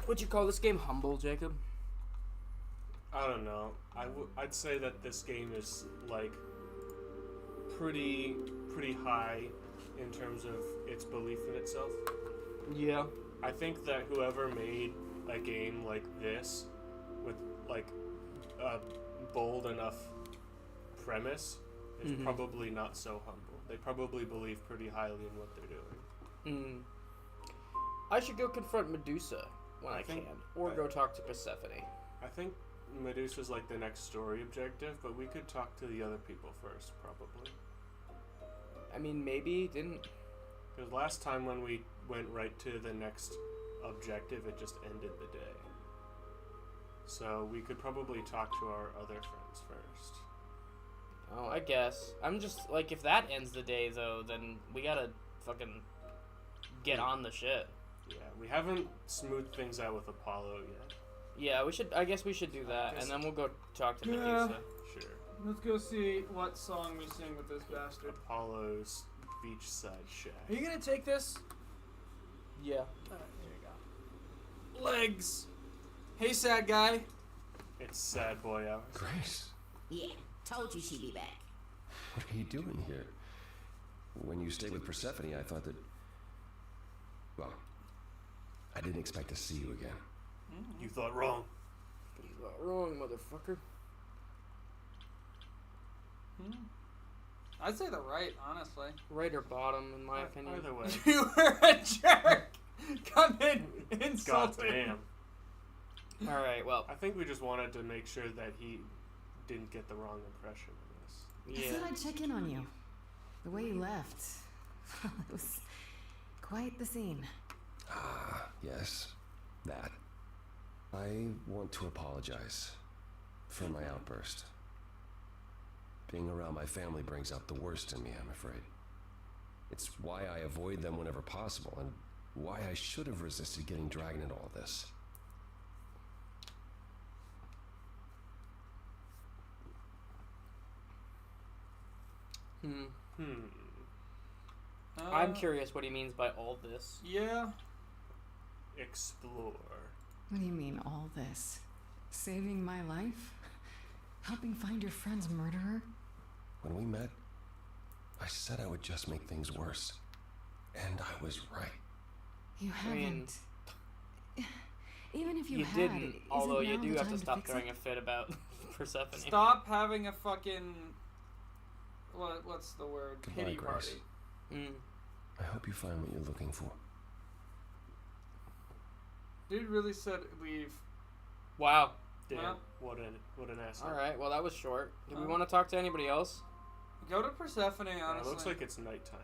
Would you call this game humble, Jacob? I don't know. I'd say that this game is like pretty high in terms of its belief in itself. Yeah. I think that whoever made a game like this with like a bold enough premise is probably not so humble. They probably believe pretty highly in what they're doing. I should go confront Medusa when I can, or go talk to Persephone. I think Medusa's like the next story objective, but we could talk to the other people first, probably. I mean, maybe didn't. Because last time when we went right to the next objective, it just ended the day. So we could probably talk to our other friends first. Oh, I guess. I'm just, like, if that ends the day, though, then we gotta fucking get on the shit. Yeah, we haven't smoothed things out with Apollo yet. Yeah, we should. I guess we should do that, and then we'll go talk to Medusa. Sure. Let's go see what song we sing with this bastard. Apollo's beachside shack. Are you gonna take this? Yeah. Alright, here you go. Legs. Hey, sad guy. It's sad boy hours. Grace, Yeah, told you she'd be back. what are you doing here? When you stayed with Persephone, I thought that... Well, I didn't expect to see you again. You thought wrong. You're not wrong, motherfucker. I'd say the right, honestly. Right or bottom, in my opinion. Either way. You were a jerk. Come in, insult God damn. him. Alright, well. I think we just wanted to make sure that he didn't get the wrong impression of this. I said I'd check in on you. The way you left, it was quite the scene. Ah, yes. That. I want to apologize for my outburst. Being around my family brings out the worst in me, I'm afraid. It's why I avoid them whenever possible, and why I should have resisted getting dragged into all this. I'm curious what he means by all this. Yeah. Explore. What do you mean, all this? Saving my life? Helping find your friend's murderer? When we met, I said I would just make things worse. And I was right. You haven't. Even if you You had, didn't, although you now do the have to time stop fix throwing it? a fit about Persephone. Stop having a fucking... What's the word? Goodbye, Pity Grace. party. I hope you find what you're looking for. Dude really said leave. Wow. Damn. Well- What an asshole. Alright, well that was short. Do we want to talk to anybody else? Go to Persephone, It honestly. looks like it's nighttime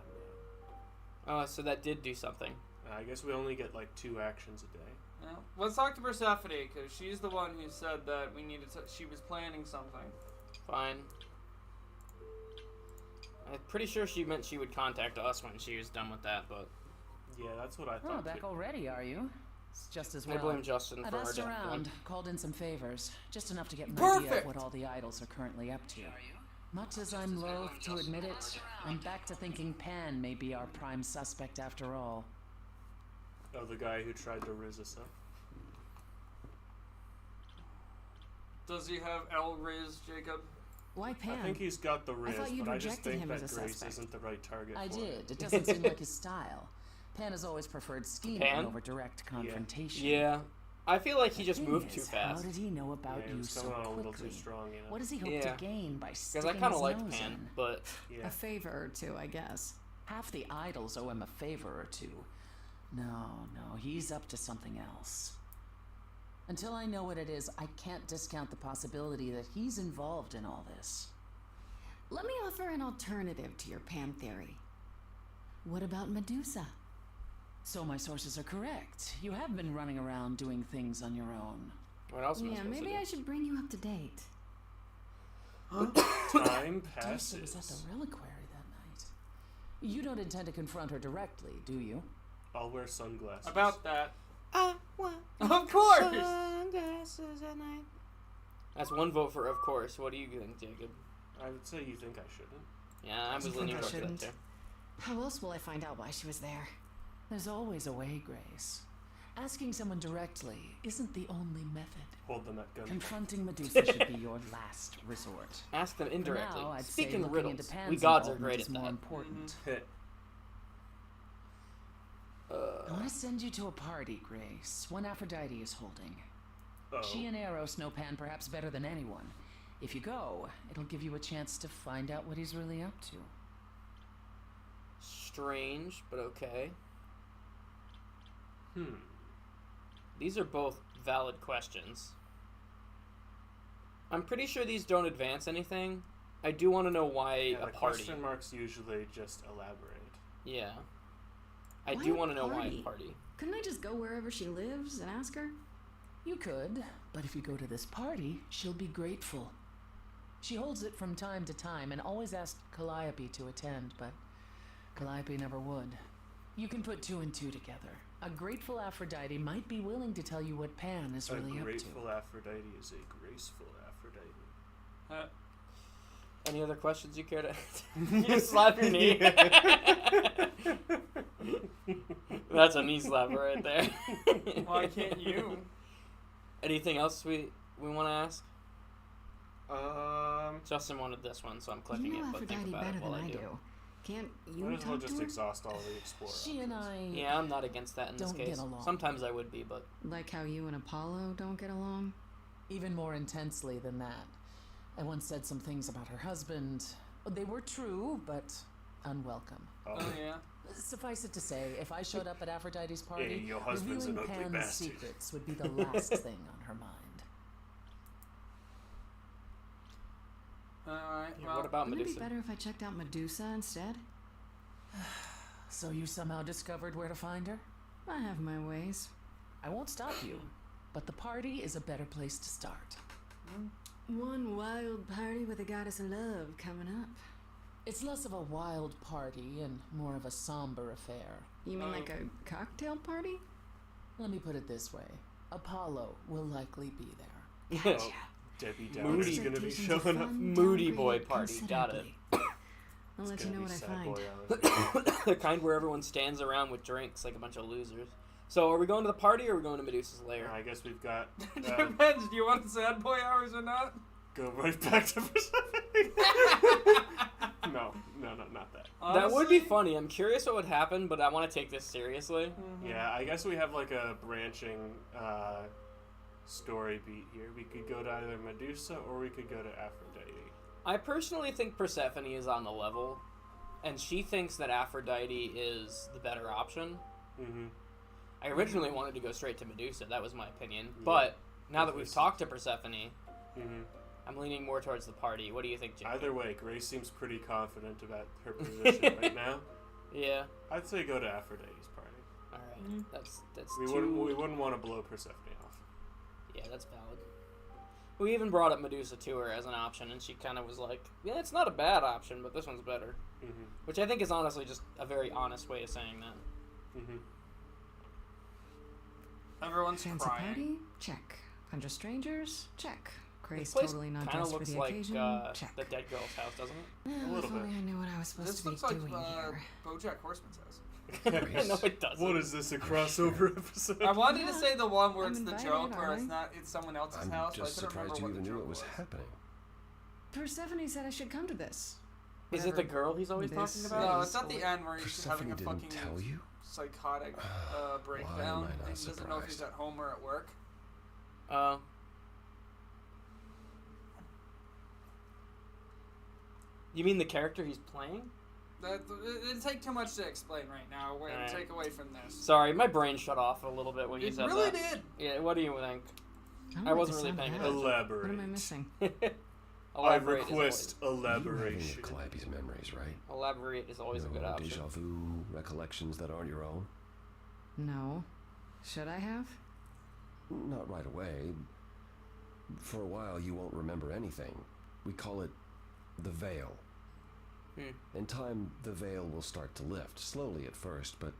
now. Oh, so that did do something. I guess we only get like 2 actions a day. Yeah. Let's talk to Persephone, because she's the one who said that we needed to... She was planning something. Fine. I'm pretty sure she meant she would contact us when she was done with that, but Yeah, that's what I Oh, thought back too. already, are you? It's just as I well. blame Justin I've for our asked death. around, called in some favors, just enough to get an idea Perfect! of what all the idols are currently up to. Much as I'm loath to admit it, I'm back to thinking Pan may be our prime suspect after all. Oh, the guy who tried to riz us up. Does he have El Riz, Jacob? Why Pan? I think he's got the riz, thought you'd but I just rejected think him that as a Grace suspect. isn't the right target I for did. it. It doesn't seem like his style. Pan has always preferred scheming Pan? over direct confrontation. yeah. I feel like he just Thing moved too is, fast. How did he know about Yeah, he you was so coming on a little quickly? too strong, you know. What does he hope Yeah. to gain by Because sticking I kind of his like nose Pan, in? but Yeah. A favor or two, I guess. Half the idols owe him a favor or two. No, he's up to something else. Until I know what it is, I can't discount the possibility that he's involved in all this. Let me offer an alternative to your Pan theory. What about Medusa? So my sources are correct. You have been running around doing things on your own. what else am I Yeah, supposed to maybe do? I should bring you up to date. Time Medusa was at passes. the reliquary that night. You don't intend to confront her directly, do you? I'll wear sunglasses. About that. I want Of course! sunglasses at night. That's one vote for of course. What do you think, Jacob? I would say you think I shouldn't. Yeah, I was think leaning I towards that shouldn't. too. How else will I find out why she was there? There's always a way, Grace. Asking someone directly isn't the only method. Hold them at gunpoint. Confronting Medusa should be your last resort. Ask them indirectly. For now, I'd Speak say in looking riddles. into Pan's We gods are involvement great is at more that. important. I want to send you to a party, Grace. One Aphrodite is holding. She and Eros know Pan perhaps better than anyone. If you go, it'll give you a chance to find out what he's really up to. Strange, but okay. These are both valid questions. I'm pretty sure these don't advance anything. I do want to know why Yeah, a the party. question marks usually just elaborate. Yeah. I Why do a want to know why party? a party. Couldn't I just go wherever she lives and ask her? You could, but if you go to this party, she'll be grateful. She holds it from time to time and always asked Calliope to attend, but Calliope never would. You can put two and two together. A grateful Aphrodite might be willing to tell you what Pan is really A up to. grateful Aphrodite is a graceful Aphrodite. Any other questions you care to You slap your knee. That's a knee slapper right there. Why can't you? Anything else we want to ask? Um, Justin wanted this one, so I'm clicking You know it, but think Aphrodite about better it while than I I do. do. Can't you might as well talk just to her? exhaust all the explorer. She and I... Yeah, I'm not against that in this Don't get case. along. Sometimes I would be, but Like how you and Apollo don't get along? Even more intensely than that. I once said some things about her husband. They were true, but unwelcome. Oh, Oh yeah. Suffice it to say, if I showed up at Aphrodite's party, Hey, your husband's revealing an ugly Pan's bastard. secrets would be the last thing on her mind. Alright, yeah, well, what about Wouldn't it be Medusa? better if I checked out Medusa instead? So you somehow discovered where to find her? I have my ways. I won't stop you, but the party is a better place to start. One wild party with a goddess of love coming up. It's less of a wild party and more of a somber affair. You mean like a cocktail party? Let me put it this way. Apollo will likely be there. Gotcha. Debbie Downer's Moody. gonna be Expectations of showing up. fun Moody downgraded boy party, got it. considerably. I'll let It's you gonna know be what I sad find. boy hours. The kind where everyone stands around with drinks like a bunch of losers. So, are we going to the party or are we going to Medusa's lair? I guess we've got depends. Do you want sad boy hours or not? go right back to Persephone. No, not that. That would be Honestly, funny. I'm curious what would happen, but I want to take this seriously. Yeah, I guess we have like a branching story beat here. We could go to either Medusa or we could go to Aphrodite. I personally think Persephone is on the level, and she thinks that Aphrodite is the better option. Mm-hmm. I originally wanted to go straight to Medusa, that was my opinion. Yeah. But now that we've Definitely. talked to Persephone, Mm-hmm. I'm leaning more towards the party. What do you think, Jake? Either way, Grace seems pretty confident about her position right now. Yeah. I'd say go to Aphrodite's party. All right. That's We too... wouldn't want to blow Persephone off. Yeah, that's valid. We even brought up Medusa to her as an option, and she kind of was like, yeah, it's not a bad option, but this one's better. Mm-hmm. Which I think is honestly just a very honest way of saying that. Mm-hmm. everyone's Fancy crying. party? Check. Bunch of strangers? Check. Grace This place totally not kind of dressed for looks the like occasion? Check. the dead girl's house, doesn't it? Well, little if only bit. I knew what I was supposed This to be looks like doing here. BoJack Horseman's house. No, it doesn't. What is this, a crossover episode? I wanted to Yeah, say the one where I'm it's the invited, joke, where it's alright. not, it's someone else's I'm house. just but I couldn't surprised remember you what even the knew joke it was happening. Persephone said I should come to this. Is it the girl he's always This talking about? No, is- it's at the end where he's just having Persephone a didn't fucking tell you? psychotic Why breakdown. am I not And he doesn't know if he's surprised? at home or at work. You mean the character he's playing? It'd take too much to explain right now. We're Alright. take away from this. Sorry, my brain shut off a little bit when you It said really that. did. Yeah, what do you think? don't I like wasn't the really sound paying of that. attention. Elaborate. What am I missing? I Elaborate is request You having elaboration. Calliope's memories, right? Elaborate is always a good No option. Deja vu recollections that aren't your own? No. Should I have? Not right away. For a while, you won't remember anything. We call it the veil. In time, the veil will start to lift, slowly at first, but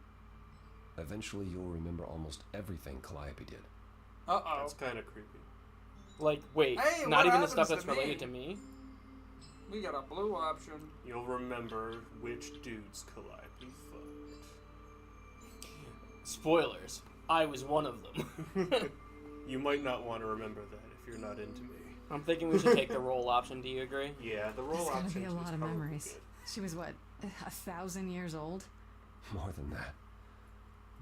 eventually you'll remember almost everything Calliope did. Uh-oh. That's kind of creepy. Like, wait, Hey, not what even the stuff happens that's to related me? to me? We got a blue option. You'll remember which dudes Calliope fucked. Spoilers. I was one of them. You might not want to remember that if you're not into me. I'm thinking we should take the roll option. Do you agree? Yeah, the roll There's gotta option be a is lot of probably memories. good. She was what, 1,000 years old? More than that.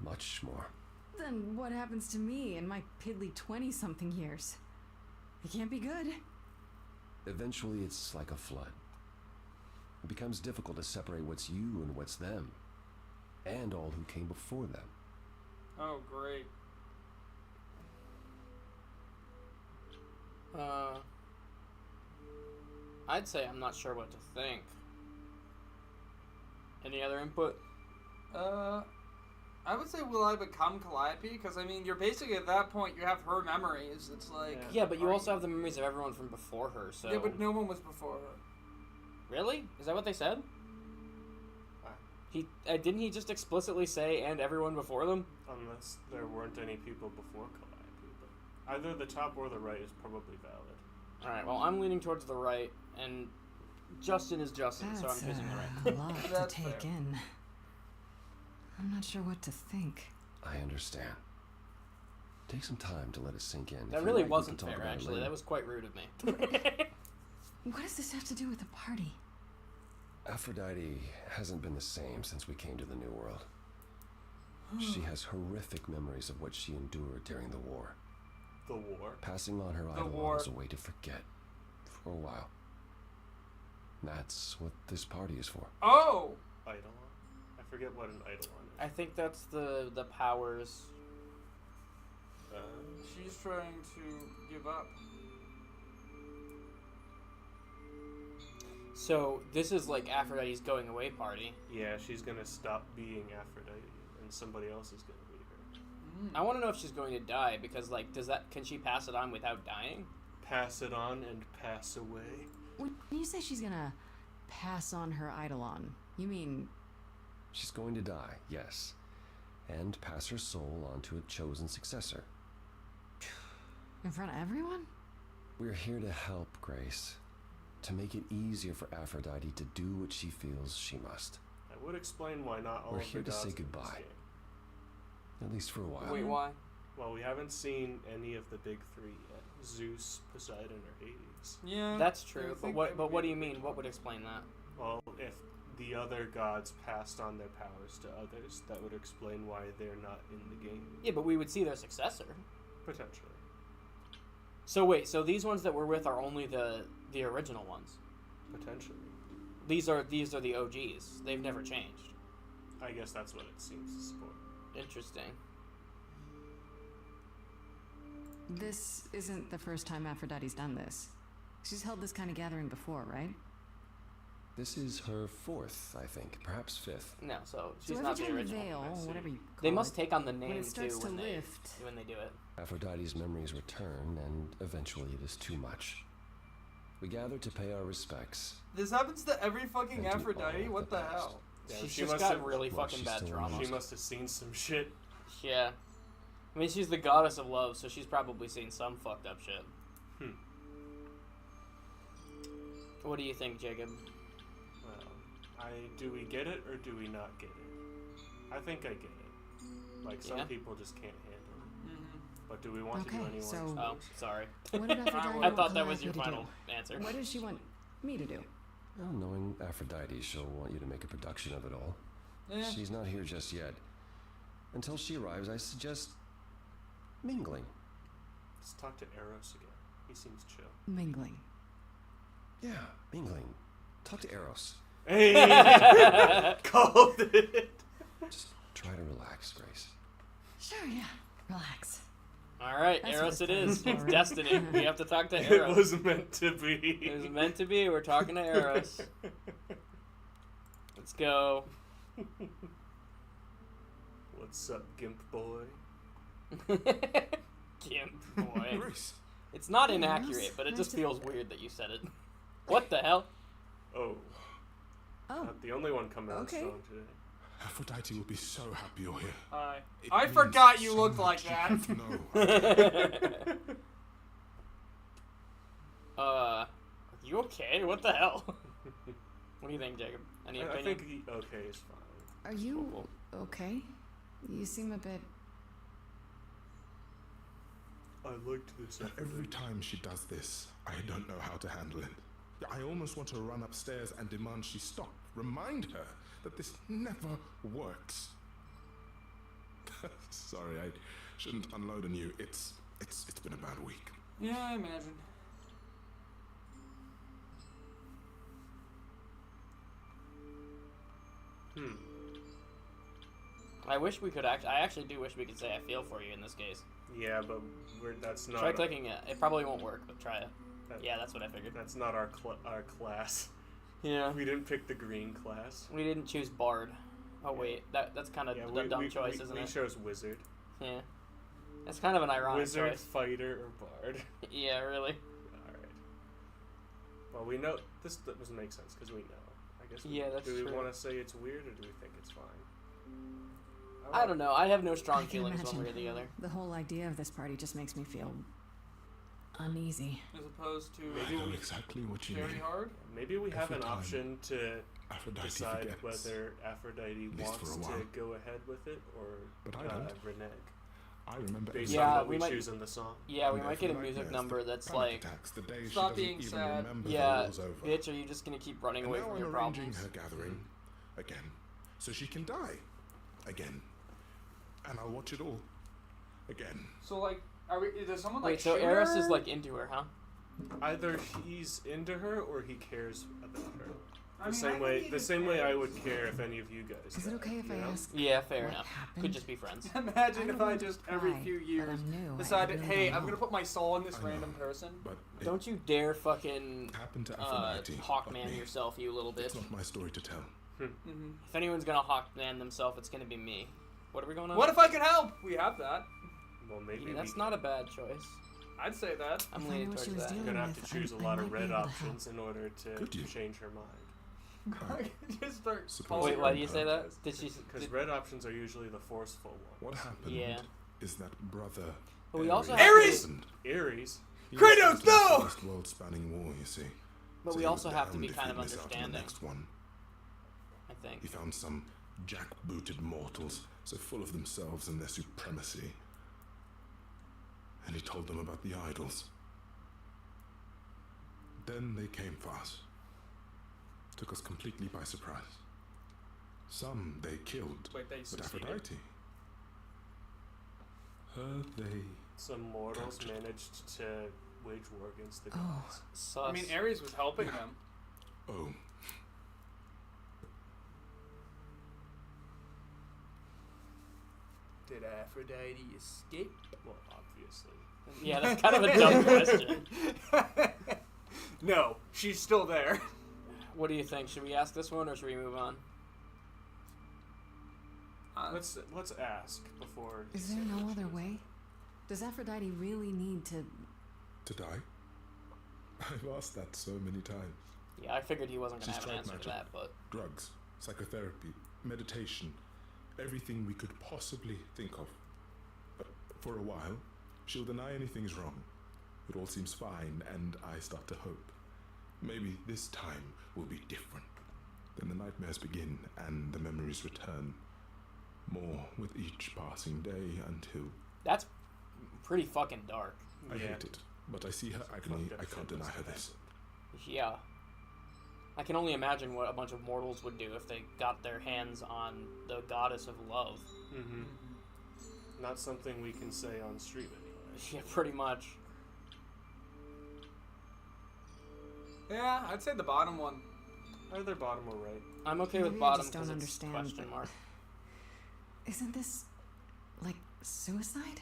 Much more. Then what happens to me in my piddly 20-something years? It can't be good. Eventually, it's like a flood. It becomes difficult to separate what's you and what's them, and all who came before them. Oh, great. I'd say I'm not sure what to think. Any other input? I would say, will I become Calliope? Because, I mean, you're basically at that point, you have her memories. It's like... Yeah, but you also have the memories of everyone from before her, so... Yeah, but no one was before her. Really? Is that what they said? Didn't he just explicitly say, and everyone before them? Unless there weren't any people before Calliope. But either the top or the right is probably valid. Alright, well, I'm leaning towards the right, and Justin is Justin, so I'm That's choosing the right. a lot to That's take fair. in. I'm not sure what to think. I understand. Take some time to let it sink in. If That you really like, we wasn't can talk fair, about it actually. later. That was quite rude of me. What does this have to do with the party? Aphrodite hasn't been the same since we came to the New World. She has horrific memories of what she endured during the war. The war? Passing on her The Eidolon war. is a way to forget. For a while. That's what this party is for. Oh! Eidolon? I forget what an Eidolon is. I think that's the powers. She's trying to give up. So, this is like Aphrodite's going away party. Yeah, she's gonna stop being Aphrodite, and somebody else is gonna be her. I want to know if she's going to die, because, like, can she pass it on without dying? Pass it on and pass away. When you say she's gonna pass on her Eidolon, you mean... She's going to die, yes. And pass her soul on to a chosen successor. in front of everyone? We're here to help, Grace. To make it easier for Aphrodite to do what she feels she must. I would explain why not all We're of here the to say gods in this goodbye. game. At least for a while. Wait, why? Well, we haven't seen any of the big three yet. Zeus, Poseidon, or Hades. Yeah. That's I true, but think what that but would what be do you a mean? good What would one. explain that? Well, if the other gods passed on their powers to others, that would explain why they're not in the game. Yeah, but we would see their successor. Potentially. So wait, so these ones that we're with are only the original ones. Potentially. These are the OGs. They've never changed. I guess that's what it seems to support. Interesting. This isn't the first time Aphrodite's done this. She's held this kind of gathering before, right? This is her fourth, I think. Perhaps fifth. No, so she's So every not the time the original. veil, I see. whatever you call They must it, take on the when name it too starts to when lift, they do it. Aphrodite's memories return, and eventually it is too much. We gather to pay our respects. This happens to every fucking And do Aphrodite? all What of the the past. hell? Yeah, She's she just must got have- really well, fucking she's bad still trauma. She must have seen some shit. Yeah. I mean, she's the goddess of love, so she's probably seen some fucked up shit. What do you think, Jacob? Well, do we get it or do we not get it? I think I get it. Like, some Yeah. people just can't handle it. Mm-hmm. But do we want to do Okay, any more so- Oh, exposed? sorry. what did Aphrodite I want thought that was Calliope your to final do? answer. What does she want me to do? Well, knowing Aphrodite, she'll want you to make a production of it all. Yeah. She's not here just yet. Until she arrives, I suggest mingling. Let's talk to Eros again. He seems chill. Mingling. Yeah, mingling. Talk to Eros. Hey! Called it! Just try to relax, Grace. Sure, yeah. Relax. All right, That's Eros what it it's is. for, It's right? destiny. We have to talk to It Eros. was meant to be. It was meant to be. We're talking to Eros. Let's go. What's up, Gimp boy? Gimp boy. Grace, It's not Hey, inaccurate, Eros. but it Nice just to- feels weird that you said it. What the hell? Oh, Oh, not the only one coming out Okay. strong today. Aphrodite will be so happy you're here. Hi. It I means forgot you so looked much like you that. have to know. Are you okay? What the hell? What do you think, Jacob? Any I opinion? think the okay is fine. are you okay? You seem a bit I liked this And episode. every time she does this, I don't know how to handle it. I almost want to run upstairs and demand she stop. Remind her that this never works. Sorry, I shouldn't unload on you. It's been a bad week. Yeah, I imagine. I wish we could I actually do wish we could say I feel for you in this case. Yeah, but that's not. Try clicking it. It probably won't work, but try it. Yeah, that's what I figured. That's not our class. Yeah. We didn't pick the green class. We didn't choose Bard. Oh wait, that's kind of a dumb choice, isn't we it? chose Wizard. Yeah. That's kind of an ironic Wizard, choice. Fighter, or Bard. Yeah, really. Alright. Well, we know. This doesn't make sense because we know. I guess. Yeah, that's Do we true. want to say it's weird or do we think it's fine? I don't know. I have no strong I can feelings one imagine. way or the other. The whole idea of this party just makes me feel uneasy. As opposed to I know exactly what you very mean. hard. Maybe we have Every an time option to Aphrodite decide forgets. whether Aphrodite At least for wants a to while. go ahead with it or But I don't. renege. I remember Based Yeah, on what we we might- choose in the song. Yeah, we And might get a every music nightmares, number the that's panic like, attacks, the day she Stop doesn't being even sad. remember yeah, the rules over. bitch, are you just gonna keep running And away now from I'm your arranging problems? her gathering again, so she can die again, and I'll watch it all again. So like, does someone Wait, like so shoot Eris her? is like into her, huh? Either he's into her or he cares about her. I mean, I The same think way, he the just same way I cares. would care if any of you guys. Is it died, okay if you I know? ask Yeah, fair what enough. happened? Could just be friends. Imagine if I don't just want every to few pry, years but I'm new. I decided, really hey, don't I'm know. gonna put my soul in this I know. random person. But it Don't you dare fucking happened to Aphrodite. not Hawkman me. yourself, you little bitch. It's not my story to tell. Mm-hmm. If anyone's gonna Hawkman themselves, it's gonna be me. What are we going on? What if I can help? We have that. Well, maybe Yeah, that's we not a bad choice. I'd say that. I'm If I leaning knew what she towards was that. doing You're gonna have with, to choose a I lot might of be red able to options in order Could to you? change her mind. Just start Suppose calling Wait, her why do you say Princess. that? Did she? Because Did, red options are usually the forceful ones. What happened Yeah. is that brother. But we also Ares! have to, Ares. He Kratos, was fighting no! the first world-spanning war, you see. but So we he also was have to be damned if kind he'd of miss out on the understanding. next one. I think. He found some jackbooted mortals so full of themselves and their supremacy. And he told them about the idols. Then they came for us. Took us completely by surprise. Some they killed, Wait, they but succeeded. Aphrodite. Her they... Some mortals Captured. managed to wage war against the Oh. gods. Sus. I mean, Ares was helping them. Oh, Did Aphrodite escape? Well, obviously. Yeah, that's kind of a dumb question. No, she's still there. What do you think? Should we ask this one or should we move on? Let's ask before. Is there no other way? Does Aphrodite really need to? to die? I've asked that so many times. Yeah, I figured he wasn't gonna She's have an tried answer to magic. that, but Drugs, psychotherapy, meditation, everything we could possibly think of. But for a while, she'll deny anything's wrong. It all seems fine, and I start to hope. Maybe this time will be different. Then the nightmares begin, and the memories return. More with each passing day until that's pretty fucking dark. I Yeah. hate it. But I see her agony, Fucked up I can't shit deny must her have this. Yeah. I can only imagine what a bunch of mortals would do if they got their hands on the goddess of love. Mm-hmm. Not something we can say on stream anyway. Yeah, pretty much. Yeah, I'd say the bottom one. Either bottom or right. I'm okay with Maybe I bottom just don't because it's understand, question but- mark. Isn't this like suicide?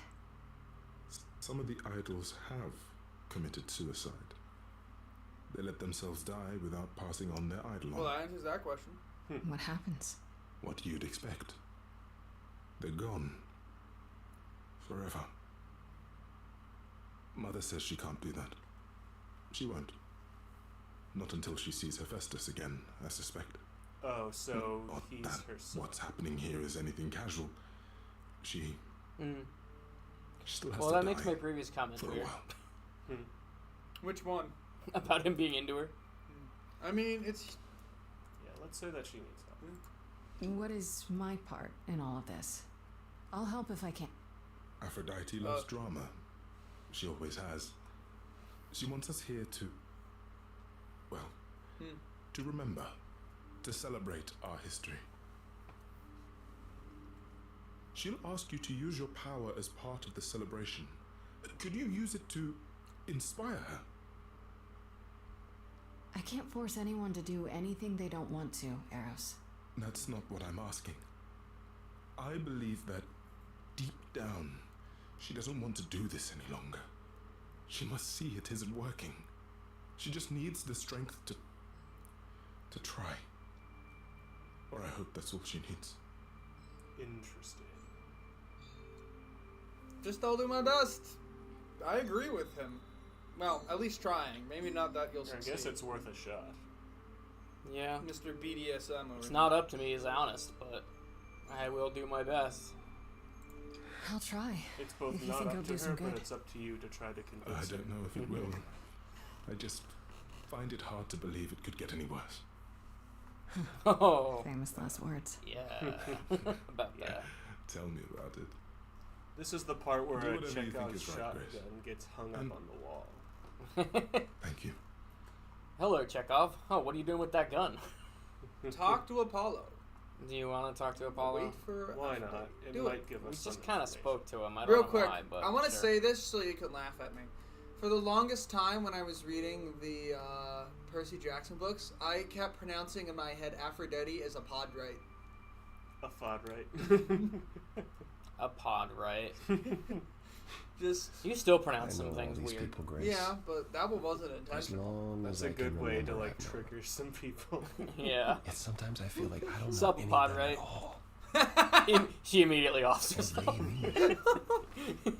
Some of the idols have committed suicide. They let themselves die without passing on their idol Well, on. that answers that question. What happens? What you'd expect. They're gone. Forever. Mother says she can't do that. She won't. Not until she sees Hephaestus again, I suspect. Oh, so Not he's that her son. what's happening here is anything casual. She Mm. still has Well, to that die makes my previous comment for a weird while. Which one? about him being into her. I mean, it's Yeah, let's say that she needs help. What is my part in all of this? I'll help if I can. Aphrodite loves drama. She always has. She wants us here to, well, to remember, to celebrate our history. She'll ask you to use your power as part of the celebration. Could you use it to inspire her? I can't force anyone to do anything they don't want to, Eros. That's not what I'm asking. I believe that deep down, she doesn't want to do this any longer. She must see it isn't working. She just needs the strength to try. Or I hope that's all she needs. Interesting. Just I'll do my best. I agree with him. Well, at least trying. Maybe not that you'll I succeed. guess it's worth a shot. Yeah. Mr. BDSM over It's here. not up to me, as honest, but I will do my best. I'll try. It's both If you not think up I'll to do her, some but good. it's up to you to try to I convince her. don't know if it will. I just find it hard to believe it could get any worse. Oh. Famous last words. Yeah. About that. Tell me about it. This is the part where Do a whatever you think Chekhov's is right, shotgun Grace. gets hung up And- on the wall. Thank you. Hello, Chekhov. Oh, what are you doing with that gun? Talk to Apollo. Do you want to talk to Apollo? Wait for Why not? It Do might it. give We us some just kind of information. spoke to him. I don't Real know quick, why, but I want to sure. say this so you can laugh at me. For the longest time when I was reading the Percy Jackson books, I kept pronouncing in my head Aphrodite as a pod right. A fod, right? a pod, right? Just You still I pronounce know some all things these weird. people, Grace. yeah, but that one wasn't As intentional. long That's as a I can good way to remember, like I've known. trigger some people. Yeah. Yet sometimes I feel like I don't Sup, know any pod, better right? at all. She immediately offs What herself. do you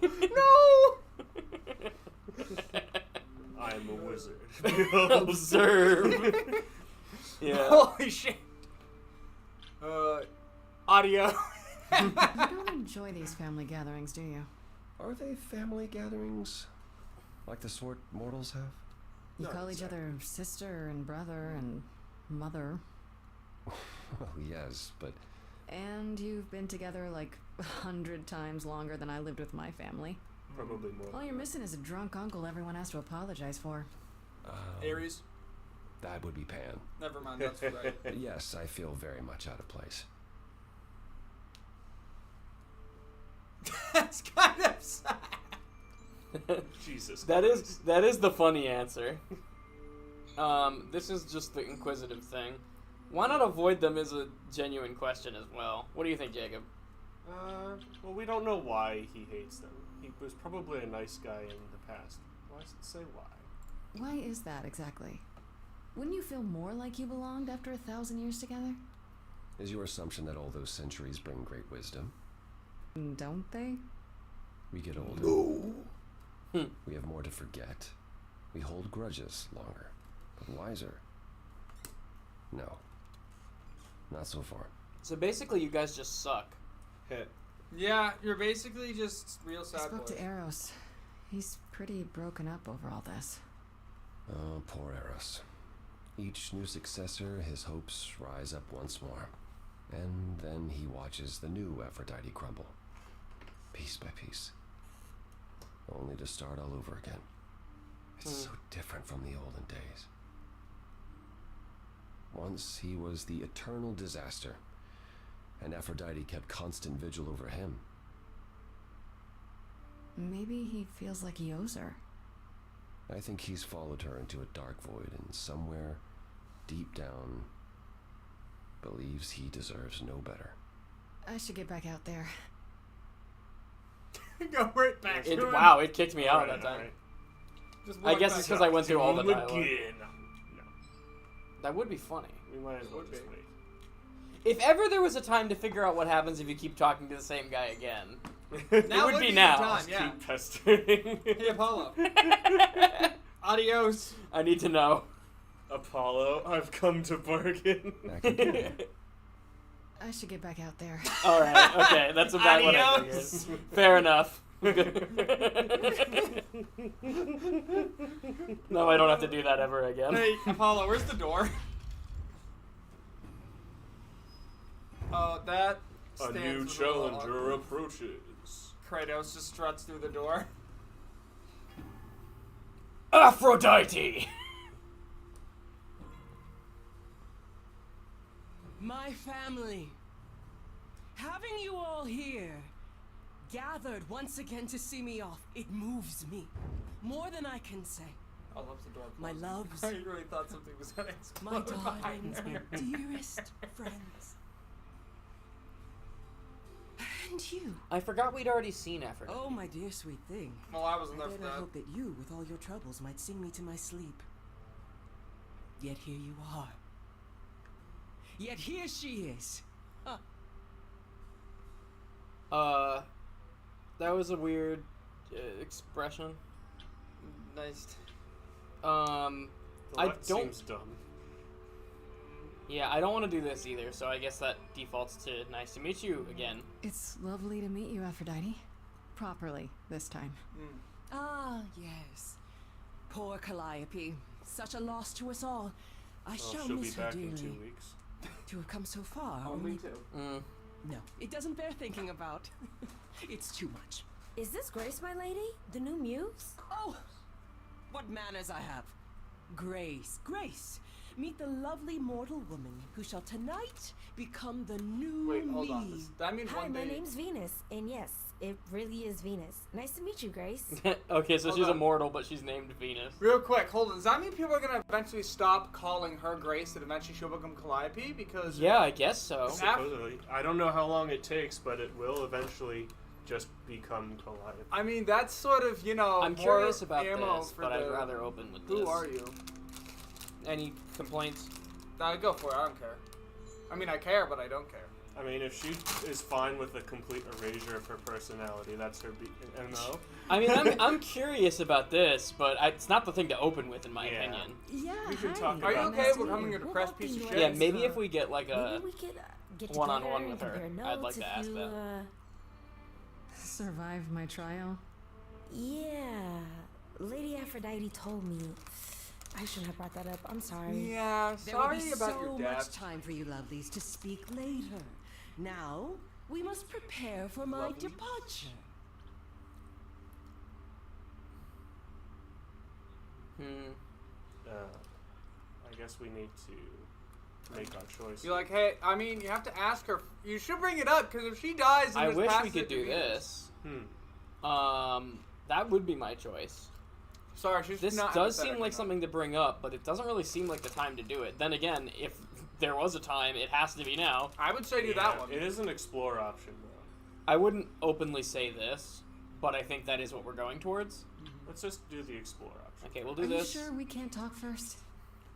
mean? No! I'm a wizard. Observe. Yeah. Holy shit. Audio. You don't enjoy these family gatherings, do you? Are they family gatherings? Like the sort mortals have? You Not call each other sister and brother and mother. Well, yes, but And you've been together like 100 times longer than I lived with my family. Probably more. All you're missing is a drunk uncle everyone has to apologize for. Aries. that would be Pan. Never mind, that's right. But yes, I feel very much out of place. That's kind of sad. Jesus. That Christ. is the funny answer. This is just the inquisitive thing. Why not avoid them is a genuine question as well. What do you think, Jacob? Well, we don't know why he hates them. He was probably a nice guy in the past. Why does it say why? Why is that exactly? Wouldn't you feel more like you belonged after 1,000 years together? Is your assumption that all those centuries bring great wisdom? Don't they? We get older. We have more to forget. We hold grudges longer, but wiser. No. Not so far. So basically, you guys just suck. Hit. Yeah, you're basically just real I sad spoke boys. to Eros. He's pretty broken up over all this. Oh, poor Eros. Each new successor, his hopes rise up once more. And then he watches the new Aphrodite crumble. Piece by piece. Only to start all over again. It's so different from the olden days. Once he was the eternal disaster, and Aphrodite kept constant vigil over him. Maybe he feels like he owes her. I think he's followed her into a dark void and somewhere deep down believes he deserves no better. I should get back out there. Go right back to him. Wow, it kicked me out Alright, that time. alright. Just I walk guess back it's because up. I went through all the Do 'em dialogue. again. No, That would be funny. we might as well Would just be. wait. If ever there was a time to figure out what happens if you keep talking to the same guy again, Now would would be the now. time, yeah. Keep pestering. Hey, Apollo. Adios. I need to know. Apollo, I've come to bargain. Back again. I should get back out there. All right, okay, that's about what I Adios. figured. Fair enough. No, I don't have to do that ever again. Hey, Apollo, where's the door? Oh, that A stands new with a little challenger awkward. approaches. Kratos just struts through the door. Aphrodite! My family. Having you all here, gathered once again to see me off, it moves me. More than I can say. I love the door. My loves, I really thought something was gonna explode. my darlings, my dearest friends. And you. I forgot we'd already seen Aphrodite. Oh, my dear sweet thing. Well, I wasn't I there for did not that. hope that you, with all your troubles, might sing me to my sleep. Yet here you are. Yet here she is. That was a weird expression. Nice. Well, I that don't. seems dumb. Yeah, I don't want to do this either. So I guess that defaults to nice to meet you again. It's lovely to meet you, Aphrodite. Properly, this time. Ah, yes. Poor Calliope. Such a loss to us all. I Well, shall she'll be miss her back dearly. in 2 weeks. To have come so far. Only two. No, it doesn't bear thinking about. It's too much. Is this Grace, my lady? The new muse? Oh, what manners I have. Grace, Grace. Meet the lovely mortal woman who shall tonight become the new Wait, me. hold on. That means Hi, one my day. name's Venus, and yes, it really is Venus. Nice to meet you, Grace. Okay, so Hold she's on. immortal, but she's named Venus. Real quick, hold on. Does that mean people are gonna eventually stop calling her Grace and eventually she'll become Calliope? Because Yeah, I guess so. Supposedly. I don't know how long it takes, but it will eventually just become Calliope. I mean, that's sort of, you know, I'm more curious about ammo this, for but the, I'd rather open with this. Who are you? Any complaints? Go for it. I don't care. I mean, I care, but I don't care. I mean, if she is fine with a complete erasure of her personality, that's her MO. I mean, I'm curious about this, but it's not the thing to open with, in my Yeah. opinion. Yeah, We can hi. talk Are you about okay that. with becoming a depressed piece of shit? Yeah, maybe if we get like a Maybe we could get one-on-one together with and her. compare I'd like notes to if ask you, that. Survive my trial. Yeah, Lady Aphrodite told me. I shouldn't have brought that up. I'm sorry. Yeah, There will sorry be about so your much death. time for you lovelies to speak later. Now, we must prepare for my Lovely. departure. I guess we need to make our choice. You're like, hey, I mean, you have to ask her. You should bring it up because if she dies, and I this wish we passes could it to do Venus- this. That would be my choice. Sorry, she's This not. does seem empathetic like enough. something to bring up, but it doesn't really seem like the time to do it. Then again, if there was a time, it has to be now. I would say do Yeah, that one. It is an explore option, though. I wouldn't openly say this, but I think that is what we're going towards. Let's just do the explore option. Okay, we'll do Are you this. sure we can't talk first?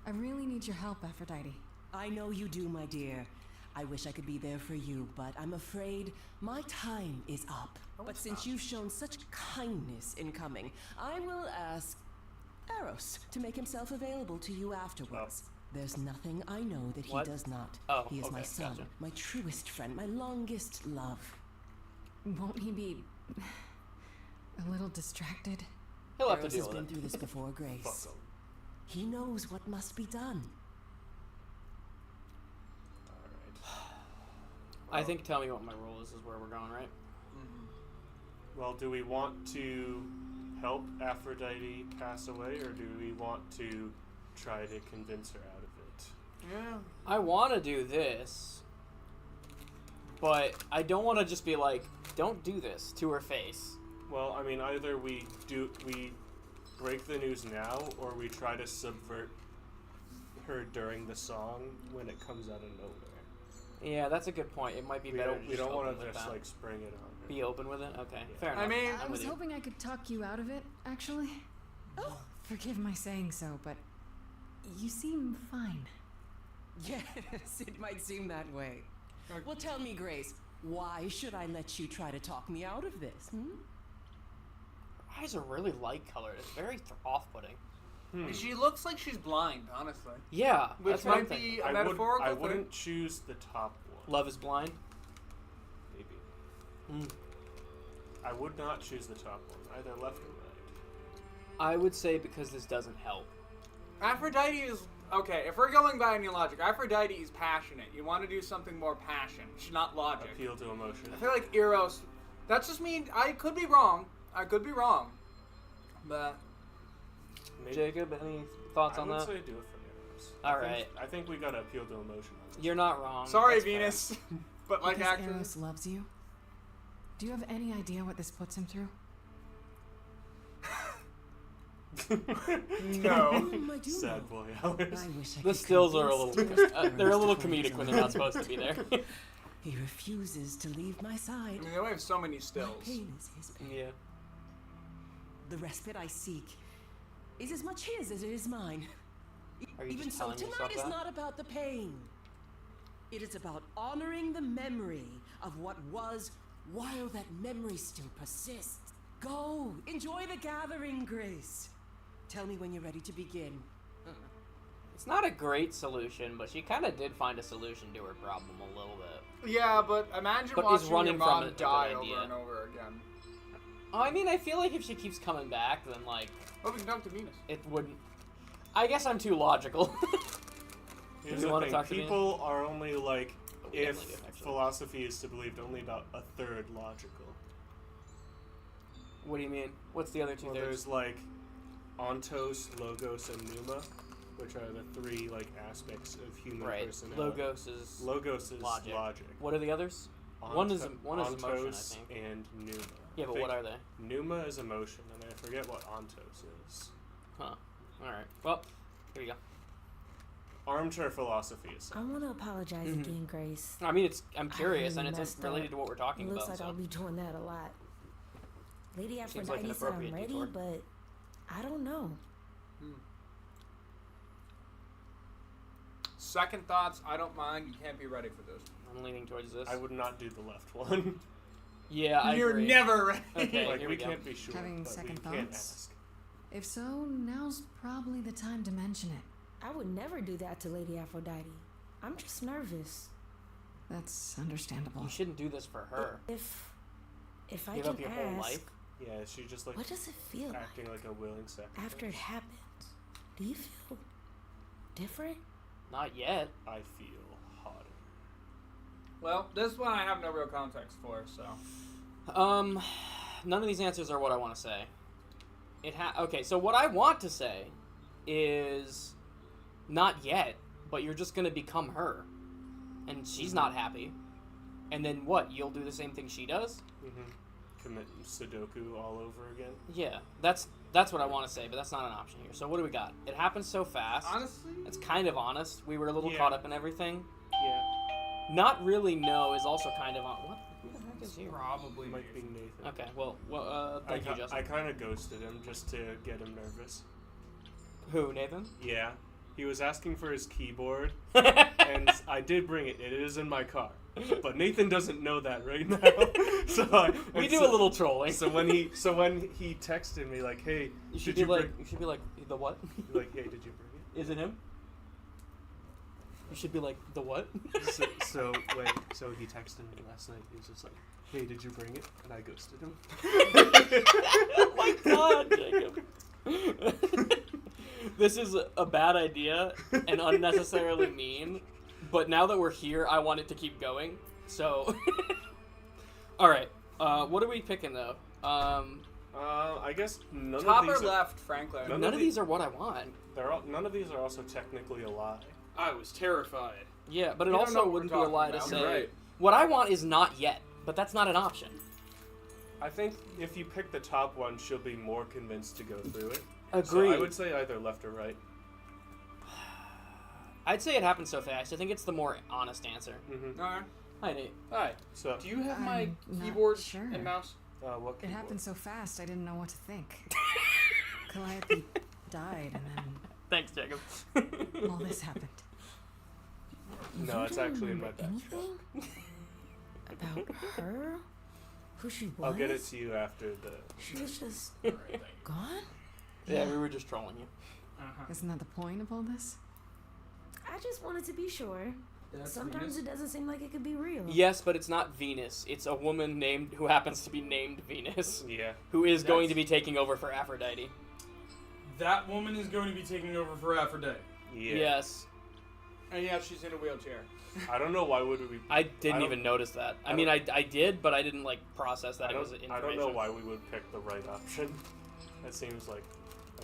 I really need your help, Aphrodite. I know you do, my dear. I wish I could be there for you, but I'm afraid my time is up. But since you've shown such kindness in coming, I will ask Eros to make himself available to you afterwards. There's nothing I know that he What? does not. Oh, He is my okay, son, gotcha. my truest friend, my longest love. Won't he be a little distracted? He'll have to Eros deal has with been it. through this before, Fuck Grace. 'em. He knows what must be done. Alright. I think tell me what my role is where we're going, right? Well, do we want to help Aphrodite pass away, or do we want to try to convince her out of it? Yeah. I want to do this, but I don't want to just be like, don't do this to her face. Well, I mean, either we break the news now, or we try to subvert her during the song when it comes out of nowhere. Yeah, that's a good point. It might be We better don't, to we just don't want open to with just that. like spring it on her. Be open with it? Okay, Yeah. fair enough. I mean, I I'm was with you. hoping I could talk you out of it, actually. Oh, forgive my saying so, but you seem fine. Yes, it might seem that way. Well, tell me, Grace, why should I let you try to talk me out of this? Her eyes are really light colored. It's very off-putting. She looks like she's blind, honestly. Yeah, Which that's what I'm might thinking. be a I metaphorical thing. wouldn't choose the top one. Love is blind. Maybe. I would not choose the top one, either left or right. I would say because this doesn't help. Aphrodite is okay. If we're going by any logic, Aphrodite is passionate. You want to do something more passion, not logic. Appeal to emotion. I feel like Eros. That's just me. I could be wrong. But Maybe. Jacob, any thoughts I on would that? say do it for Eros. All I think- right. I think we gotta appeal to emotion on this. You're not wrong. Sorry, That's fair. Venus. But like Because actors. Eros loves you? Do you have any idea what this puts him through? No. I do Sad know. boy hours. I wish I The could stills are a convince little. Eros They're a little to find comedic his when own they're not way. supposed to be there. He refuses to leave my side. I mean, they only have so many My stills. pain is his pain. Yeah. The respite I seek is as much his as it is mine. Are you Even just so, telling yourself tonight is that? not about the pain. It is about honoring the memory of what was while that memory still persists. Go, enjoy the gathering, Grace. Tell me when you're ready to begin. It's not a great solution, but she kind of did find a solution to her problem a little bit. Yeah, but imagine But is watching running your from mom it a good die over idea? and over again. I mean, I feel like if she keeps coming back, then like Well, we can talk to Venus. it wouldn't. I guess I'm too logical. Here's You the wanna thing, talk to me? people are only like, We if definitely do, actually. philosophy is to believed, only about a third logical. What do you mean? What's the other two Well, thirds? there's like ontos, logos, and pneuma, which are the three like aspects of human Right. personality. Logos is Logic. Logic. What are the others? One is emotion, I ontos think. and pneuma. Yeah, but what are they? Pneuma is emotion, and I forget what ontos is. Huh. All right. Well, here you go. Armchair philosophy is. I want to apologize Mhm. again, Grace. I mean, I'm curious, really and it's messed related up. to what we're talking It looks about. like so. I'll be doing that a lot. Lady Seems like an Aphrodite said I'm appropriate ready, detour. but I don't know. Second thoughts, I don't mind. You can't be ready for this. I'm leaning towards this. I would not do the left one. Yeah, I You're agree. never ready. Okay, like here we we go. can't be sure, Having but second we can't thoughts? ask. If so, now's probably the time to mention it. I would never do that to Lady Aphrodite. I'm just nervous. That's understandable. You shouldn't do this for her. If I Give can up your ask, whole life. Yeah, she just like what does it feel like acting like a willing sacrifice. after it happens? Do you feel different? Not yet. I feel hotter. Well, this one I have no real context for, so. None of these answers are what I want to say. Okay, so what I want to say is not yet, but you're just gonna become her, and she's not happy. And then what? You'll do the same thing she does? Mm-hmm. Commit Sudoku all over again. Yeah, that's what I want to say, but that's not an option here. So what do we got? It happened so fast. Honestly? It's kind of honest. We were a little Yeah. caught up in everything. Yeah, Not really no is also kind of on. What? Who the heck is here? Probably might be Nathan. Okay, well, thank you, Justin. I kind of ghosted him just to get him nervous. Who, Nathan? Yeah, he was asking for his keyboard, and I did bring it. It is in my car, but Nathan doesn't know that right now. We do a little trolling. So when he texted me like, "Hey, You should did be you like, you should be like, the what? like, hey, did you bring it?" Is it him? You should be like, the what? So he texted me last night. He was just like, "Hey, did you bring it?" And I ghosted him. Oh my god, Jacob. This is a bad idea and unnecessarily mean, but now that we're here, I want it to keep going. So, all right. What are we picking though? I guess none Top of these. or left, Franklin? None None of of these are what I want. None of these are also technically a lie. I was terrified. Yeah, but it We don't know also what wouldn't we're be a talking lie to about. say. You're right. What I want is not yet, but that's not an option. I think if you pick the top one, she'll be more convinced to go through it. Agreed. So I would say either left or right. I'd say it happened so fast. I think it's the more honest answer. Mm-hmm. Alright. Hi, Nate. Hi. So, Do you have my I'm not keyboard sure. and mouse? what It keyboard? happened so fast, I didn't know what to think. Calliope died, and then Thanks, Jacob. all this happened. No, You it's don't actually in my remember backpack. anything about her? Who she was? I'll get it to you after the. She was just gone? Yeah, we were just trolling you. Isn't that the point of all this? I just wanted to be sure. Sometimes it doesn't seem like it could be real. Yes, but it's not Venus. It's a woman named who happens to be named Venus, Yeah. who is going to be taking over for Aphrodite. That woman is going to be taking over for Aphrodite. Yeah. Yes. And yeah, she's in a wheelchair. I don't know why would we. I didn't don't- even notice that. I I mean, I did, but I didn't process that I it was don't, information. I don't know why we would pick the right option. That seems like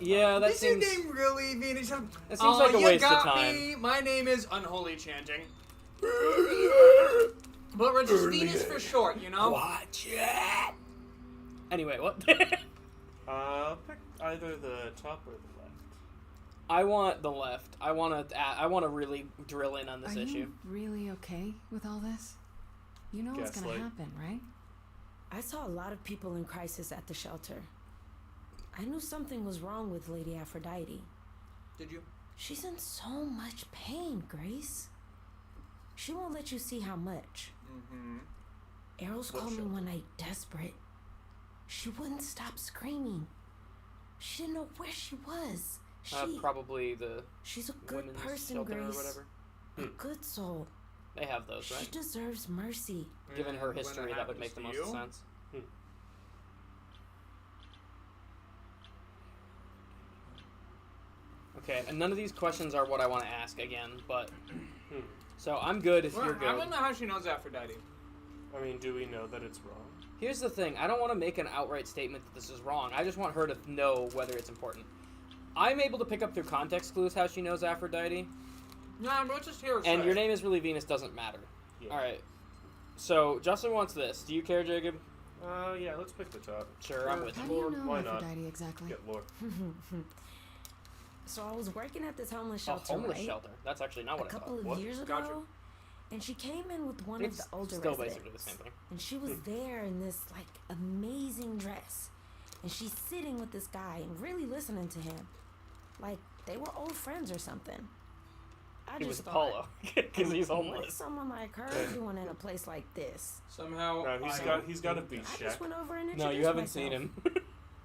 a Yeah, that Is seems. your name really Venus? That seems like a you waste of got time. Me. My name is Unholy Chanting. But we're just Venus for short, you know? Watch it. Anyway, what? Pick either the top or the left. I want the left. I want to really drill in on this Are issue. you really okay with all this? You know what's gonna Gaslight. happen, right? I saw a lot of people in crisis at the shelter. I knew something was wrong with Lady Aphrodite. Did you? She's in so much pain, Grace. She won't let you see how much. Mm-hmm. Errol's What called me shelter? one night desperate. She wouldn't stop screaming. She didn't know where she was. Probably the She's a good women's person, shelter Grace. or whatever. A good soul. They have those, She right? deserves mercy. Given her And when history, it that would make the happens most to you? sense. Okay, and none of these questions are what I want to ask again, but so I'm good if Well, you're I good. don't know how she knows Aphrodite. I mean, do we know that it's wrong? Here's the thing: I don't want to make an outright statement that this is wrong. I just want her to know whether it's important. I'm able to pick up through context clues how she knows Aphrodite, Nah, but let's just hear her and say your it. name is really Venus doesn't matter. Yeah. All right. So Justin wants this. Do you care, Jacob? Yeah, let's pick the top. Sure, I'm with How you. do you Lord, know why not? Aphrodite exactly? Get lore. So I was working at this homeless A shelter, homeless right? shelter. That's actually not A what I couple thought. of What? years ago, Gotcha. and she came in with one of It's the older still residents. basically the same thing. And she was there in this like amazing dress, and she's sitting with this guy and really listening to him, like they were old friends or something. I He just was thought, Apollo because he's what is homeless. someone like her doing in a place like this? Somehow. No, he's got to be I Shaq. just went over and No, introduced you haven't myself. seen him.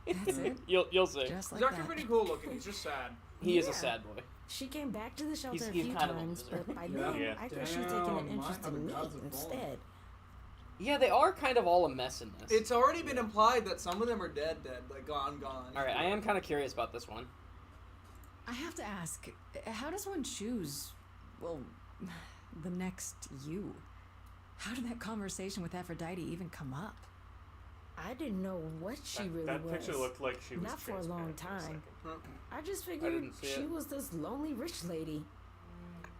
That's it. You'll see. Just like He's actually that. pretty cool looking. He's just sad. He is a Yeah. sad boy. She came back to the shelter He's a few kind of a times, loser. but by Yeah. then Yeah. I guess she's taking an Damn, interest my in me gods have fallen. instead. Yeah, they are kind of all a mess in this. It's already been implied that some of them are dead, like gone. All right, I am kind of curious about this one. I have to ask, how does one choose, well, the next you? How did that conversation with Aphrodite even come up? I didn't know what she really that was. picture looked like she was Not for a long transparent for a time. second. I just figured didn't see she it. was this lonely rich lady.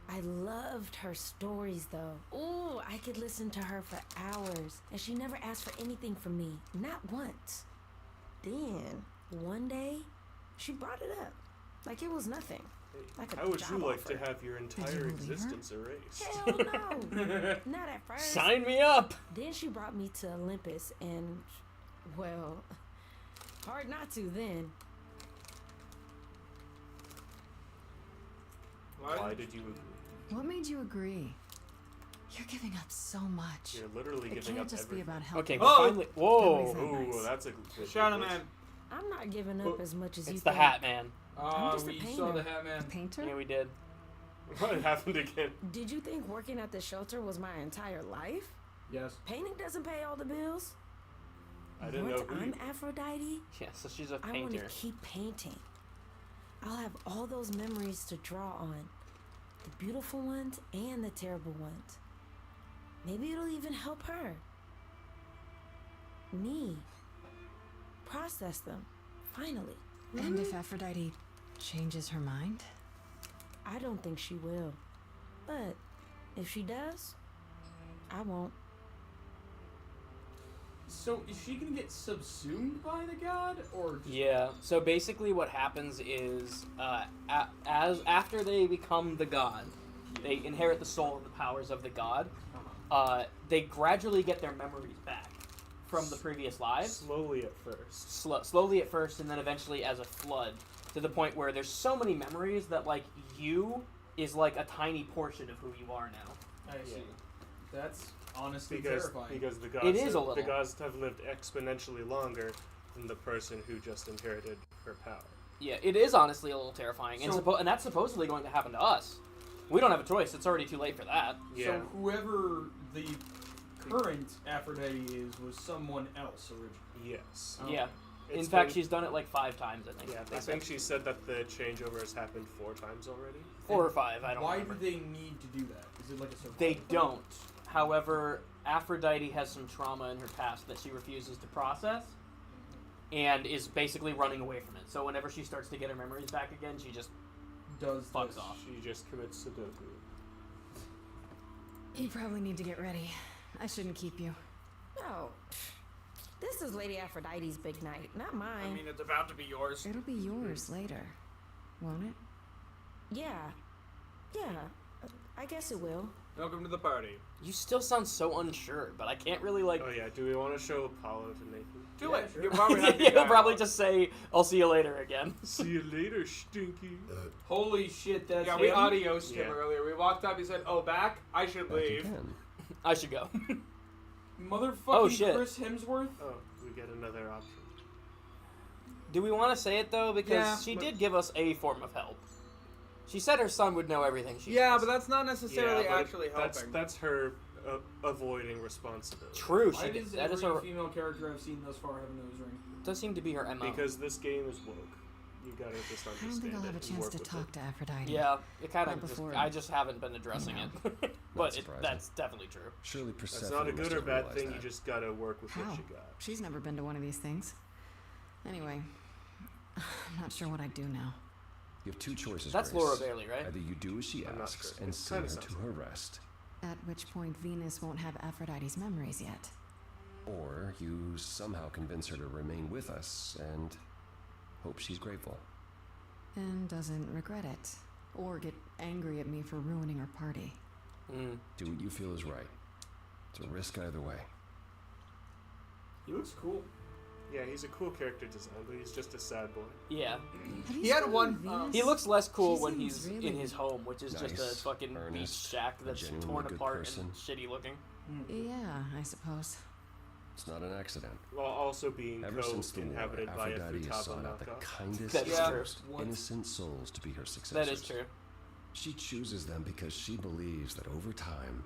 I loved her stories though. Ooh, I could listen to her for hours. And she never asked for anything from me. Not once. Then, one day, she brought it up. Like it was nothing. Like a How would you job like offer. to have your you entire believe her? existence erased? Hell no. Not at first. Sign me up. Then she brought me to Olympus and, well, hard not to then. Why did you agree? What made you agree? You're giving up so much. You're literally It giving can't up just be everything. about helping. Okay, Oh! but finally. Whoa. That Ooh, nice. that's a good Shout out, one. man. I'm not giving up as much as you It's the think. Hat Man. I'm just a We painter. saw the Hat Man. Painter? Yeah, we did. What happened again? Did you think working at the shelter was my entire life? Yes. Painting doesn't pay all the bills. I didn't know Once who I'm you... Aphrodite, Yeah, so she's a I want to painter. keep painting. I'll have all those memories to draw on. The beautiful ones and the terrible ones. Maybe it'll even help her. Me. Process them. Finally. And if Aphrodite changes her mind? I don't think she will. But if she does, I won't. So is she gonna get subsumed by the god, or just Yeah. So basically, what happens is, as after they become the god, they inherit the soul and the powers of the god. They gradually get their memories back from the previous lives. Slowly at first. Slowly at first, and then eventually as a flood, to the point where there's so many memories that like you is like a tiny portion of who you are now. I see. Yeah. That's honestly Because terrifying. the gods It is a the little. gods have lived exponentially longer than the person who just inherited her power. Yeah, it is honestly a little terrifying, and So- and that's supposedly going to happen to us. We don't have a choice. It's already too late for that. Yeah. So whoever the current Aphrodite is was someone else originally. Yes. Oh. Yeah. In It's fact, been- she's done it like 5 times, I think. Yeah, They I think said. she said that the changeover has happened 4 times already. 4 or 5. I don't Why remember. do they need to do that? Is it like a survival They thing? don't. However, Aphrodite has some trauma in her past that she refuses to process. and is basically running away from it. So whenever she starts to get her memories back again, she just Does fucks this. off. She just commits Sudoku. You probably need to get ready. I shouldn't keep you. No. This is Lady Aphrodite's big night, not mine. I mean, it's about to be yours. It'll be yours later, won't it? Yeah. I guess it will. Welcome to the party. You still sound so unsure, but I can't really like. Oh yeah, do we want to show Apollo to Nathan? Do Yeah, it. sure. You'll probably have He'll probably just say, "I'll see you later" again. See you later, Stinky. Holy shit, that's Yeah, him. we adiosed him Yeah. earlier. We walked up, he said, "Oh, back? I should Back leave." again. I should go. Motherfucking Oh, shit. Chris Hemsworth. Oh, we get another option. Do we want to say it though? Because Yeah, she but- did give us a form of help. She said her son would know everything she Yeah, does. but that's not necessarily but actually that's helping. that's her avoiding responsibility. True. Why She does that is every her. female character I've seen thus far have a nose ring? Does seem to be her MO. Because this game is woke. You gotta just I understand don't think I'll have a it and chance work to with talk it. to Aphrodite. Yeah, it kind Not of. before, I just haven't been addressing you it. But surprising. that's definitely true. Surely Persephone That's not a must good or have bad realized thing. that. You just gotta work with How? what you got. She's never been to one of these things. Anyway, I'm not sure what I'd do now. You have two choices, That's Grace. Laura Bailey, right? Either you do as she I'm not asks sure. and It send her kinda to sounds her like rest, At which point Venus won't have Aphrodite's memories yet. or you somehow convince her to remain with us and hope she's grateful. And doesn't regret it. Or get angry at me for ruining her party. Mm. Do what you feel is right. It's a risk either way. He looks cool. Yeah, he's a cool character design, but he's just a sad boy. Yeah. Have you He had seen one, Venus? He looks less cool She when seems he's really- in his home, which is just a Nice, fucking beach earnest, shack a that's genuinely torn good apart person. and shitty looking. Yeah, I suppose. It's not an accident. While also being Ever since the war, co-inhabited by a Aphrodite has Futaba sought out the knockoff. kindest, That is Yeah. true. most What? innocent souls to be her successors. That is true. She chooses them because she believes that over time,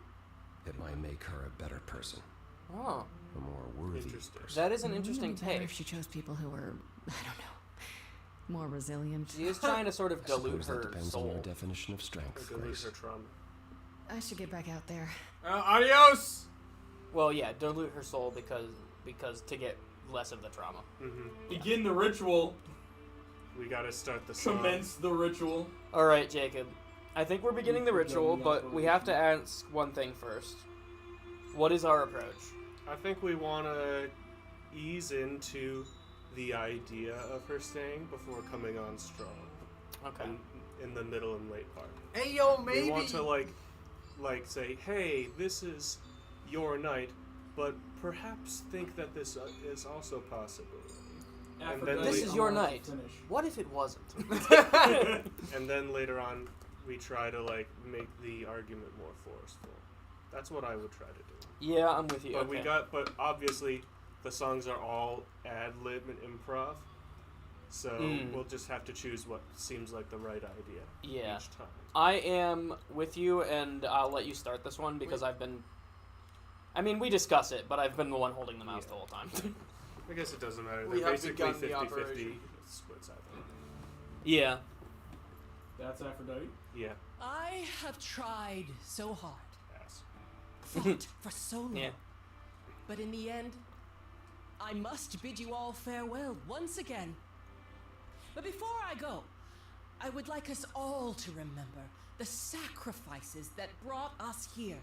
it might make her a better person, Oh, a more worthy Interesting. person. that is an Wouldn't it interesting be better take. if she chose people who were, I don't know, more resilient. She is trying to sort of I dilute suppose that her depends on your soul. definition of Or strength, dilute Grace. her trauma. I should get back out there. Adios! Well, yeah, dilute her soul because to get less of the trauma. Mm-hmm. Begin the ritual. We gotta start the song. Commence the ritual. All right, Jacob. I think we're beginning the We've ritual, done the but we have to ask one thing first. What is our approach? I think we want to ease into the idea of her staying before coming on strong. Okay. In the middle and late part. Hey, yo, maybe. We want to like say, hey, this is your night, but perhaps think that this is also a possibility. And then This we- is your I want to night. finish. What if it wasn't? And then later on, we try to like make the argument more forceful. That's what I would try to do. Yeah, I'm with you. But Okay. but obviously, the songs are all ad lib and improv. So we'll just have to choose what seems like the right idea Yeah. each time. I am with you, and I'll let you start this one because I've been. I mean, we discuss it, but I've been the one holding the mouse the whole time. I guess it doesn't matter. We They're have basically begun the 50-50 operation. splits, I think. Yeah. That's Aphrodite. Yeah. I have tried so hard, Ass. fought for so long. Yeah. But in the end, I must bid you all farewell once again. But before I go, I would like us all to remember the sacrifices that brought us here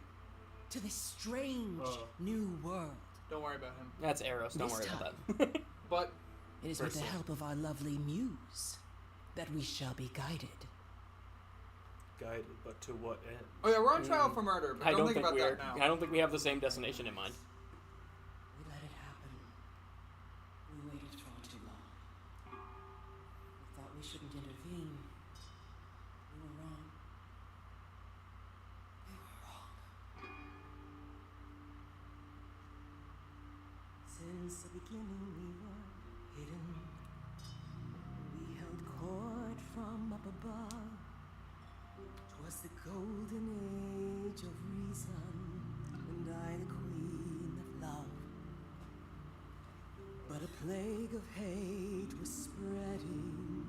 to this strange new world. Don't worry about him. That's Eros. Don't This worry about that. But It is with the Personal. help of our lovely muse that we shall be guided. Guided, but to what end? oh yeah, we're on trial for murder. But I don't don't think think about we are. that now. I don't think we have the same destination in mind. We let it happen. We waited far too long. We thought we shouldn't intervene. We were wrong. We were wrong. Since the beginning we were hidden. We held court from up above. 'Twas the golden age of reason, and I the queen of love. But a plague of hate was spreading,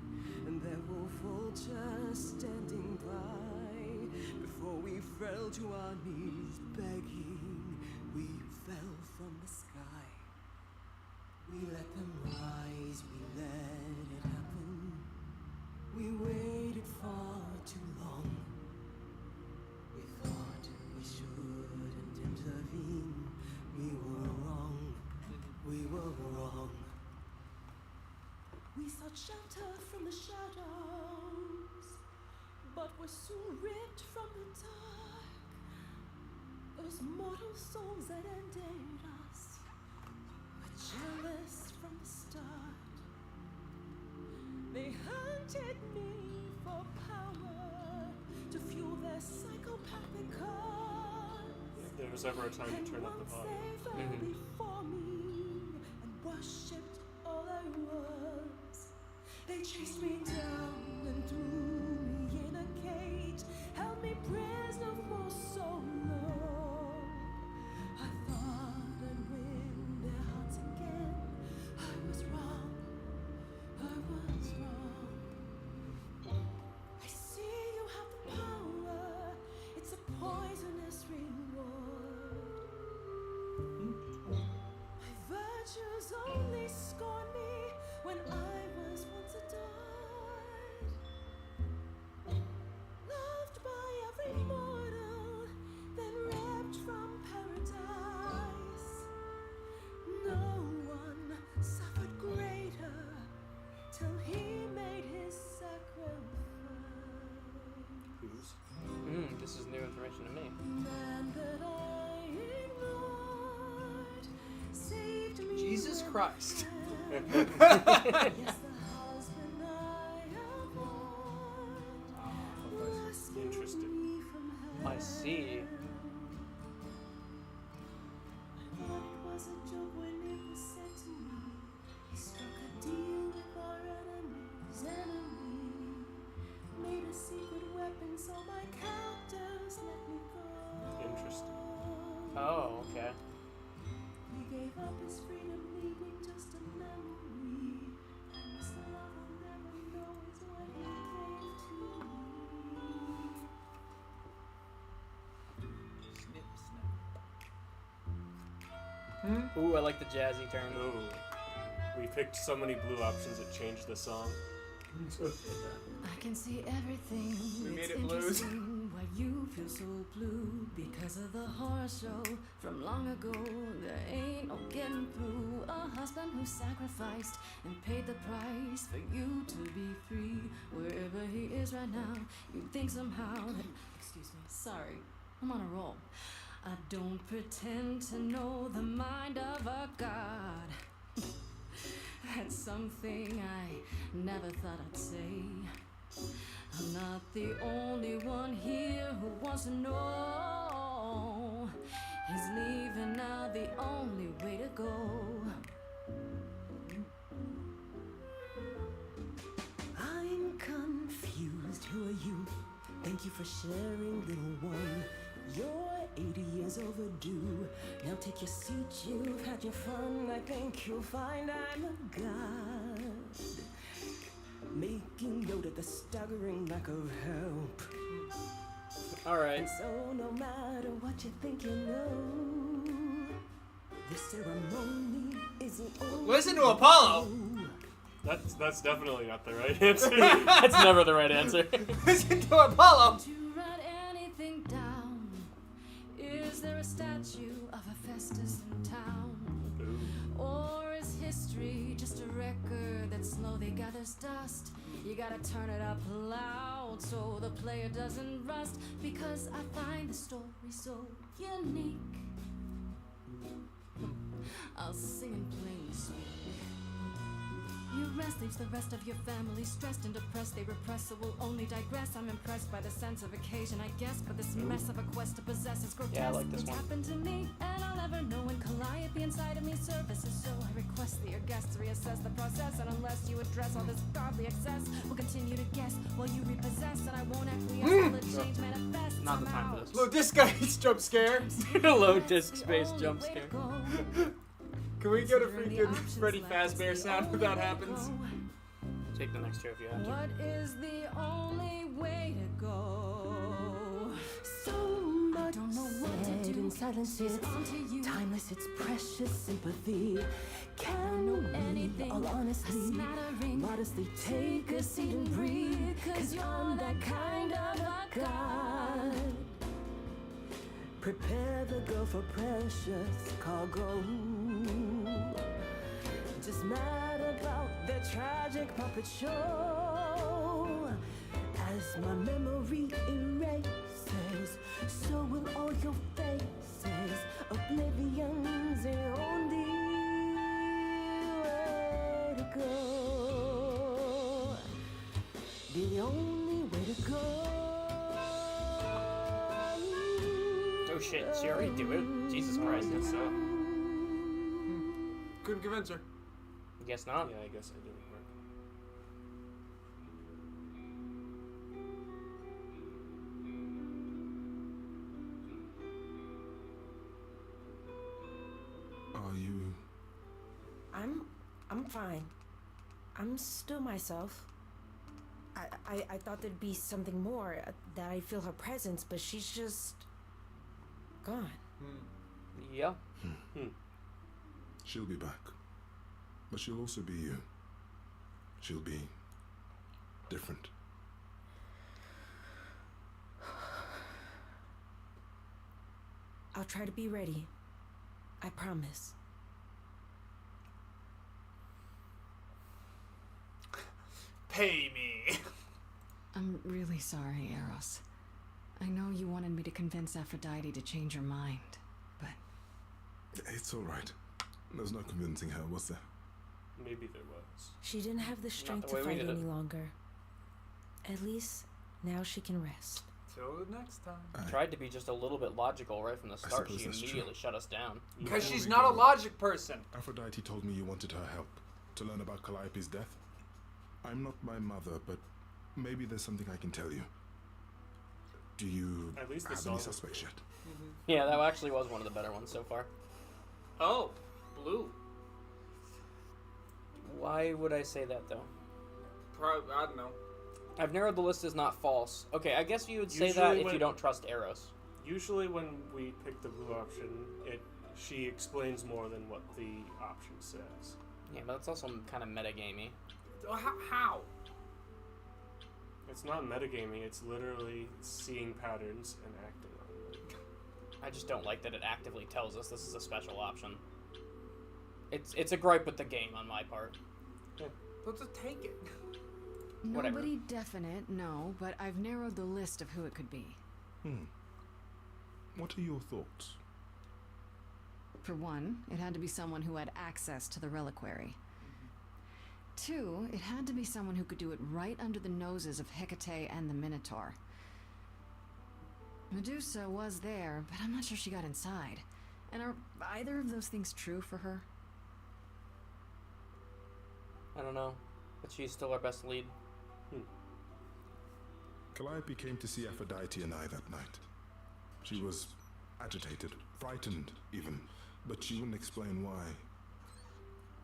and there were vultures standing by. Before we fell to our knees begging, we fell from the sky. We We let them rise, we let it happen. We waited far too long. We thought we shouldn't intervene. We were wrong. We were wrong. We sought shelter from the shadows, but were soon ripped from the dark. Those mortal souls that ended us were jealous from the start. They hunted me for power to fuel their psychopathic cause. If there was ever a time to turn up the Once volume. they fell before me and worshipped all I was. They chased me down and threw me in a cage, held me prisoner for so long. I thought I'd win their hearts again. I was wrong. I was wrong. I see you have the power. It's a poisonous reward. My virtues only scorn me when I was once adored. Loved by every mortal, then ripped from paradise. No one suffered greater till he made his sacrifice. Who's? This is new information to me. Man that I ignored saved me. Jesus when Christ. I fell. Yes, the husband I avoid rescued Interesting. me from hell. I see. I thought it was a joke when it was said to me. He struck a deal with our enemy's enemy. Made a secret weapon so my captors let me go. Interesting. Oh, okay. He gave up his freedom, leaving just a memory. And this love I'll never know is what he gave to me. Hmm? Ooh, I like the jazzy turn. Ooh. We picked so many blue options it changed the song. I can see everything. We made It's it blues. interesting why you feel so blue because of the horror show from long ago. There ain't no getting through. A husband who sacrificed and paid the price for you to be free. Wherever he is right now, you think somehow that. Excuse me. Sorry, I'm on a roll. I don't pretend to know the mind of a god. That's something I never thought I'd say. I'm not the only one here who wants to know. Is leaving now the only way to go? I'm confused. Who are you? Thank you for sharing, little one. You're 80 years overdue. Now take your seat, you've had your fun. I think you'll find I'm a god. Making note of the staggering lack of help. Alright. And so no matter what you think you know, this ceremony isn't over. Listen to Apollo. That's definitely not the right answer. That's never the right answer. Listen to Apollo. To write anything down, is there a statue of Hephaestus in town? Ooh. Or is history just a record that slowly gathers dust? You gotta turn it up loud so the player doesn't rust. Because I find the story so unique, I'll sing in plain speak. You rest, leaves the rest of your family stressed and depressed. They repress, so will only digress. I'm impressed by the sense of occasion, I guess. But this mess of a quest to possess is grotesque. Yeah, I like this It's one. happened to me, and I'll never know when Calliope inside of me surfaces. So I request that your guests reassess the process. And unless you address all this godly excess, we'll continue to guess while you repossess. And I won't acquiesce till the change manifests. Not the I'm time for out. this. Look, this guy's jump scare. Low disc space Only jump way to scare. go. Can we get a Considering the freaking options Freddy left, Fazbear it's the sound when only that way to happens? go. Take the next two if you have to. What is the only way to go? So much Don't know what to said do and silence is onto you. timeless, it's precious sympathy. Can know we, anything, all a honestly, smattering, modestly take a seat and breathe? 'Cause you're that kind of a God. Prepare the girl for precious cargo. Just mad about their tragic puppet show. As my memory erases, so will all your faces. Oblivion's the only way to go. The only way to go. Oh shit, she already do it? Jesus Christ. Guess so. Couldn't convince her. Guess not. Yeah, I guess it didn't work. Are you... I'm fine. I'm still myself. I thought there'd be something more, that I feel her presence, but she's just gone. Yeah. She'll be back. But she'll also be you. She'll be different. I'll try to be ready. I promise. Pay me. I'm really sorry, Eros. I know you wanted me to convince Aphrodite to change her mind, but It's all right. There's no convincing her, was there? Maybe there was. She didn't have the strength the to way we fight did it. any longer. At least now she can rest. Till next time. Tried to be just a little bit logical right from the start. suppose She that's immediately shut us down. Because Before she's we not a go, logic person. Aphrodite told me you wanted her help to learn about Calliope's death. I'm not my mother, but maybe there's something I can tell you. Do you At least the have song any was suspects yet? Yeah, that actually was one of the better ones so far. Oh, blue. Why would I say that though? I don't know. I've narrowed the list as not false. Okay, I guess you would say Usually that if when- you don't trust Eros. Usually when we pick the blue option, she explains more than what the option says. Yeah, but that's also kind of metagamey. How? It's not metagaming, it's literally seeing patterns and acting on them. I just don't like that it actively tells us this is a special option. It's a gripe with the game on my part. Let's just take it. Whatever. nobody definite, no, but I've narrowed the list of who it could be. What are your thoughts? For one, it had to be someone who had access to the reliquary. Two, it had to be someone who could do it right under the noses of Hecate and the Minotaur. Medusa was there, but I'm not sure she got inside. And are either of those things true for her? I don't know, but she's still our best lead. Calliope came to see Aphrodite and I that night. She was agitated, frightened even, but she wouldn't explain why.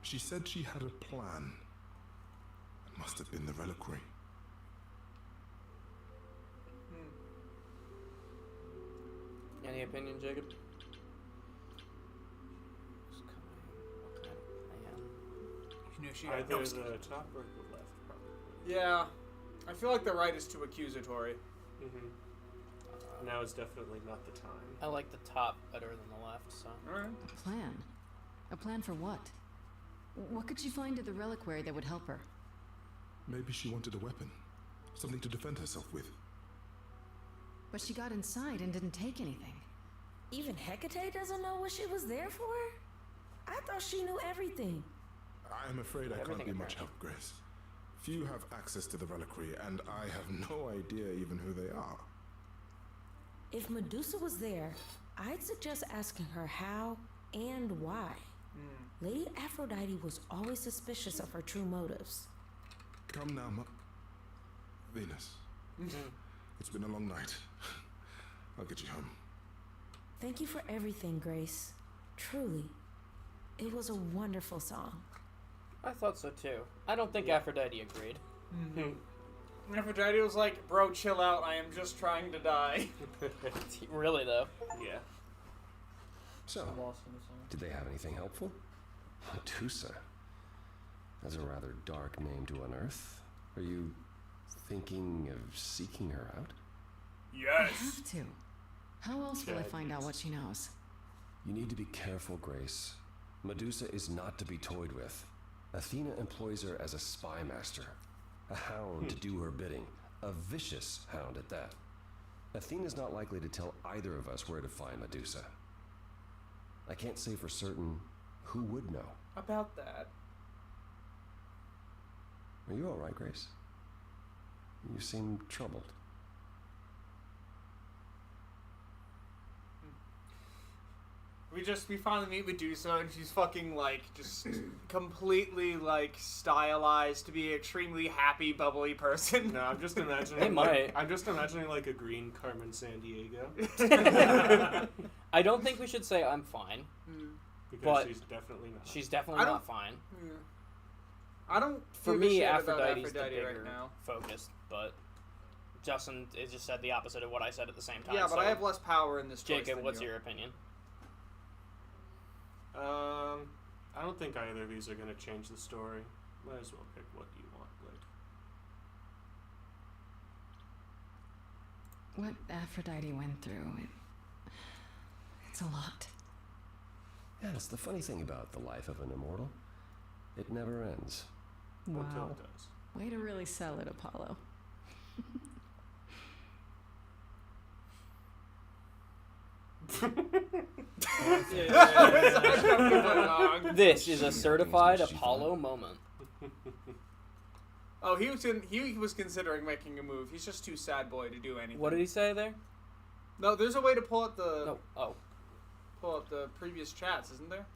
She said she had a plan. It must have been the reliquary. Any opinion, Jacob? What kind of plan? You knew she had Either no the top or the left, probably. Yeah. I feel like the right is too accusatory. Now is definitely not the time. I like the top better than the left, so. Alright. A plan? A plan for what? What could she find at the reliquary that would help her? Maybe she wanted a weapon, something to defend herself with. But she got inside and didn't take anything. Even Hecate doesn't know what she was there for? I thought she knew everything. I'm afraid I can't Everything be much apparently. help, Grace. Few have access to the reliquary, and I have no idea even who they are. If Medusa was there, I'd suggest asking her how and why. Lady Aphrodite was always suspicious of her true motives. Come now, Venus. It's been a long night. I'll get you home. Thank you for everything, Grace. Truly, it was a wonderful song. I thought so too. I don't think Aphrodite agreed. Aphrodite was like, bro, chill out. I am just trying to die. Really though. Yeah. So, I'm lost in the song. did they have anything helpful? Medusa. That's a rather dark name to unearth. Are you thinking of seeking her out? I have to. How else will I Chad, find out yes. what she knows? You need to be careful, Grace. Medusa is not to be toyed with. Athena employs her as a spy master, a hound to do her bidding, a vicious hound at that. Athena's not likely to tell either of us where to find Medusa. I can't say for certain who would know. About that. Are you all right, Grace? You seem troubled. We finally meet Medusa, and she's fucking, like, just completely, like, stylized to be an extremely happy, bubbly person. No, I'm just imagining. They might. I'm just imagining like a green Carmen Sandiego. I don't think we should say I'm fine. Because But she's definitely not. She's definitely I not don't- fine. Yeah. I don't For give a me, shit about Aphrodite's the Aphrodite bigger right now. focus, but Justin it just said the opposite of what I said at the same time. Yeah, but so, I have less power in this choice Jacob, than what's you. your opinion? I don't think either of these are gonna change the story. Might as well pick what you want. Like, What Aphrodite went through, it's a lot. Yeah, that's the funny thing about the life of an immortal. It never ends. until Wow. it does. Way to really sell it, Apollo. This is a She certified knows what she Apollo moment. Oh, he was considering making a move. He's just too sad boy to do anything. What did he say there? No, there's a way to pull up the No. Oh, previous chats, isn't there?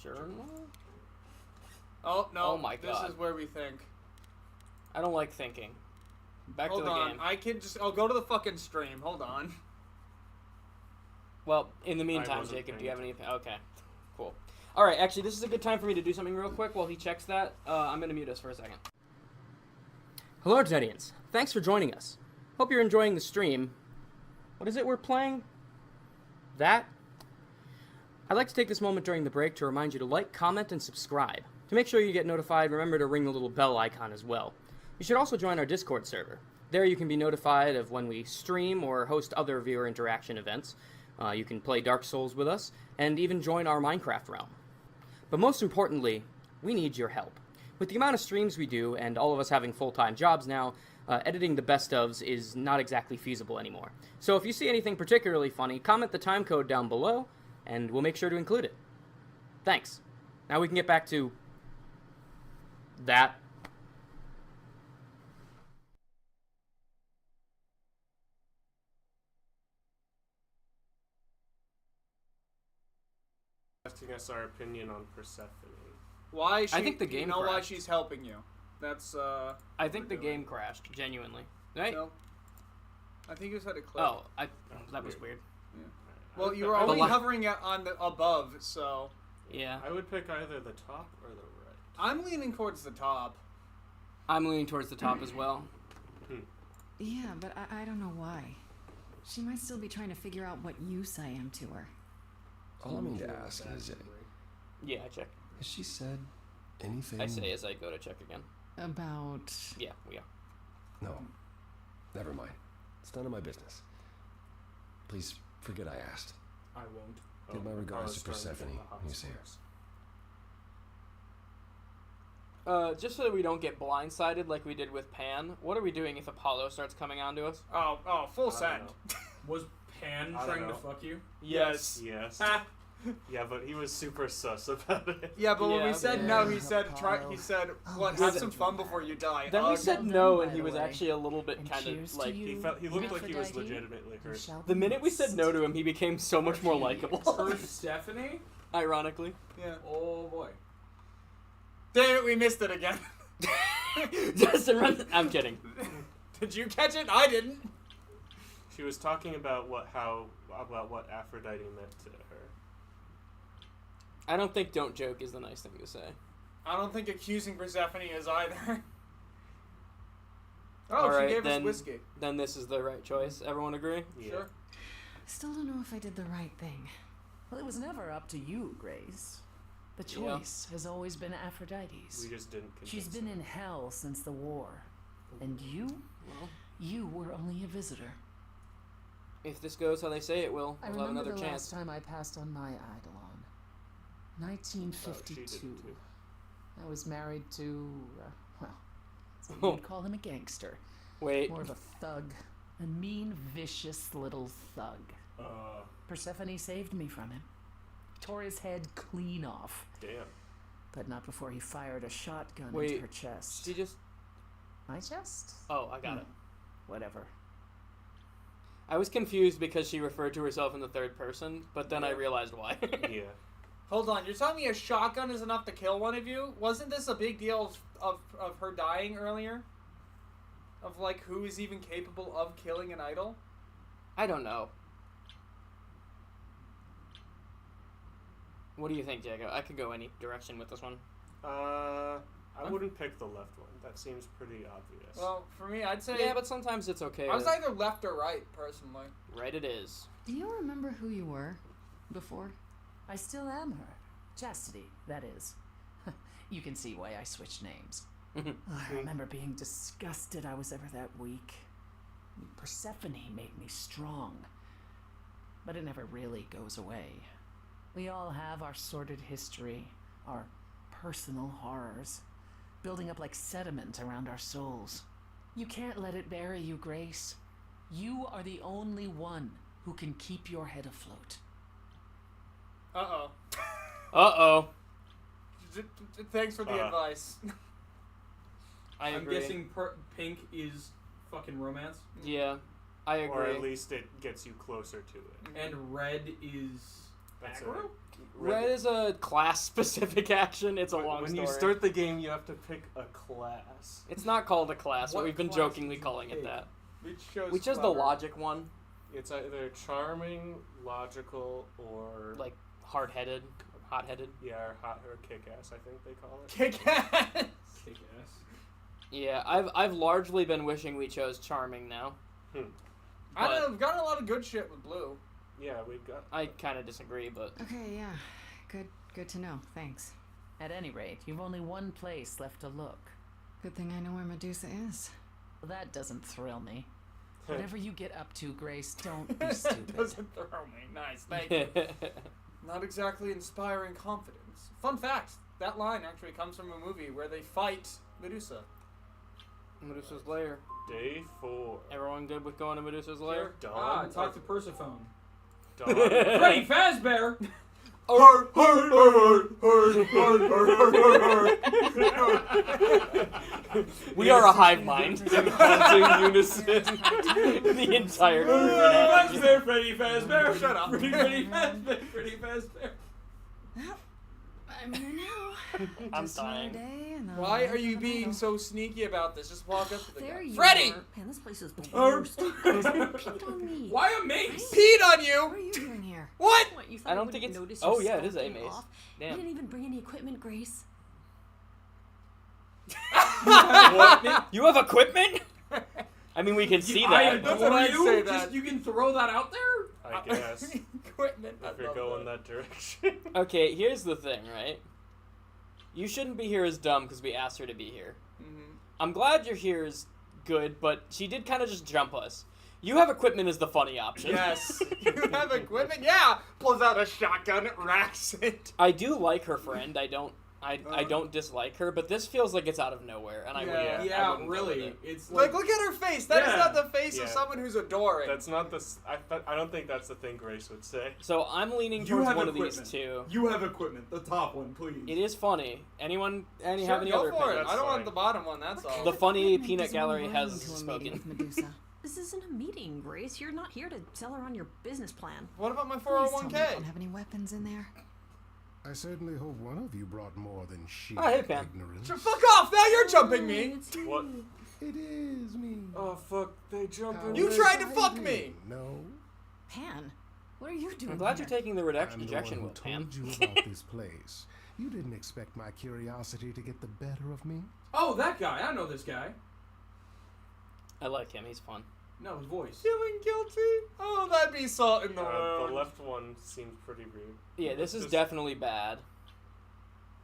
journal? Oh no! Oh my God. This is where we think. I don't like thinking. Back Hold to the on, game. I can just. I'll go to the fucking stream. Hold on. Well, in the meantime, wasn't Jacob, do paying you have anything? Okay, cool. All right, actually, this is a good time for me to do something real quick while he checks that. I'm going to mute us for a second. Hello, Artedians. Thanks for joining us. Hope you're enjoying the stream. What is it we're playing? That? I'd like to take this moment during the break to remind you to like, comment, and subscribe. To make sure you get notified, remember to ring the little bell icon as well. You should also join our Discord server. There you can be notified of when we stream or host other viewer interaction events. You can play Dark Souls with us, and even join our Minecraft realm. But most importantly, we need your help. With the amount of streams we do, and all of us having full-time jobs now, editing the best ofs is not exactly feasible anymore. So if you see anything particularly funny, comment the time code down below, and we'll make sure to include it. Thanks. Now we can get back to that. asking us our opinion on Persephone. Why? Is she, I think the game You know why crashed. she's helping you? That's I think the we're doing. game crashed, genuinely. Right? No. I think you just had a clip. Oh, that That's was weird. Well, you were I would only li- hovering on the above, so Yeah. I would pick either the top or the right. I'm leaning towards the top. I'm leaning towards the top as well. Yeah, but I don't know why. She might still be trying to figure out what use I am to her. All I mean to ask is, Yeah, I check. has she said anything? I say as I go to check again. About... Yeah, we are. No. Never mind. It's none of my business. Please forget I asked. I won't. Give my I regards was to trying get Persephone the hot when you see her. sauce. Just so that we don't get blindsided like we did with Pan, what are we doing if Apollo starts coming on to us? Oh, full I don't send. know. Was Pan I don't trying to know. fuck you? Yes. Yes. Yeah, but he was super sus about it. Yeah, but when Yeah. we said no, he said try. He said, "What? Have Was some it- fun before you die." Then we Ugh. said Well no, done, and by he the was way. actually a little bit And kind cheers of like. to you. He looked like he was Aphrodite, legitimately you hurt. shall The be minute we said missed. no to him, he became so much more likable. Persephone? Ironically. Yeah. Oh boy. Damn it, we missed it again. Justin, run. I'm kidding. Did you catch it? I didn't. She was talking about what Aphrodite meant to her. I don't think "don't joke" is the nice thing to say. I don't think accusing Persephone is either. Oh, All she right, gave then- us whiskey. Then this is the right choice. Everyone agree? Yeah. Sure. Still don't know if I did the right thing. Well, it was never up to you, Grace. The Yeah. choice has always been Aphrodite's. We just didn't convince She's been her. in hell since the war. And you? Well, You were only a visitor. if this goes how they say it will, I we'll have remember another the chance. last time I passed on my Eidolon. Oh, she 1952. did too. I was married to, well, so Oh. you'd call him a gangster. Wait. More of a thug. A mean, vicious little thug. Persephone saved me from him. Tore his head clean off. Damn. But not before he fired a shotgun Wait, into her chest. She just. My chest? Oh, I got it. Whatever. I was confused because she referred to herself in the third person, but then I realized why. Yeah. Hold on, you're telling me a shotgun is enough to kill one of you? Wasn't this a big deal of her dying earlier? Of, like, who is even capable of killing an idol? I don't know. What do you think, Jago? I could go any direction with this one. I wouldn't pick the left one. That seems pretty obvious. Well, for me, I'd say... Yeah, but sometimes it's okay. I was to- either left or right, personally. Right it is. Do you remember who you were before? I still am her. Chastity, that is. You can see why I switched names. I remember being disgusted I was ever that weak. Persephone made me strong. But it never really goes away. We all have our sordid history, our personal horrors, building up like sediment around our souls. You can't let it bury you, Grace. You are the only one who can keep your head afloat. Uh-oh. Uh-oh. Thanks for the advice. I I'm agree. guessing pink is fucking romance, Yeah, I agree. Or at least it gets you closer to it. and red is That's aggro. Red is a class-specific action. It's a long When story. you start the game, you have to pick a class. It's not called a class, but What we've been class jokingly did you calling it pick? that. We chose the logic one, It's either charming, logical, or like hard-headed, or hot-headed. yeah, or hot or kick-ass. I think they call it. Kick-ass! Kick ass. Yeah, I've largely been wishing we chose charming now. I don't But- know, we've gotten a lot of good shit with blue. Yeah, we've got. I kind of disagree, but Okay, yeah. Good to know. Thanks. At any rate, you've only one place left to look. Good thing I know where Medusa is. Well, that doesn't thrill me. Whatever you get up to, Grace, don't be stupid. Doesn't throw me. Nice, thank you. Not exactly inspiring confidence. Fun fact, that line actually comes from a movie where they fight Medusa. Medusa's lair. Day 4. Everyone good with going to Medusa's lair? Dawn. Talk to Persephone. Dawn. Freddy Fazbear! We are a hive mind. In haunting unison. The entire group. Fazbear, Freddy Fazbear! Shut up. Freddy Fazbear, Freddy Fazbear. I'm here now. I'm Just another dying. day and the Why life are you of an being idol. so sneaky about this? Just walk up to the There guy. you Freddy! are. Man, this place is the worst. Peed on me. Why a mace? Peed on What you! are you doing here? What? What, you thought I don't wouldn't think it's- notice oh, your yeah, it is a skulking mace. off? Damn. You didn't even bring any equipment, Grace. You have equipment? I mean, we can see I that. That's what adore I'd you. say Just that. you can throw that out there? I guess. Equipment. I If you're love going that. that direction. Okay, here's the thing, right? You shouldn't be here as dumb because we asked her to be here. Mhm. I'm glad you're here is good, but she did kind of just jump us. You have equipment is the funny option. Yes. You have equipment? Yeah! Pulls out a shotgun, racks it. I do like her friend. I don't dislike her, but this feels like it's out of nowhere, and I Yeah. wouldn't. I Yeah, wouldn't go with really. it. It's Like, look at her face. That is Yeah. not the face of Yeah. someone who's adoring. That's not the. I don't think that's the thing Grace would say. So I'm leaning You towards have one of equipment. these two. You have equipment. The top one, please. It is funny. Anyone? Any Sure, have any go other for it. opinions? I don't Fine. want the bottom one, that's all. The funny Equipment peanut does gallery one has ring to a spoken. meeting with Medusa. This isn't a meeting, Grace. You're not here to tell her on your business plan. What about my Please tell me you 401k? don't have any weapons in there. I certainly hope one of you brought more than sheer Oh, hey, Pam. ignorance. Sure, fuck off! Now you're jumping me! It's you. What? It is me. Oh fuck! They jump in. You there. tried to fuck me! No. Pan, what are you doing I'm glad here? you're taking the I'm reduction the injection one with who Pam. told you about this place. You didn't expect my curiosity to get the better of me. Oh, that guy. I know this guy. I like him. He's fun. No, his voice. Feeling guilty? Oh, that'd be salt in the wound. The left one seems pretty rude. Yeah, this is Just- definitely bad.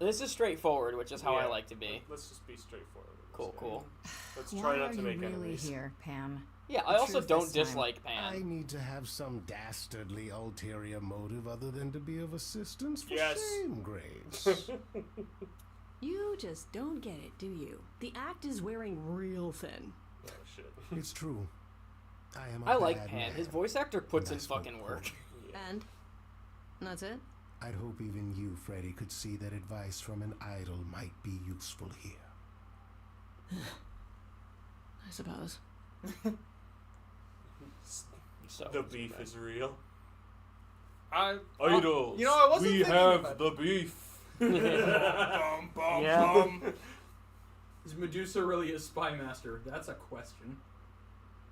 This is straightforward, which is how I Yeah. like to be. Let's just be straightforward. with this Cool, guy. cool. Let's Why try are not to you make really enemies. here, Pan? Yeah, The I also truth don't this time. dislike I Pan. need to have some dastardly ulterior motive other than to be of assistance. For Yes. shame, Grace. You just don't get it, do you? The act is wearing real thin. Oh shit. It's true. I am a I like bad Pan. man, His voice actor puts and in I spoke fucking work. poorly. Yeah. And that's it? I'd hope even you, Freddy, could see that advice from an idol might be useful here. I suppose. So The beef is real. Idol. You know, I wasn't thinking about the beef. Bum, bum, Yeah. bum. Is Medusa really a spy master? That's a question.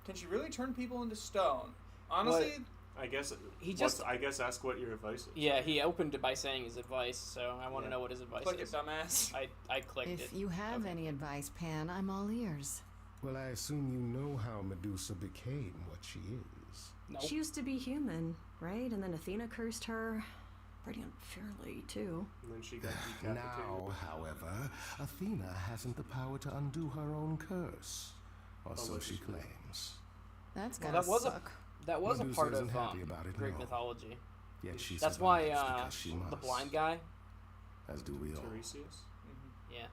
Can she really turn people into stone? Honestly, I guess He just- I guess ask what your advice is. yeah, he opened it by saying his advice, so I want to Yeah. know what his advice click it, is. dumbass. I clicked If it. you have Okay. any advice, Pan, I'm all ears. Well, I assume you know how Medusa became what she is. Nope. She used to be human, right? And then Athena cursed her. Pretty unfairly, too. And then she got decapitated. Now, however, Athena hasn't the power to undo her own curse. Or so she Allegedly. claims. That's Well, gotta that was suck. That was Medusa a part isn't of happy about it, Greek no. mythology. Yet she That's why survives because she the must. blind guy, As do we all. Tiresias. yeah,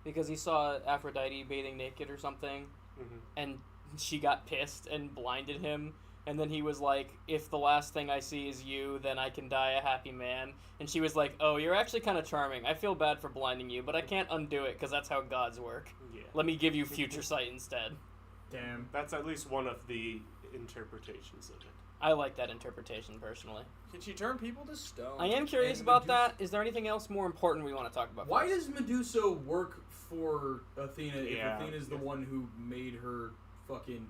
because he saw Aphrodite bathing naked or something, Mm-hmm. and she got pissed and blinded him. And then he was like, if the last thing I see is you, then I can die a happy man. And she was like, oh, you're actually kind of charming. I feel bad for blinding you, but I can't undo it because that's how gods work. Yeah. Let me give you future sight instead. Damn. That's at least one of the interpretations of it. I like that interpretation personally. Can she turn people to stone? I am curious And about Medusa- that. Is there anything else more important we want to talk about? Why first? does Medusa work for Athena Yeah. if Athena's the one who made her fucking,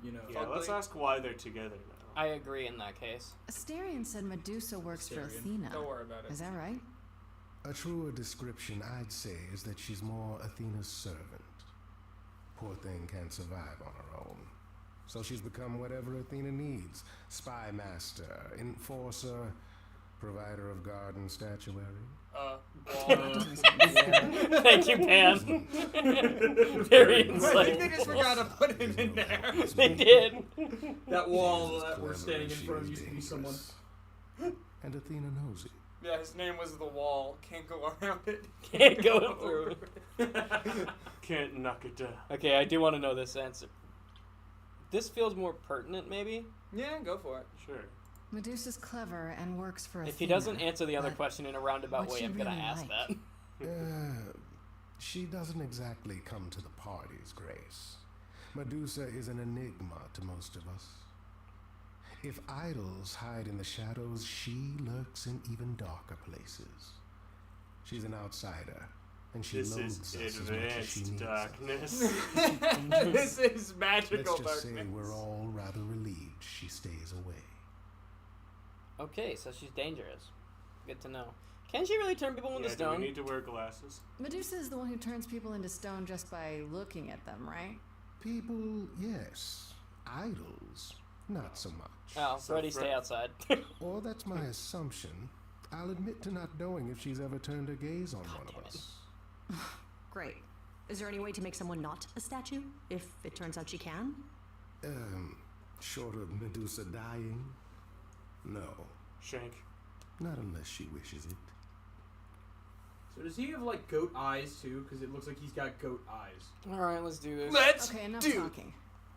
you know? Yeah, let's ask why they're together now. I agree in that case. Asterion said Medusa works for Asterion. Athena. Don't worry about it. Is that right? A truer description, I'd say, is that she's more Athena's servant. Poor thing can't survive on her own. So she's become whatever Athena needs. Spy master, enforcer, provider of garden statuary. Thank you, Pan. Very I think insightful. they just forgot to put him in there. They did. That wall She's as that we're clever standing as in she front of is used to be someone. dangerous. And Athena knows it. Yeah, his name was the Wall. Can't go around it. Can't go through it. Can't knock it down. Okay, I do want to know this answer. This feels more pertinent, maybe? Yeah, go for it. Sure. Medusa's clever and works for Athena. If he doesn't answer the other but question in a roundabout what's way, she I'm going to really ask like? that. She doesn't exactly come to the parties, Grace. Medusa is an enigma to most of us. If idols hide in the shadows, she lurks in even darker places. She's an outsider, and she This loathes is us as much as she advanced needs darkness. This is us. magical Let's just say darkness. we're all rather relieved she stays away. Okay, so she's dangerous. Good to know. Can she really turn people into Yeah, do stone? we need to wear glasses? Medusa is the one who turns people into stone just by looking at them, right? People, yes. Idols, not so much. Oh, So Freddy, Fre- stay outside. Or that's my assumption. I'll admit to not knowing if she's ever turned her gaze on one damn of it. us. Great. Is there any way to make someone not a statue, if it turns out she can? Short of Medusa dying? No, Shank. not unless she wishes it. So does he have like goat eyes too? Because it looks like he's got goat eyes. Alright, let's do this. Let's Okay, enough do. talking.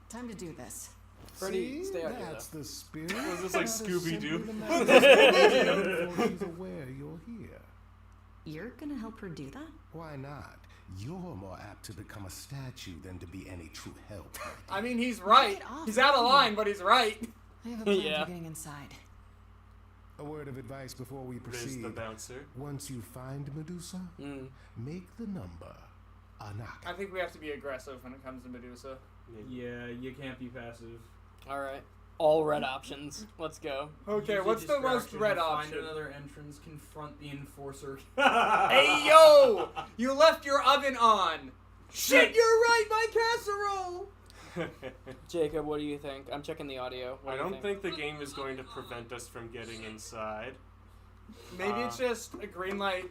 Time to do this. Freddy, See? stay out here, That's the spirit. Was this like That is Scooby-Doo? simply the matter before she's aware you're here. You're gonna help her do that? Why not? You're more apt to become a statue than to be any true help. I mean, he's right. Get off He's out of me. line, but he's right. I have a plan Yeah. for getting inside. A word of advice before we There's proceed. the bouncer. Once you find Medusa, make the number a knock. I think we have to be aggressive when it comes to Medusa. Yeah, you can't be passive. Alright. All red options. Let's go. Okay, Use a what's the most distraction, red find option? another entrance, confront the enforcer. Hey, yo! You left your oven on! Shit, you're right, my casserole! Jacob, what do you think? I'm checking the audio. What I do you don't think the game is going to prevent us from getting inside. Maybe it's just a green light,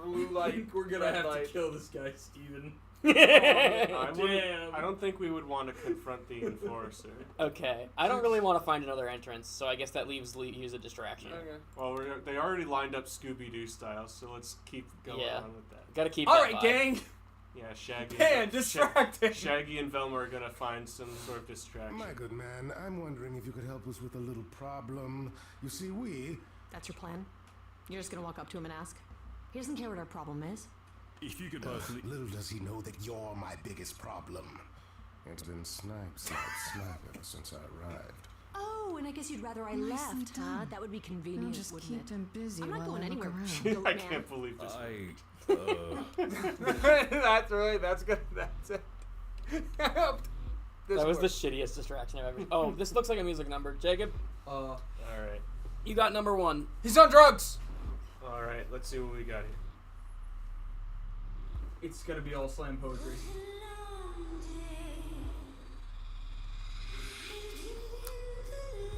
blue light. We're gonna red have light. to kill this guy, Steven. I don't think we would want to confront the enforcer. Okay, I don't really want to find another entrance, so I guess that leaves use a distraction. Okay. Well, they already lined up Scooby-Doo style, so let's keep going Yeah. on with that. Gotta keep. All that right, vibe. gang. Yeah, Shaggy. Man, distracting. Shaggy and Velma are gonna find some sort of distraction. My good man, I'm wondering if you could help us with a little problem. You see, That's your plan? You're just gonna walk up to him and ask? He doesn't care what our problem is. If you could both little does he know that you're my biggest problem. It's been snipe ever since I arrived. Oh, and I guess you'd rather I Nice and left, huh? done. That would be convenient, I'll just wouldn't keep it? him busy I'm not while going I look anywhere. around. Goat I man. can't believe this. That's good. That's it. That was the shittiest distraction I've ever. Oh, this looks like a music number. Jacob, All right, you got number 1. He's on drugs. all right. Let's see what we got here. It's gonna be all slam poetry.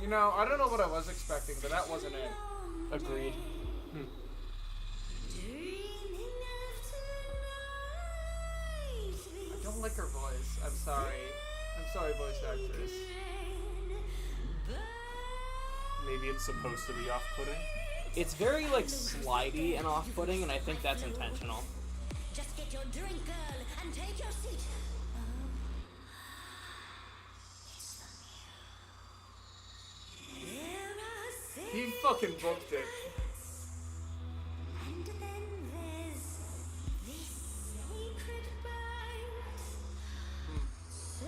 You know, I don't know what I was expecting, but that wasn't it. Agreed. I don't like her voice. I'm sorry. I'm sorry, voice actress. Maybe it's supposed to be off-putting. It's very like slidey and off-putting, and I think that's intentional. Just get your drink, girl, and take your seat. He fucking booked it. And then there's this sacred bind. So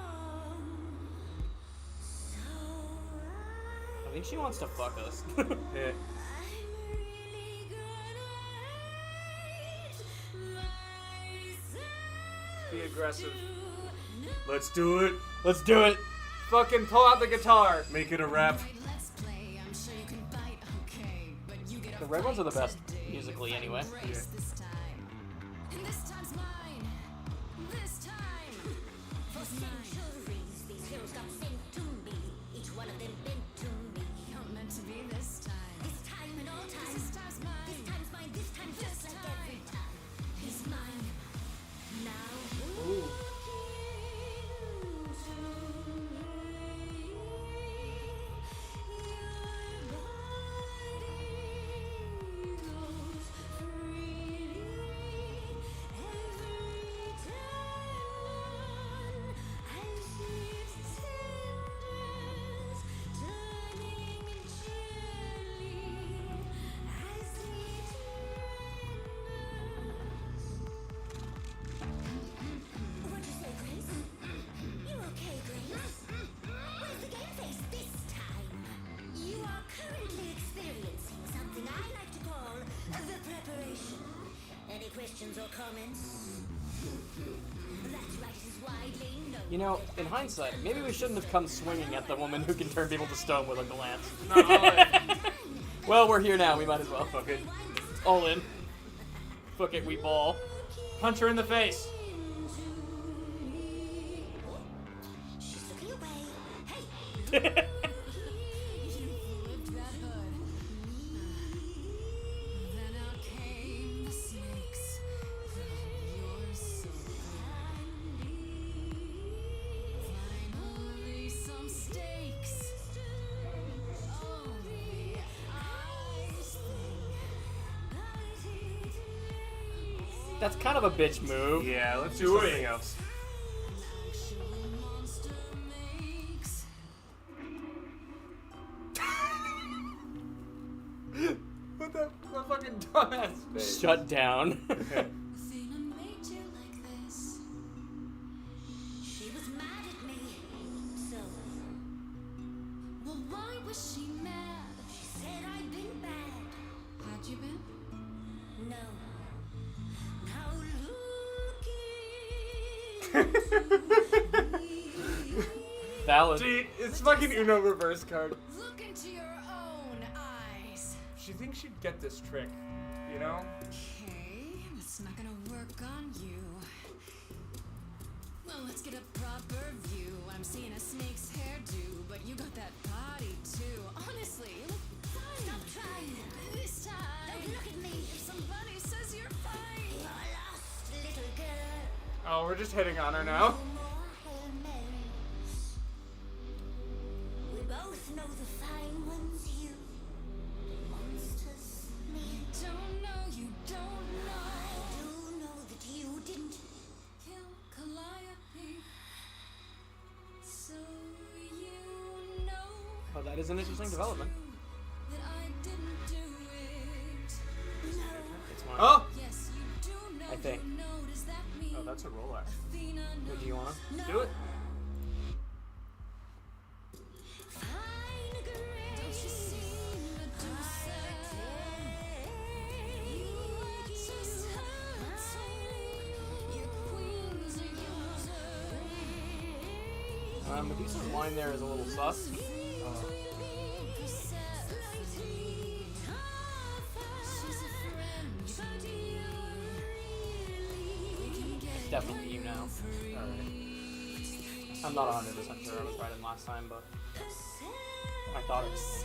wrong, so I think she wants to fuck us. Yeah. I'm really gonna hate myself. Be aggressive. Let's do it. Let's do it. Fucking pull out the guitar. Make it a rap. Let's play. I'm sure you can bite. Okay, but you get a The red ones are the fight best today. musically anyway. Race this time. And this time's mine. This time. For centuries, these heroes got sent to me. Each one of them bent to me. You're meant to be this time. This time and all time. This time's mine. This time's mine. This time just like every time. He's mine. Now What'd you say, Grace? You okay, Grace? What is the game face this time? You are currently experiencing something I like to call the preparation. Any questions or comments? That's right, it is widely known. You know, in hindsight, maybe we shouldn't have come swinging at the woman who can turn people to stone with a glance. Well, we're here now. We might as well. Fuck it. All in. Fuck it, we ball. Punch her in the face. She's looking away. Hey, You flipped that hood. Then out came the snakes. You're so finally some stakes. Oh, the ice thing. That's kind of a bitch move. Yeah, let's do something else. Actual monster makes. What the fucking dumbass face? Shut down. Athena made you like this. she was mad at me. So, Well, why was she mad? she said I'd been bad. Had you been? No. Now Valid. See, it's fucking Uno reverse card. Look into your own eyes. She thinks she'd get this trick, you know? Okay, that's not gonna work on you. Let's get a proper view. I'm seeing a snake's hairdo, but you got that body too. Honestly, you look fine. Stop trying. This time. Don't look at me. If somebody says you're fine. You're lost, little girl. Oh, we're just hitting on her now. We both know the fine ones, you. The monsters, me. You don't know, you don't know. I do know that you didn't kill Calliope. So you know. Oh, that is an interesting development. That I didn't do it. No. It's mine. Oh! Yes, you do know. I think. You know, does that mean Oh, that's a Rolex. Athena Would you wanna? knows? Do it. Fine grace, you seem Medusa. You are just her soul. Your queen's a user. Medusa's line there is a little sus. It's definitely you now. I'm not 100% sure I was right in last time, but I thought it was.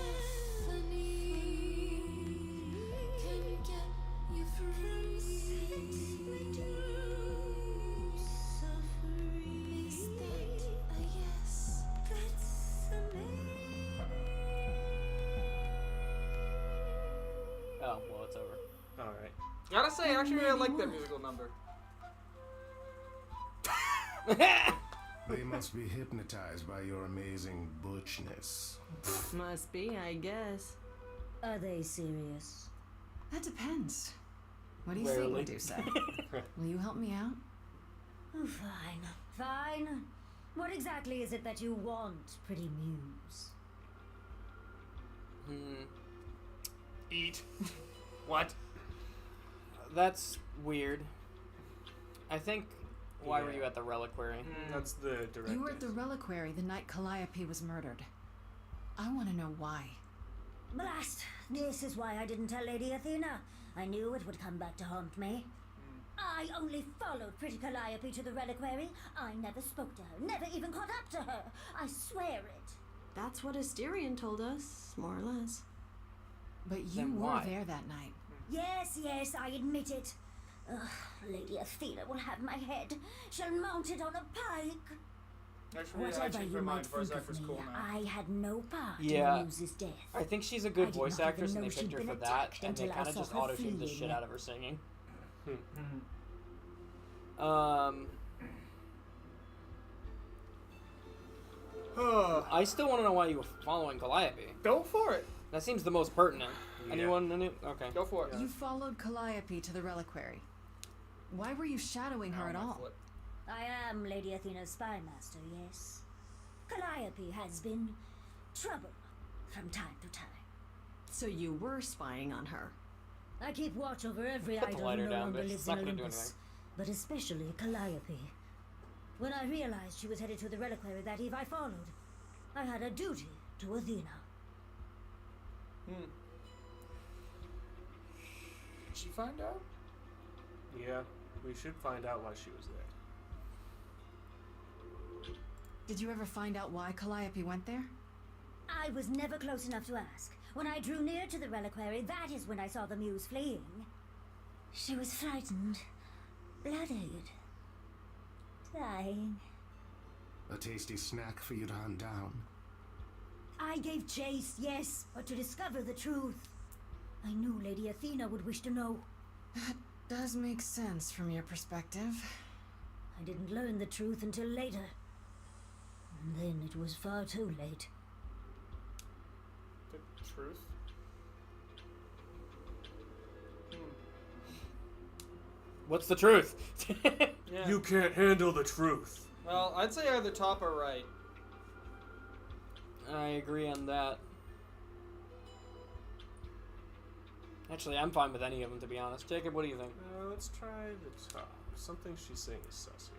Oh, well, it's over. Alright. Gotta say, actually, I like that musical number. They must be hypnotized by your amazing butchness. Must be, I guess. Are they serious? That depends. What do you Rarely. think, Medusa? Will you help me out? Oh, fine. Fine. What exactly is it that you want, pretty muse? Eat. What? That's weird. I think. Why were Yeah. you at the reliquary? That's the directive. You were at the reliquary the night Calliope was murdered. I want to know why. Blast! This is why I didn't tell Lady Athena. I knew it would come back to haunt me. I only followed pretty Calliope to the reliquary. I never spoke to her, never even caught up to her. I swear it. That's what Asterion told us, more or less. But you Then were why? there that night. Yes, yes, I admit it. Ugh, Lady Athena will have my head. She'll mount it on a pike. Actually, I Whatever changed you my might mind. Voice think actor's of me, cool now. I had no part Yeah. in Muse's death. I think she's a I good did voice not actress, even and they know picked she'd her for been that, attacked and they until I kind of saw just her auto-tuned the feeling shit it. out of her singing. I still want to know why you were following Calliope. Go for it. That seems the most pertinent. Yeah. Anyone? Okay. Go for it. You followed Calliope to the reliquary. Why were you shadowing her Ow, at my all? foot. I am Lady Athena's spy master, yes. Calliope has been trouble from time to time. So you were spying on her. I keep watch over every Put the idol lighter who no down, longer bitch. lives It's in not gonna do Olympus, but especially Calliope. When I realized she was headed to the reliquary that eve, I followed. I had a duty to Athena. Did she find out? Yeah, we should find out why she was there. Did you ever find out why Calliope went there? I was never close enough to ask. When I drew near to the reliquary, that is when I saw the muse fleeing. She was frightened, bloodied, dying. A tasty snack for you to hunt down. I gave chase, yes, but to discover the truth. I knew Lady Athena would wish to know. That does make sense from your perspective. I didn't learn the truth until later. And then it was far too late. The truth? What's the truth? Yeah. You can't handle the truth. Well, I'd say either top or right. I agree on that. Actually, I'm fine with any of them, to be honest. Jacob, what do you think? Let's try the top. Something she's saying is sus here.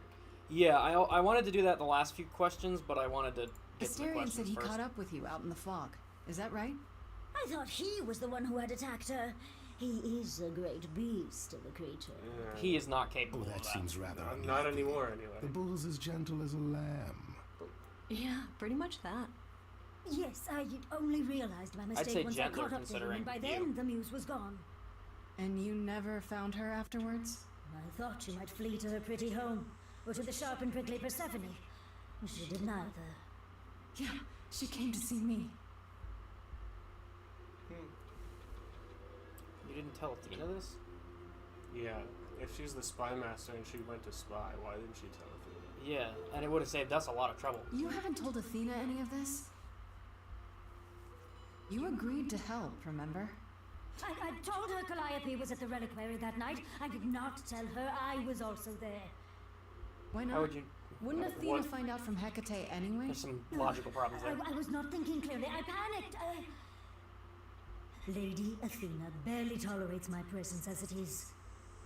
Yeah, I wanted to do that the last few questions, but I wanted to get to the Asterion questions said he first. caught up with you out in the fog. Is that right? I thought he was the one who had attacked her. He is a great beast of a creature. Yeah. He is not capable Oh, of that that. seems rather Not unlikely. anymore, anyway. The bull's as gentle as a lamb. Yeah, pretty much that. Yes, I only realized my say mistake once I gentler caught up to him, considering and by you. then the muse was gone. And you never found her afterwards? I thought she might flee to her pretty home, or to the sharp and prickly Persephone. She did neither. Yeah, she came to see me. You didn't tell Athena this? Yeah. If she's the spy master and she went to spy, why didn't she tell Athena? Yeah, and it would have saved us a lot of trouble. You haven't told Athena any of this? You agreed to help, remember? I told her Calliope was at the reliquary that night. I did not tell her I was also there. Why not? How would you... Wouldn't Athena What? find out from Hecate anyway? There's some logical problems there. I was not thinking clearly. I panicked. Lady Athena barely tolerates my presence as it is.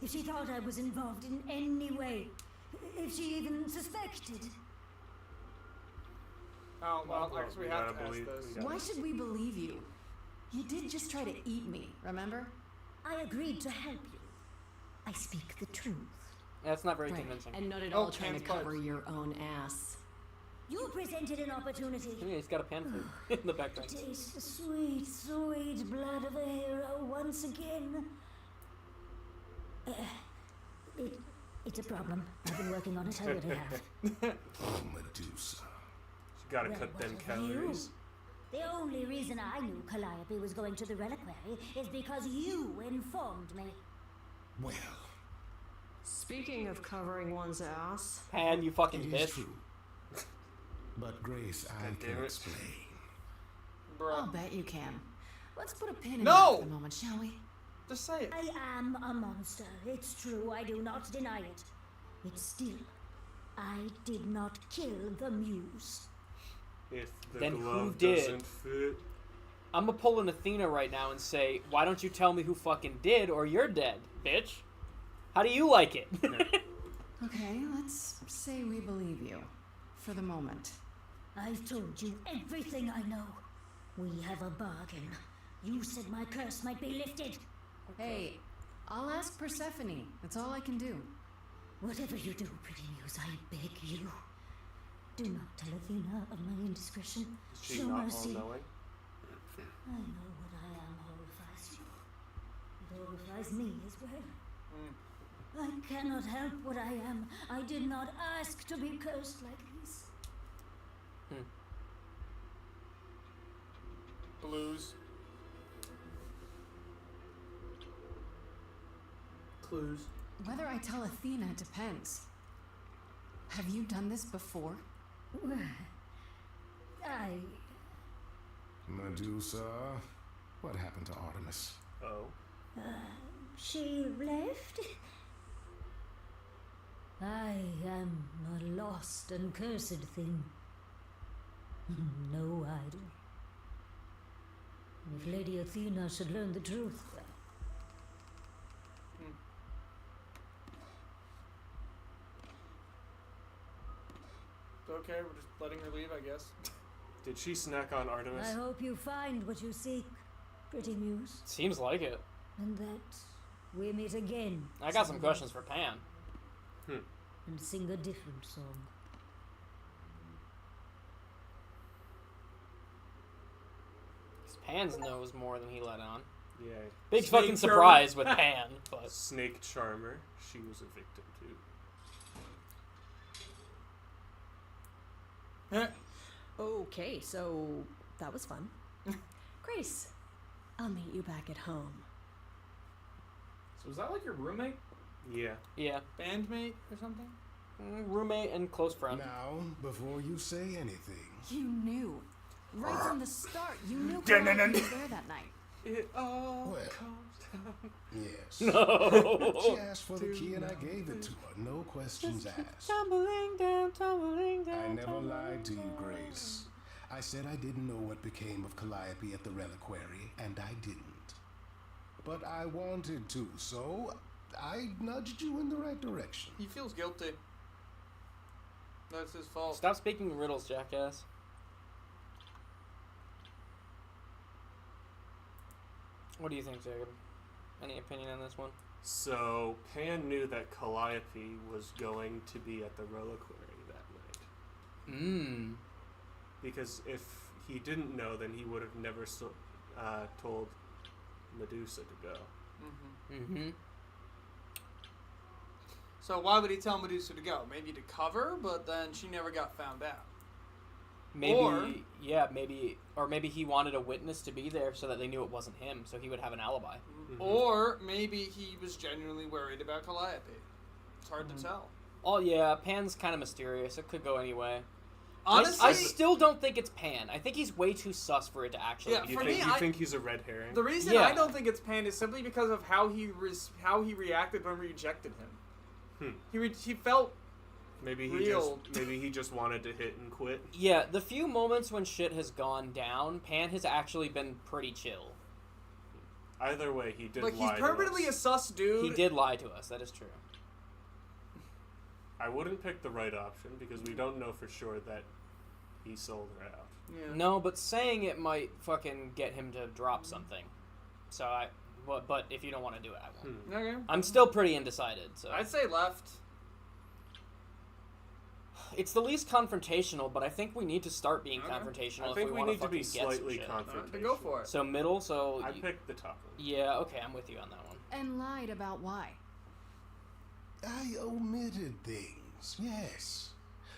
If she thought I was involved in any way, if she even suspected. Oh, well, Well, I guess we we have gotta to ask believe- this. we gotta- Why should we believe you? You did just try to eat me, remember? I agreed to help you. I speak the truth. That's not very Right. convincing. And not at Oh, all trying to Ken's cover pipes. your own ass. You presented an opportunity. Yeah, he's got a pen flute in the background. Taste the sweet, sweet blood of a hero once again. It's a problem. I've been working on it. I really have. Oh, Medusa. She gotta Well, cut what them of calories. The only reason I knew Calliope was going to the reliquary is because you informed me. Well, Speaking of covering one's ass, Pan, you fucking it is bitch. true. But Grace, I God damn can it. explain. I'll Bruh. bet you can. Let's put a pin in No! that for the moment, shall we? Just say it. I am a monster. It's true. I do not deny it. It's still, I did not kill the muse. If the Then who glove did? doesn't fit. I'm gonna pull an Athena right now and say, why don't you tell me who fucking did, or you're dead, bitch? How do you like it? Okay, let's say we believe you. For the moment. I've told you everything I know. We have a bargain. You said my curse might be lifted. Hey, I'll ask Persephone. That's all I can do. Whatever you do, pretty muse, I beg you. Do not tell Athena of my indiscretion. Is she Show not mercy. all-knowing? I know what I am horrifies you. It horrifies me as well. I cannot help what I am. I did not ask to be cursed like this. Blues. Clues. Whether I tell Athena depends. Have you done this before? I... Medusa, what happened to Artemis? Oh. She left? I am a lost and cursed thing. No idol. If Lady Athena should learn the truth, well, Okay, we're just letting her leave, I guess. Did she snack on Artemis? I hope you find what you seek, pretty muse, Seems like it. and that we meet again. I got some someday, questions for Pan. And sing a different song. Pan's knows more than he let on. Yeah. Big Snake fucking charmer. surprise with Pan, but Snake Charmer. She was a victim too. okay, so that was fun. Grace, I'll meet you back at home. So is that like your roommate? Yeah. yeah, Bandmate or something? roommate and close friend. Now, before you say anything, You knew. Right from the start, you knew Calliope was there that night. It all Well. comes down. yes. No. She asked for the key and I gave it to her. No questions asked. Tumbling down, tumbling down. I never tumbling lied to you, down. Grace. I said I didn't know what became of Calliope at the reliquary, and I didn't. But I wanted to, so I nudged you in the right direction. He feels guilty. That's his fault. Stop speaking in riddles, jackass. What do you think, Jacob? Any opinion on this one? So Pan knew that Calliope was going to be at the reliquary that night. Mmm. Because if he didn't know, then he would have never told Medusa to go. Mm-hmm. So why would he tell Medusa to go? Maybe to cover, but then she never got found out. Maybe, maybe he wanted a witness to be there so that they knew it wasn't him, so he would have an alibi. Mm-hmm. Or maybe he was genuinely worried about Calliope. It's hard to tell. Oh yeah, Pan's kind of mysterious. It could go any way. Honestly, I still don't think it's Pan. I think he's way too sus for it to actually. Yeah, be You for Pan. me, think he's a red herring? the reason Yeah. I don't think it's Pan is simply because of how he reacted when we rejected him. He felt Maybe real. he just wanted to hit and quit. Yeah, the few moments when shit has gone down, Pan has actually been pretty chill. Either way, he did like lie he's permanently to a us. sus dude. He did lie to us. That is true. I wouldn't pick the right option because we don't know for sure that he sold her out. Yeah. No, but saying it might fucking get him to drop something. So but if you don't want to do it, I won't. Okay. I'm still pretty undecided. So I'd say left. it's the least confrontational, but I think we need to start being Okay. confrontational. I think we we want need to be get some slightly shit. confrontational. To go for it. So middle. So I picked the top one. yeah, okay, I'm with you on that one. And lied about why. I omitted things, yes.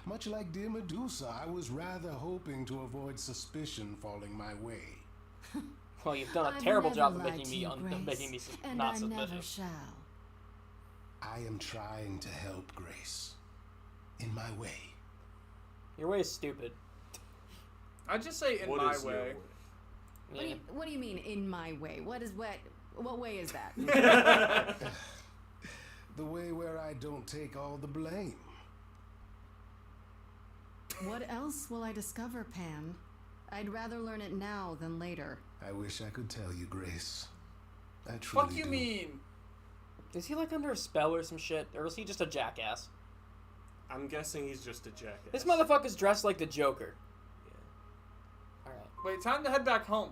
Much like dear Medusa, I was rather hoping to avoid suspicion falling my way. Well, you've done a I've terrible never job of lied making to me you, Grace, making me and not I never suspicious. shall. I am trying to help Grace. In my way. Your way is stupid. I'd just say in What my is your way. Yeah. What do you mean in my way? What way is that? The way where I don't take all the blame. What else will I discover, Pan? I'd rather learn it now than later. I wish I could tell you, Grace. I truly Fuck you do. mean? Is he like under a spell or some shit, or is he just a jackass? I'm guessing he's just a jackass. This motherfucker's dressed like the Joker. Yeah. All right. Wait, time to head back home.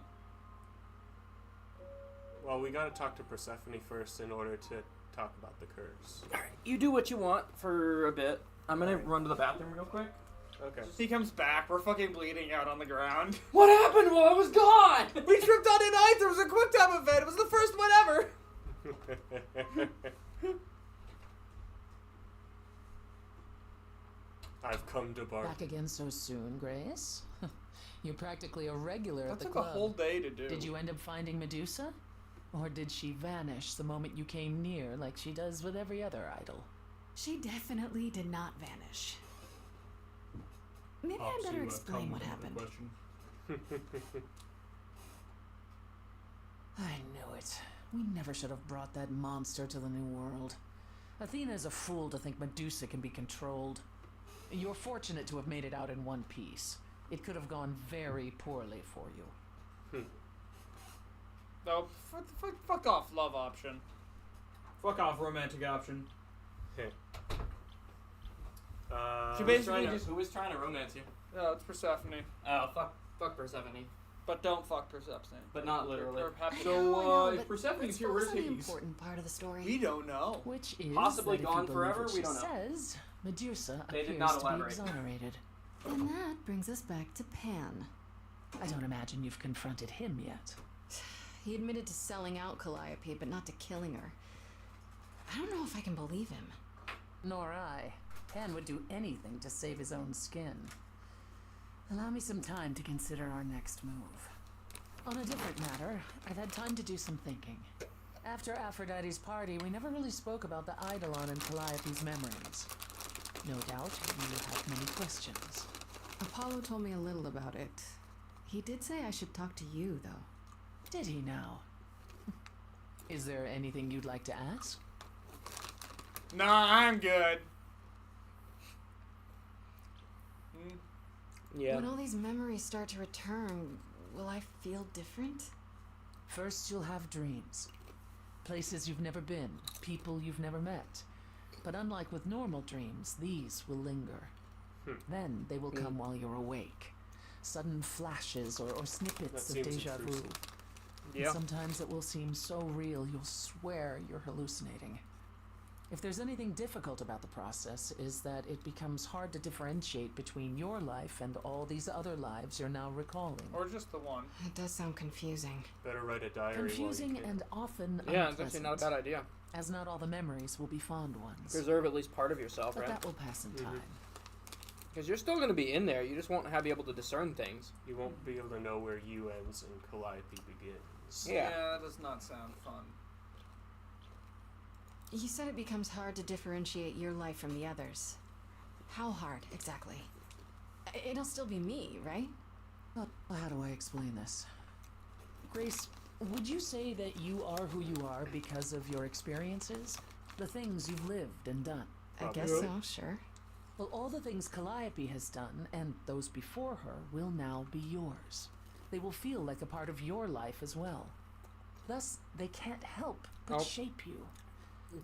Well, we gotta talk to Persephone first in order to talk about the curse. All right. You do what you want for a bit. I'm gonna run to the bathroom real quick. Okay. He comes back. We're fucking bleeding out on the ground. What happened while I was gone? We tripped on an ice. There was a quick time event. It was the first one ever. I've come to bark. Back again so soon, Grace? You're practically a regular That at the took club. a whole day to do. Did you end up finding Medusa? Or did she vanish the moment you came near like she does with every other idol? She definitely did not vanish. Maybe I Opposite, better come explain what with another happened. question. I knew it. We never should have brought that monster to the New World. Athena's a fool to think Medusa can be controlled. You're fortunate to have made it out in one piece. It could have gone very poorly for you. No, fuck off, love option. Fuck off, romantic option. She basically Who was trying to romance you? No, it's Persephone. Oh, fuck Persephone. But don't fuck Persephone. But not literally. Or happy- So, I know, if but Persephone's let's here, focus where's on the Hades? important part of the story. We don't know. Which is Possibly that if gone you believe forever? what We she don't know. says, Medusa They did appears not to be elaborate. exonerated. And that brings us back to Pan. I don't imagine you've confronted him yet. He admitted to selling out Calliope, but not to killing her. I don't know if I can believe him. Nor I. Pan would do anything to save his own skin. Allow me some time to consider our next move. On a different matter, I've had time to do some thinking. After Aphrodite's party, we never really spoke about the Eidolon and Calliope's memories. No doubt you will have many questions. Apollo told me a little about it. He did say I should talk to you, though. Did he now? Is there anything you'd like to ask? Nah, I'm good. Yeah. When all these memories start to return, will I feel different? First, you'll have dreams. Places you've never been, people you've never met. But unlike with normal dreams, these will linger. Then they will come while you're awake. Sudden flashes or That snippets of seems deja vu. intrusive. And Yeah. sometimes it will seem so real you'll swear you're hallucinating. If there's anything difficult about the process, is that it becomes hard to differentiate between your life and all these other lives you're now recalling. Or just the one. It does sound confusing. Better write a diary. Confusing while you and often Yeah, it's actually not a bad idea. as not all the memories will be fond ones. Preserve at least part of yourself, But right? that will pass in time. Because you're still going to be in there. You just won't be able to discern things. You won't be able to know where you ends and Calliope begins. Yeah. That does not sound fun. You said it becomes hard to differentiate your life from the others. How hard, exactly? It'll still be me, right? Well, how do I explain this? Grace, would you say that you are who you are because of your experiences? The things you've lived and done? I guess so, sure. Well, all the things Calliope has done, and those before her, will now be yours. They will feel like a part of your life as well. Thus, they can't help but shape you.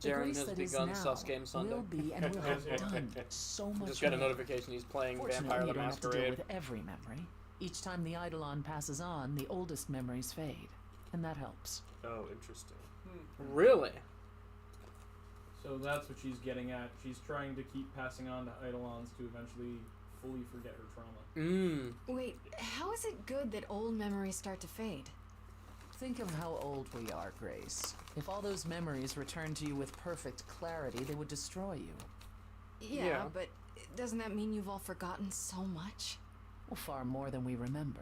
The Jaren Grace has that is begun now Sus Game Sunday. will be and will have done so much Just got a more. notification he's playing Fortunately, Vampire you the don't have to deal Masquerade. with every memory. Each time the Eidolon passes on, the oldest memories fade. And that helps. Oh, interesting. Really? So that's what she's getting at. She's trying to keep passing on to Eidolons to eventually fully forget her trauma. Wait, how is it good that old memories start to fade? Think of how old we are, Grace. If all those memories returned to you with perfect clarity, they would destroy you. Yeah, but doesn't that mean you've all forgotten so much? Well, far more than we remember.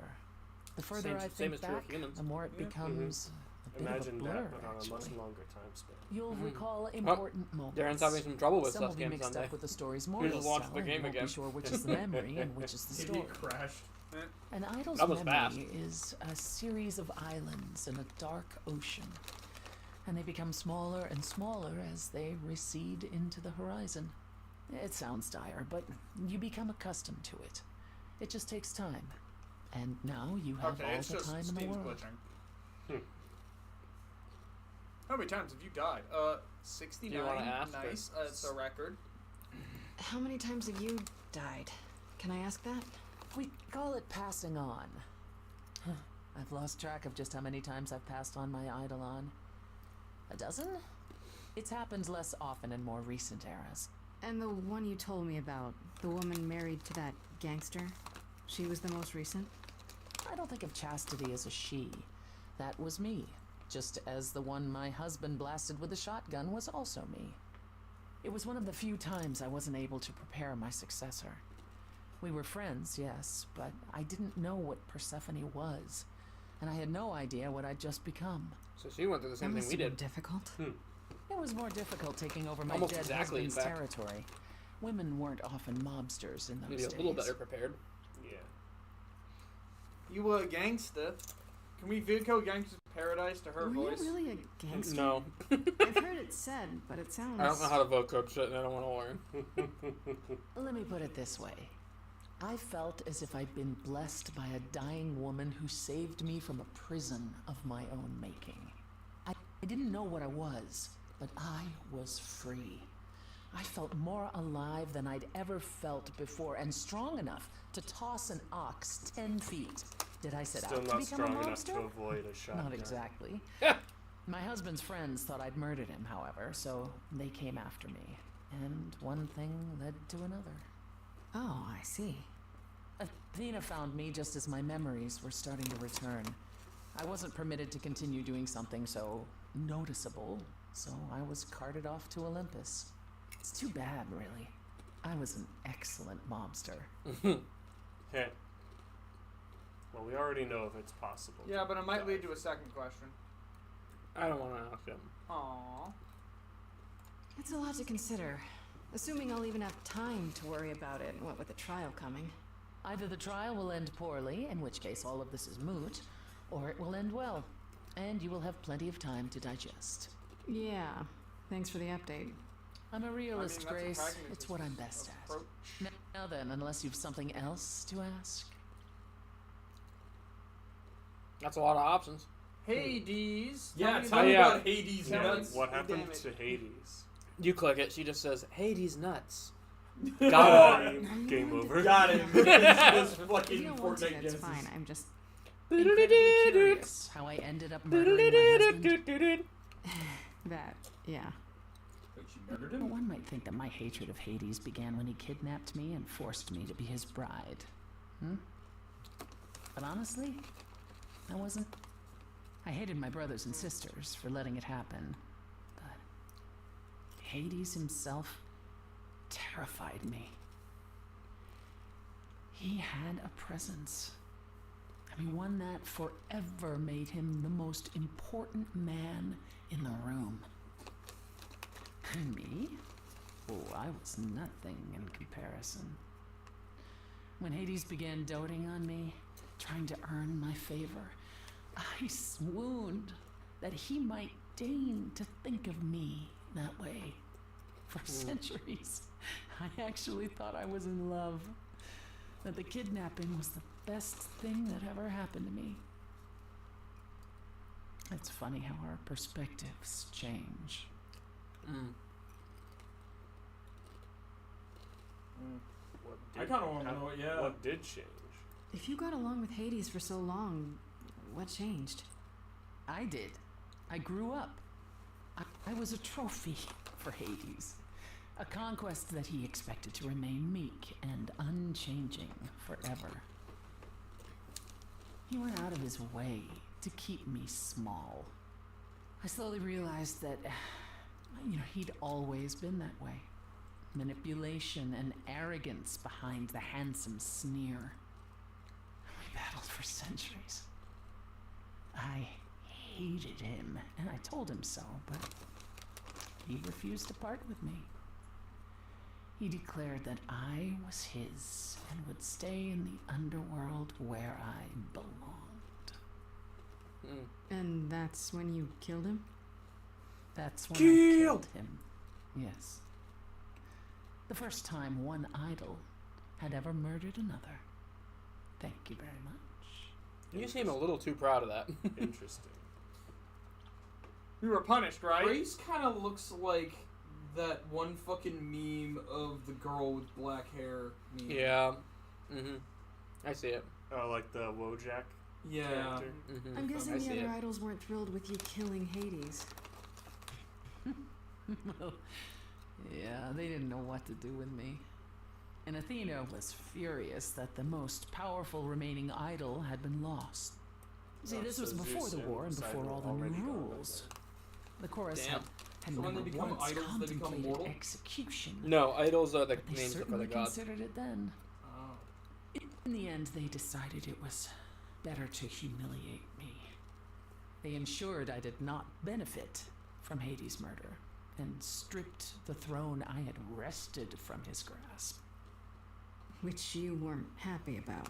The further I Same think is true of back, humans. the more it becomes a bit Imagine of a blur, that, but on a much actually. longer time span. You'll recall important moments. Darren's having some trouble with Some will Sus be Game mixed Sunday. up with the story's We morals just launched tell, the and game won't again. be sure which is the memory and which is the Maybe story. it crashed. An idol's That was memory fast. is a series of islands in a dark ocean, and they become smaller and smaller as they recede into the horizon. It sounds dire, but you become accustomed to it. It just takes time. And now you have Okay, all it's the just time in the Steam's world. glitching. How many times have you died? 69. Do you wanna ask, or- Nice. It's a record. How many times have you died? Can I ask that? We call it passing on. I've lost track of just how many times I've passed on my Eidolon. A dozen? It's happened less often in more recent eras. And the one you told me about, the woman married to that gangster, she was the most recent? I don't think of Chastity as a she. That was me. Just as the one my husband blasted with a shotgun was also me. It was one of the few times I wasn't able to prepare my successor. We were friends, yes, but I didn't know what Persephone was, and I had no idea what I'd just become. So she went through the same thing we did. Difficult. It was more difficult taking over my Almost dead exactly, in husband's fact. territory. Women weren't often mobsters in those Maybe days. a little better prepared. Yeah. You were a gangster. Can we Vidco Gangster's Paradise to her Were voice? you really a gangster? No. I've heard it said, but it sounds... I don't know how to vote code shit and I don't want to learn. Let me put it this way. I felt as if I'd been blessed by a dying woman who saved me from a prison of my own making. I didn't know what I was, but I was free. I felt more alive than I'd ever felt before, and strong enough to toss an ox 10 feet. Did I set Still out to not become strong a enough to mobster? avoid a shotgun. Not exactly. My husband's friends thought I'd murdered him, however, so they came after me. And one thing led to another. Oh, I see. Athena found me just as my memories were starting to return. I wasn't permitted to continue doing something so noticeable, so I was carted off to Olympus. It's too bad, really. I was an excellent mobster. Heh. Well, we already know if it's possible. Yeah, but it might lead to a second question. I don't want to ask him. Aww. It's a lot to consider. Assuming I'll even have time to worry about it, what with the trial coming. Either the trial will end poorly, in which case all of this is moot, or it will end well, and you will have plenty of time to digest. Yeah, thanks for the update. I'm a realist, that's a Grace. pragmatist It's what I'm best at. approach. Now then, unless you've something else to ask. That's a lot of options. Hades. Yeah, me tell me yeah. about Hades Tell me- nuts. What Damn happened it. to Hades? You click it, she just says, Hades nuts. Game over. Got him. This If fucking you don't want to, Fortnite that's Genesis. fine. I'm just... incredibly curious how I ended up murdering my husband? That, yeah. Wait, she murdered Well, him? one might think that my hatred of Hades began when he kidnapped me and forced me to be his bride. But honestly, I wasn't. I hated my brothers and sisters for letting it happen. But Hades himself terrified me. He had a presence. I mean, one that forever made him the most important man in the room. And me? Oh, I was nothing in comparison. When Hades began doting on me, trying to earn my favor, I swooned that he might deign to think of me that way. For centuries, I actually thought I was in love. That the kidnapping was the best thing that ever happened to me. It's funny how our perspectives change. What I kind of want to know, yeah. What did change? If you got along with Hades for so long, what changed? I did. I grew up. I was a trophy for Hades. A conquest that he expected to remain meek and unchanging forever. He went out of his way to keep me small. I slowly realized that, he'd always been that way. Manipulation and arrogance behind the handsome sneer. We battled for centuries. I hated him, and I told him so, but he refused to part with me. He declared that I was his and would stay in the underworld where I belonged. And that's when you killed him? That's when I killed him. Yes. The first time one idol had ever murdered another. Thank you very much. You seem a little too proud of that. Interesting. You were punished, right? Grace kind of looks like that one fucking meme of the girl with black hair meme. Yeah. I see it. Oh, like the Wojak Yeah. character? I'm guessing I the see other it. idols weren't thrilled with you killing Hades. Well, yeah, they didn't know what to do with me. And Athena was furious that the most powerful remaining idol had been lost. See, Oh, this so was before Zeus the war and and before Poseidon all the already new gone, rules. The chorus Damn. had So when never they become once idols, they become contemplated mortal? execution. No, idols are the But they names for certainly the gods. considered it then. Oh. In the end, they decided it was better to humiliate me. They ensured I did not benefit from Hades' murder and stripped the throne I had wrested from his grasp. Which you weren't happy about.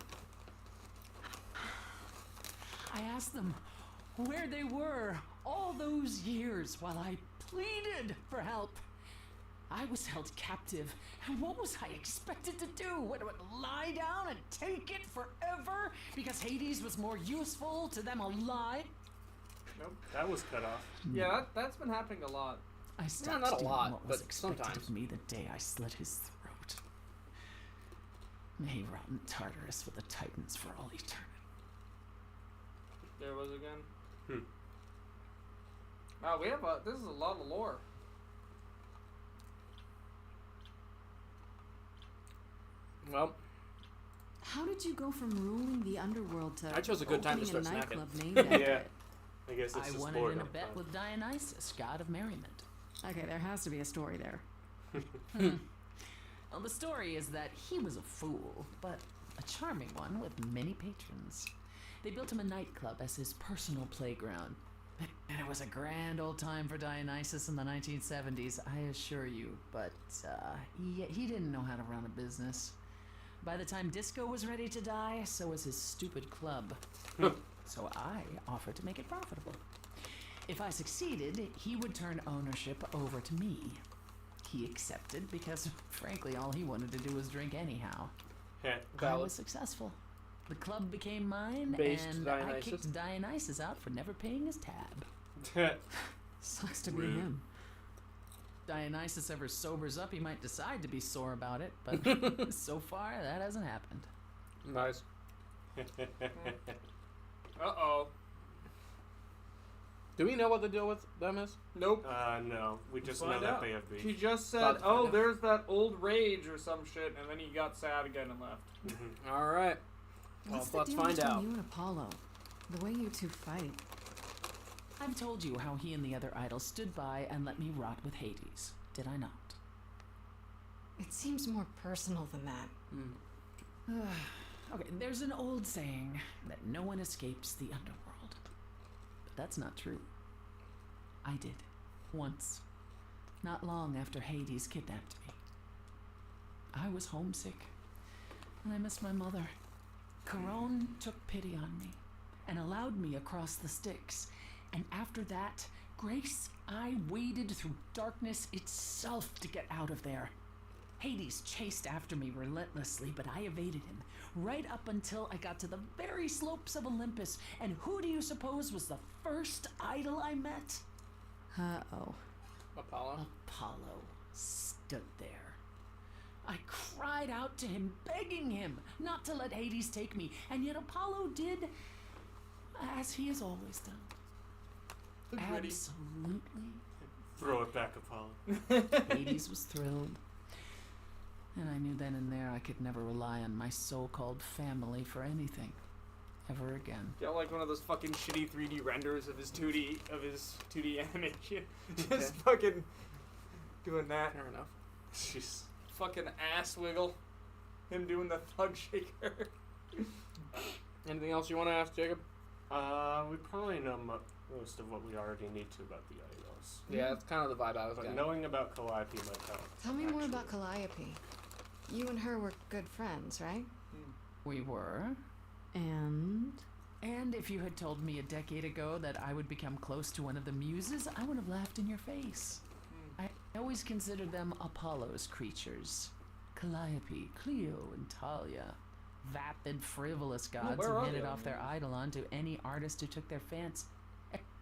I asked them where they were all those years while I pleaded for help. I was held captive, and what was I expected to do? What, lie down and take it forever because Hades was more useful to them alive? Nope, that was cut off. Yeah, that's been happening a lot. I stopped not a doing lot, what was but expected sometimes. of me the day I slit his throat. May rot in Tartarus with the Titans for all eternity. There was again. Hmm. Wow, this is a lot of lore. Well, How did you go from ruling the underworld to I chose a good time to opening start a snacking. nightclub named after Yeah. it? I guess it's I just won it in a boredom. bet with Dionysus, god of merriment. Okay, there has to be a story there. Well, the story is that he was a fool, but a charming one with many patrons. They built him a nightclub as his personal playground. And it was a grand old time for Dionysus in the 1970s, I assure you. But he didn't know how to run a business. By the time disco was ready to die, so was his stupid club. So I offered to make it profitable. If I succeeded, he would turn ownership over to me. He accepted because, frankly, all he wanted to do was drink anyhow. I valid. was successful. The club became mine, Based and I Dionysus? kicked Dionysus out for never paying his tab. Sucks to be Rude. him. Dionysus ever sobers up, he might decide to be sore about it, but so far that hasn't happened. Nice. Uh-oh. Do we know what the deal with them is? Nope. No. We just know find that out. they have beef. She just said, About to find oh, out. there's that old rage or some shit, and then he got sad again and left. Mhm. All right. Well, What's the let's deal find between out. you and Apollo? The way you two fight. I've told you how he and the other idols stood by and let me rot with Hades, did I not? It seems more personal than that. Okay, there's an old saying that no one escapes the underworld. But that's not true. I did. Once. Not long after Hades kidnapped me. I was homesick. And I missed my mother. Corone took pity on me and allowed me across the Styx. And after that, Grace, I waded through darkness itself to get out of there. Hades chased after me relentlessly, but I evaded him, right up until I got to the very slopes of Olympus. And who do you suppose was the first idol I met? Uh-oh. Apollo. Apollo stood there. I cried out to him, begging him not to let Hades take me, and yet Apollo did as he has always done. Agreed. Absolutely. Throw it back, Apollo. Hades was thrilled. And I knew then and there I could never rely on my so-called family for anything. Ever again. Got like one of those fucking shitty 3D renders of his 2D animation. Just fucking doing that. Fair enough. Jeez. Fucking ass wiggle. Him doing the thug shaker. Anything else you want to ask, Jacob? We probably know most of what we already need to about the idols. Yeah, that's kind of the vibe I was But getting. knowing about Calliope might help. Tell me more actually. about Calliope. You and her were good friends, right? We were. And? And if you had told me a decade ago that I would become close to one of the muses, I would have laughed in your face. I always considered them Apollo's creatures. Calliope, Cleo, and Talia. Vapid, frivolous gods where who are handed they? off their idol on to any artist who took their fancy.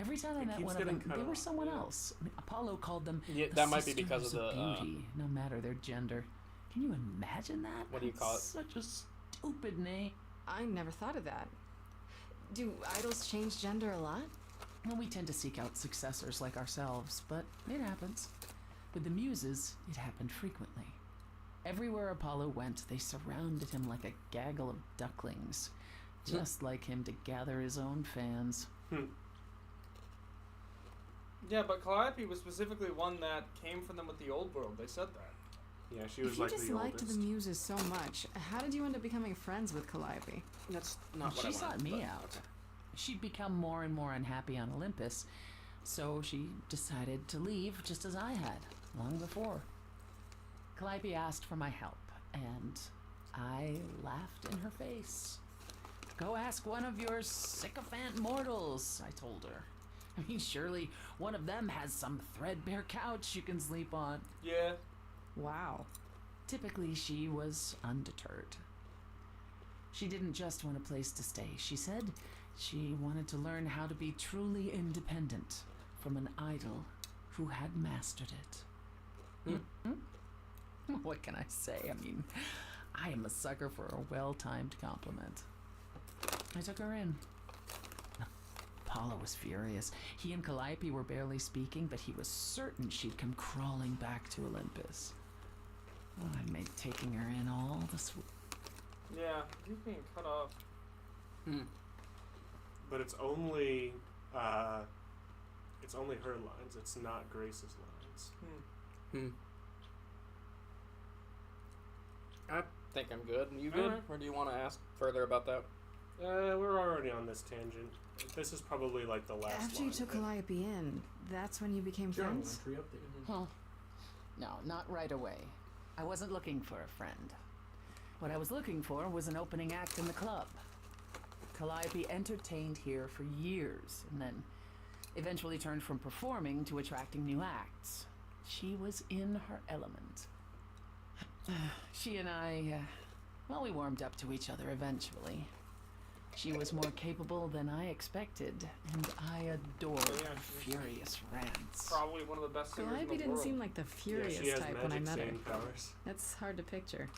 Every time I It met keeps one of getting them, cut they were off, someone yeah. else. I mean, Apollo called them Yeah, the that might be because of sisters the, beauty, no matter their gender. Can you imagine that? What do you call it? Such a stupid name. I never thought of that. Do idols change gender a lot? Well, we tend to seek out successors like ourselves, but it happens. With the muses, it happened frequently. Everywhere Apollo went, they surrounded him like a gaggle of ducklings, just like him to gather his own fans. Yeah, but Calliope was specifically one that came from them with the old world. They said that. Yeah, she was If you like just the liked oldest. the muses so much, how did you end up becoming friends with Calliope? That's not what She I sought wanted, me but- out. She'd become more and more unhappy on Olympus, so she decided to leave just as I had, long before. Calliope asked for my help, and I laughed in her face. Go ask one of your sycophant mortals, I told her. I mean, surely one of them has some threadbare couch you can sleep on. Yeah. Wow. Typically, she was undeterred. She didn't just want a place to stay. She said she wanted to learn how to be truly independent from an idol who had mastered it. What can I say? I mean, I am a sucker for a well-timed compliment. I took her in. Apollo was furious. He and Calliope were barely speaking, but he was certain she'd come crawling back to Olympus. Oh, I made taking her in all the Yeah, he's being cut off. But it's only her lines. It's not Grace's lines. I think I'm good. You good? Alright. Or do you want to ask further about that? We're already on this tangent. This is probably like the last After you line took of it. Calliope in, that's when you became Journal friends? entry update. Well, no, not right away. I wasn't looking for a friend. What I was looking for was an opening act in the club. Calliope entertained here for years, and then eventually turned from performing to attracting new acts. She was in her element. She and I, well, we warmed up to each other eventually. She was more capable than I expected, and I adored Yeah, her furious rants. Probably one of the best singers in Calliope the didn't world. seem like the furious yeah, she has type when I magic met her. sane powers. That's hard to picture.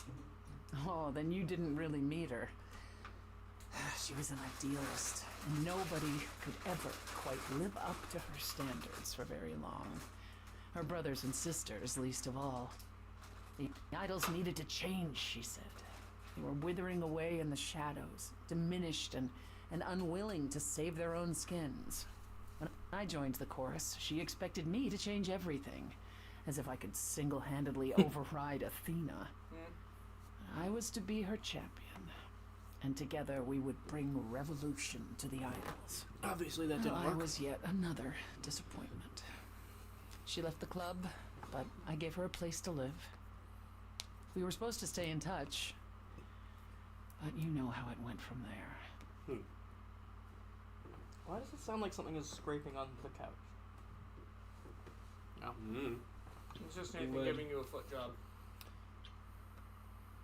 Oh, then you didn't really meet her. She was an idealist, and nobody could ever quite live up to her standards for very long. Her brothers and sisters, least of all. The idols needed to change, she said. They were withering away in the shadows, diminished and unwilling to save their own skins. When I joined the chorus, she expected me to change everything, as if I could single-handedly override Athena. I was to be her champion, and together we would bring revolution to the idols. Obviously that didn't I work. was yet another disappointment. She left the club, but I gave her a place to live. We were supposed to stay in touch, but you know how it went from there. Why does it sound like something is scraping on the couch? No. It's just Nathan Would. giving you a foot job.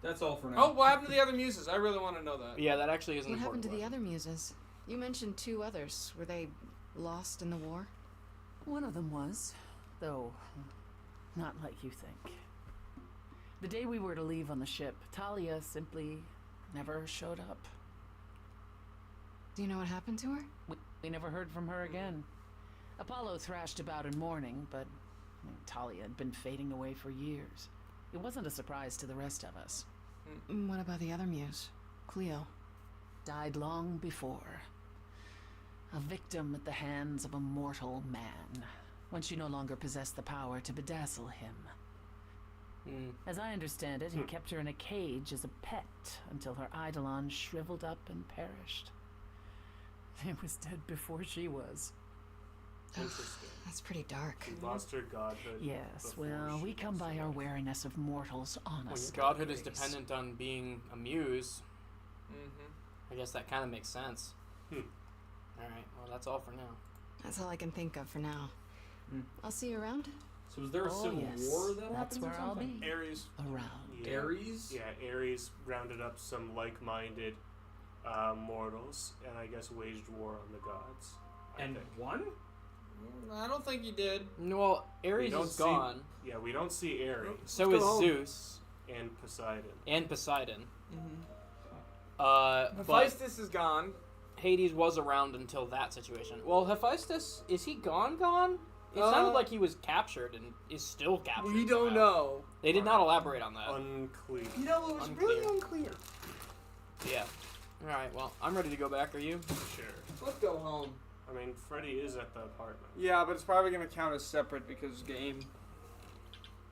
That's all for now. Oh, what happened to the other muses? I really want to know that. Yeah, that actually is an What happened important to the question. other muses? You mentioned 2 others. Were they lost in the war? One of them was, though not like you think. The day we were to leave on the ship, Talia simply never showed up. Do you know what happened to her? We never heard from her again. Apollo thrashed about in mourning, but Talia had been fading away for years. It wasn't a surprise to the rest of us. What about the other muse? Cleo. Died long before. A victim at the hands of a mortal man, when she no longer possessed the power to bedazzle him. As I understand it, he kept her in a cage as a pet until her eidolon shriveled up and perished. It was dead before she was. Interesting. That's pretty dark. She lost her godhood. Yes, before well, she we come was by our alive. wariness of mortals When your honestly. godhood is Grace. dependent on being a muse, I guess that kind of makes sense. Alright, well, that's all for now. That's all I can think of for now. I'll see you around. So is there a Oh, civil yes. war that That's happens or where I'll something? be. Ares. Around. Yeah. Ares? Yeah, Ares rounded up some like-minded mortals, and I guess waged war on the gods. I And think. won? I don't think you did. No, well, Ares don't is see- gone. Yeah, we don't see Ares So Let's is go home. Zeus and Poseidon. and Poseidon. But Hephaestus is gone. Hades was around until that situation. Well, Hephaestus, is he gone? It sounded like he was captured and is still captured. We don't somehow. know. They did not elaborate on that. Unclear. You know, it was really unclear. Yeah. Alright, well, I'm ready to go back. Are you? Sure. Let's go home. I mean, Freddy is at the apartment. Yeah, but it's probably going to count as separate because game.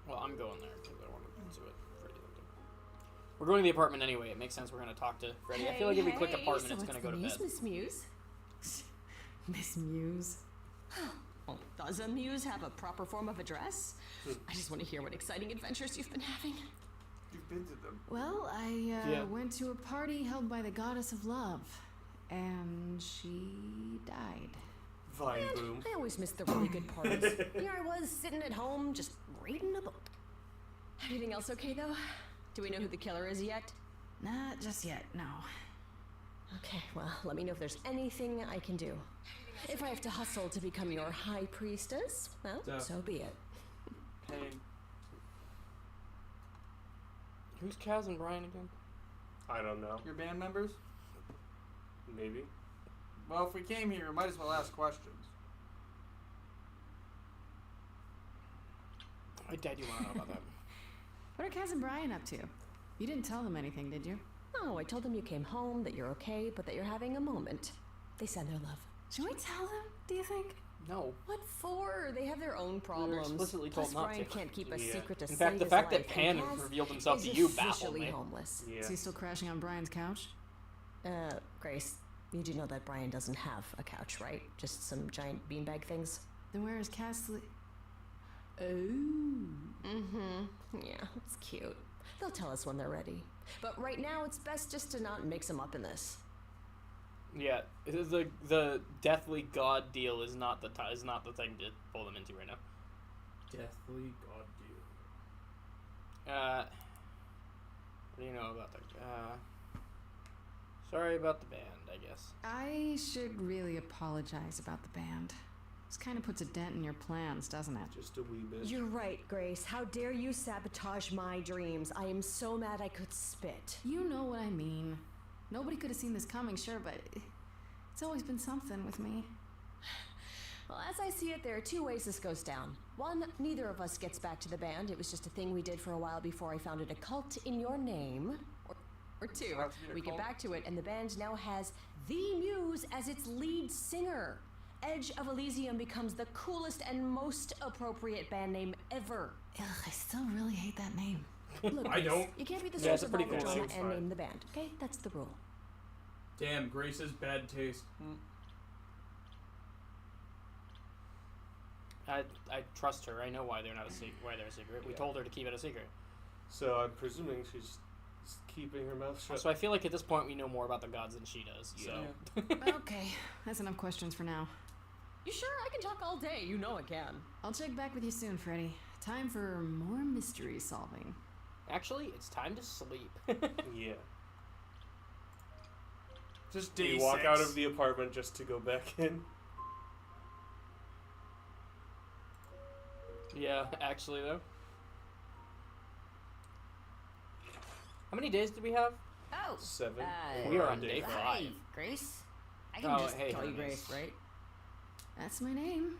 Well, I'm going there because I want to see what Freddy did. We're going to the apartment anyway. It makes sense we're going to talk to Freddy. I feel like if we click apartment, it's going to go to bed. Miss Muse? Miss Muse. Well, does a muse have a proper form of address? I just want to hear what exciting adventures you've been having. You've been to them. Well, I Yeah. went to a party held by the goddess of love, and she died. Vine boom. I always miss the really good parties. Here I was, sitting at home, just reading a book. Everything else okay, though? Do we know who the killer is yet? Not just yet, no. Okay, well, let me know if there's anything I can do. If I have to hustle to become your high priestess, well, so be it. Pain. Who's Kaz and Brian again? I don't know. Your band members? Maybe. Well, if we came here, we might as well ask questions. I do want to know about that. What are Kaz and Brian up to? You didn't tell them anything, did you? Oh, I told them you came home, that you're okay, but that you're having a moment. They send their love. Should we tell them, do you think? No. What for? They have their own problems. explicitly told Plus, not Brian to. can't keep a Yeah. secret to In save fact, the his fact that life, Pan and Kaz revealed himself to is you baffled officially me. homeless. Yeah. Is he still crashing on Brian's couch? Grace, you do know that Brian doesn't have a couch, right? Just some giant beanbag things? Then where is Kaz Oh. Mm-hmm. Yeah, it's cute. They'll tell us when they're ready. But right now, it's best just to not mix them up in this. Yeah, the deathly god deal is not the thing to pull them into right now. Deathly god deal. What do you know about the? Sorry about the band, I guess. I should really apologize about the band. This kind of puts a dent in your plans, doesn't it? Just a wee bit. You're right, Grace. How dare you sabotage my dreams? I am so mad I could spit. You know what I mean. Nobody could have seen this coming, sure, but it's always been something with me. Well, as I see it, there are two ways this goes down. One, neither of us gets back to the band. It was just a thing we did for a while before I founded a cult in your name. Or two, we get back to it, and the band now has the Muse as its lead singer. Edge of Elysium becomes the coolest and most appropriate band name ever. Ugh, I still really hate that name. Look, I Grace, don't. you can't be the Yeah, source it's a of pretty all the cool drama name. and name the band, okay? That's the rule. Damn, Grace's bad taste. I trust her. I know why they're not a why they're a secret. We told her to keep it a secret. So I'm presuming she's keeping her mouth shut. So I feel like at this point we know more about the gods than she does. So Okay, that's enough questions for now. You sure? I can talk all day. You know I can. I'll check back with you soon, Freddy. Time for more mystery solving. actually, it's time to sleep. Yeah. Just You walk out of the apartment just to go back in. Yeah, actually though. How many days did we have? Oh, 7. We are on day day 5. Hi, Grace. I can Oh, just hey, call you Hermes. Grace, right? That's my name.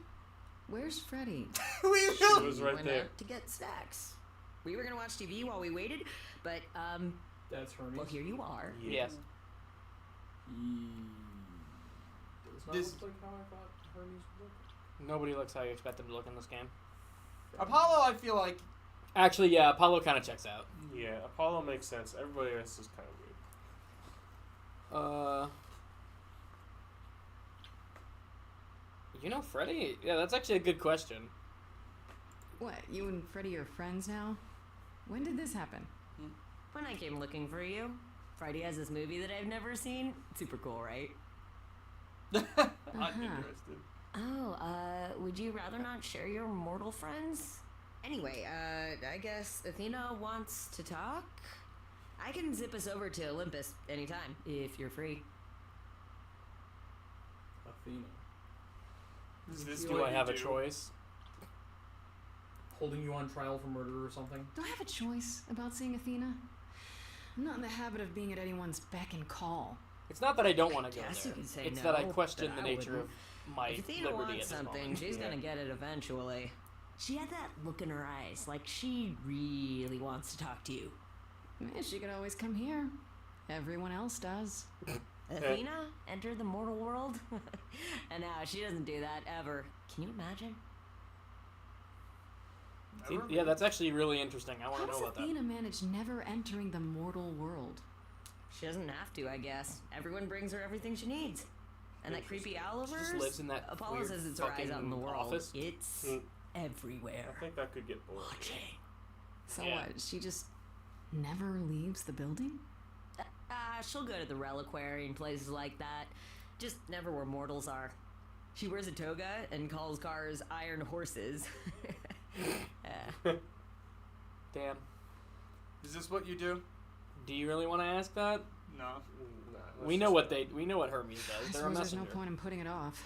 Where's Freddy? She was right went there. out to get snacks. We were gonna watch TV while we waited, but That's Hermes. well, here you are. Yes. Does not This- look like how I thought Hermes would look. Nobody looks how you expect them to look in this game. Apollo, I feel like Actually, yeah, Apollo kind of checks out. Yeah, Apollo makes sense. Everybody else is kind of weird. You know Freddy? Yeah, that's actually a good question. What, you and Freddy are friends now? When did this happen? When I came looking for you, Friday has this movie that I've never seen. Super cool, right? I'm interested. Oh, would you rather not share your mortal friends? Anyway, I guess Athena wants to talk? I can zip us over to Olympus anytime, if you're free. Athena. Do I have a choice? Holding you on trial for murder or something? Do I have a choice about seeing Athena? I'm not in the habit of being at anyone's beck and call. It's not that I don't want to go Guess there. you can say It's no, that I question but the I nature wouldn't. of my If Athena liberty at wants this something, moment. she's gonna get it eventually. She had that look in her eyes, like she really wants to talk to you. Eh, she could always come here. Everyone else does. Athena enter the mortal world? And now she doesn't do that ever. Can you imagine? See, yeah, that's actually really interesting. I want How to know does about Athena manage never entering the mortal world? She doesn't have to, I guess. Everyone brings her everything she needs. And that creepy owl of She hers? just lives in that Apollo weird says it's her eyes out in the fucking world. office. It's everywhere. I think that could get boring. Watching. So Yeah. what? She just never leaves the building? She'll go to the reliquary and places like that. Just never where mortals are. She wears a toga and calls cars iron horses. Damn. Is this what you do? Do you really want to ask that? No. We know what Hermes I does. They're a suppose there's no messenger. point in putting it off.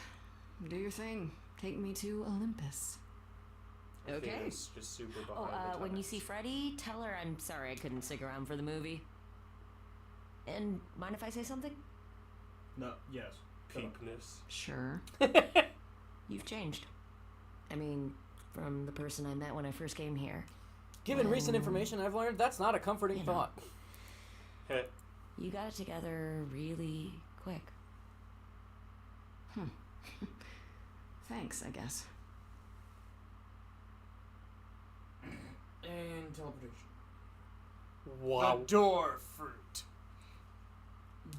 Do your thing. Take me to Olympus. Okay. Athena's just super Oh, behind the when you times. see Freddy, tell her I'm sorry I couldn't stick around for the movie. And mind if I say something? No. Yes. Peepness. Sure. You've changed. I mean, from the person I met when I first came here. Given recent information I've learned, that's not a comforting You know. thought. Heh. You got it together really quick. Thanks, I guess. And teleportation. Wow. The door fruit.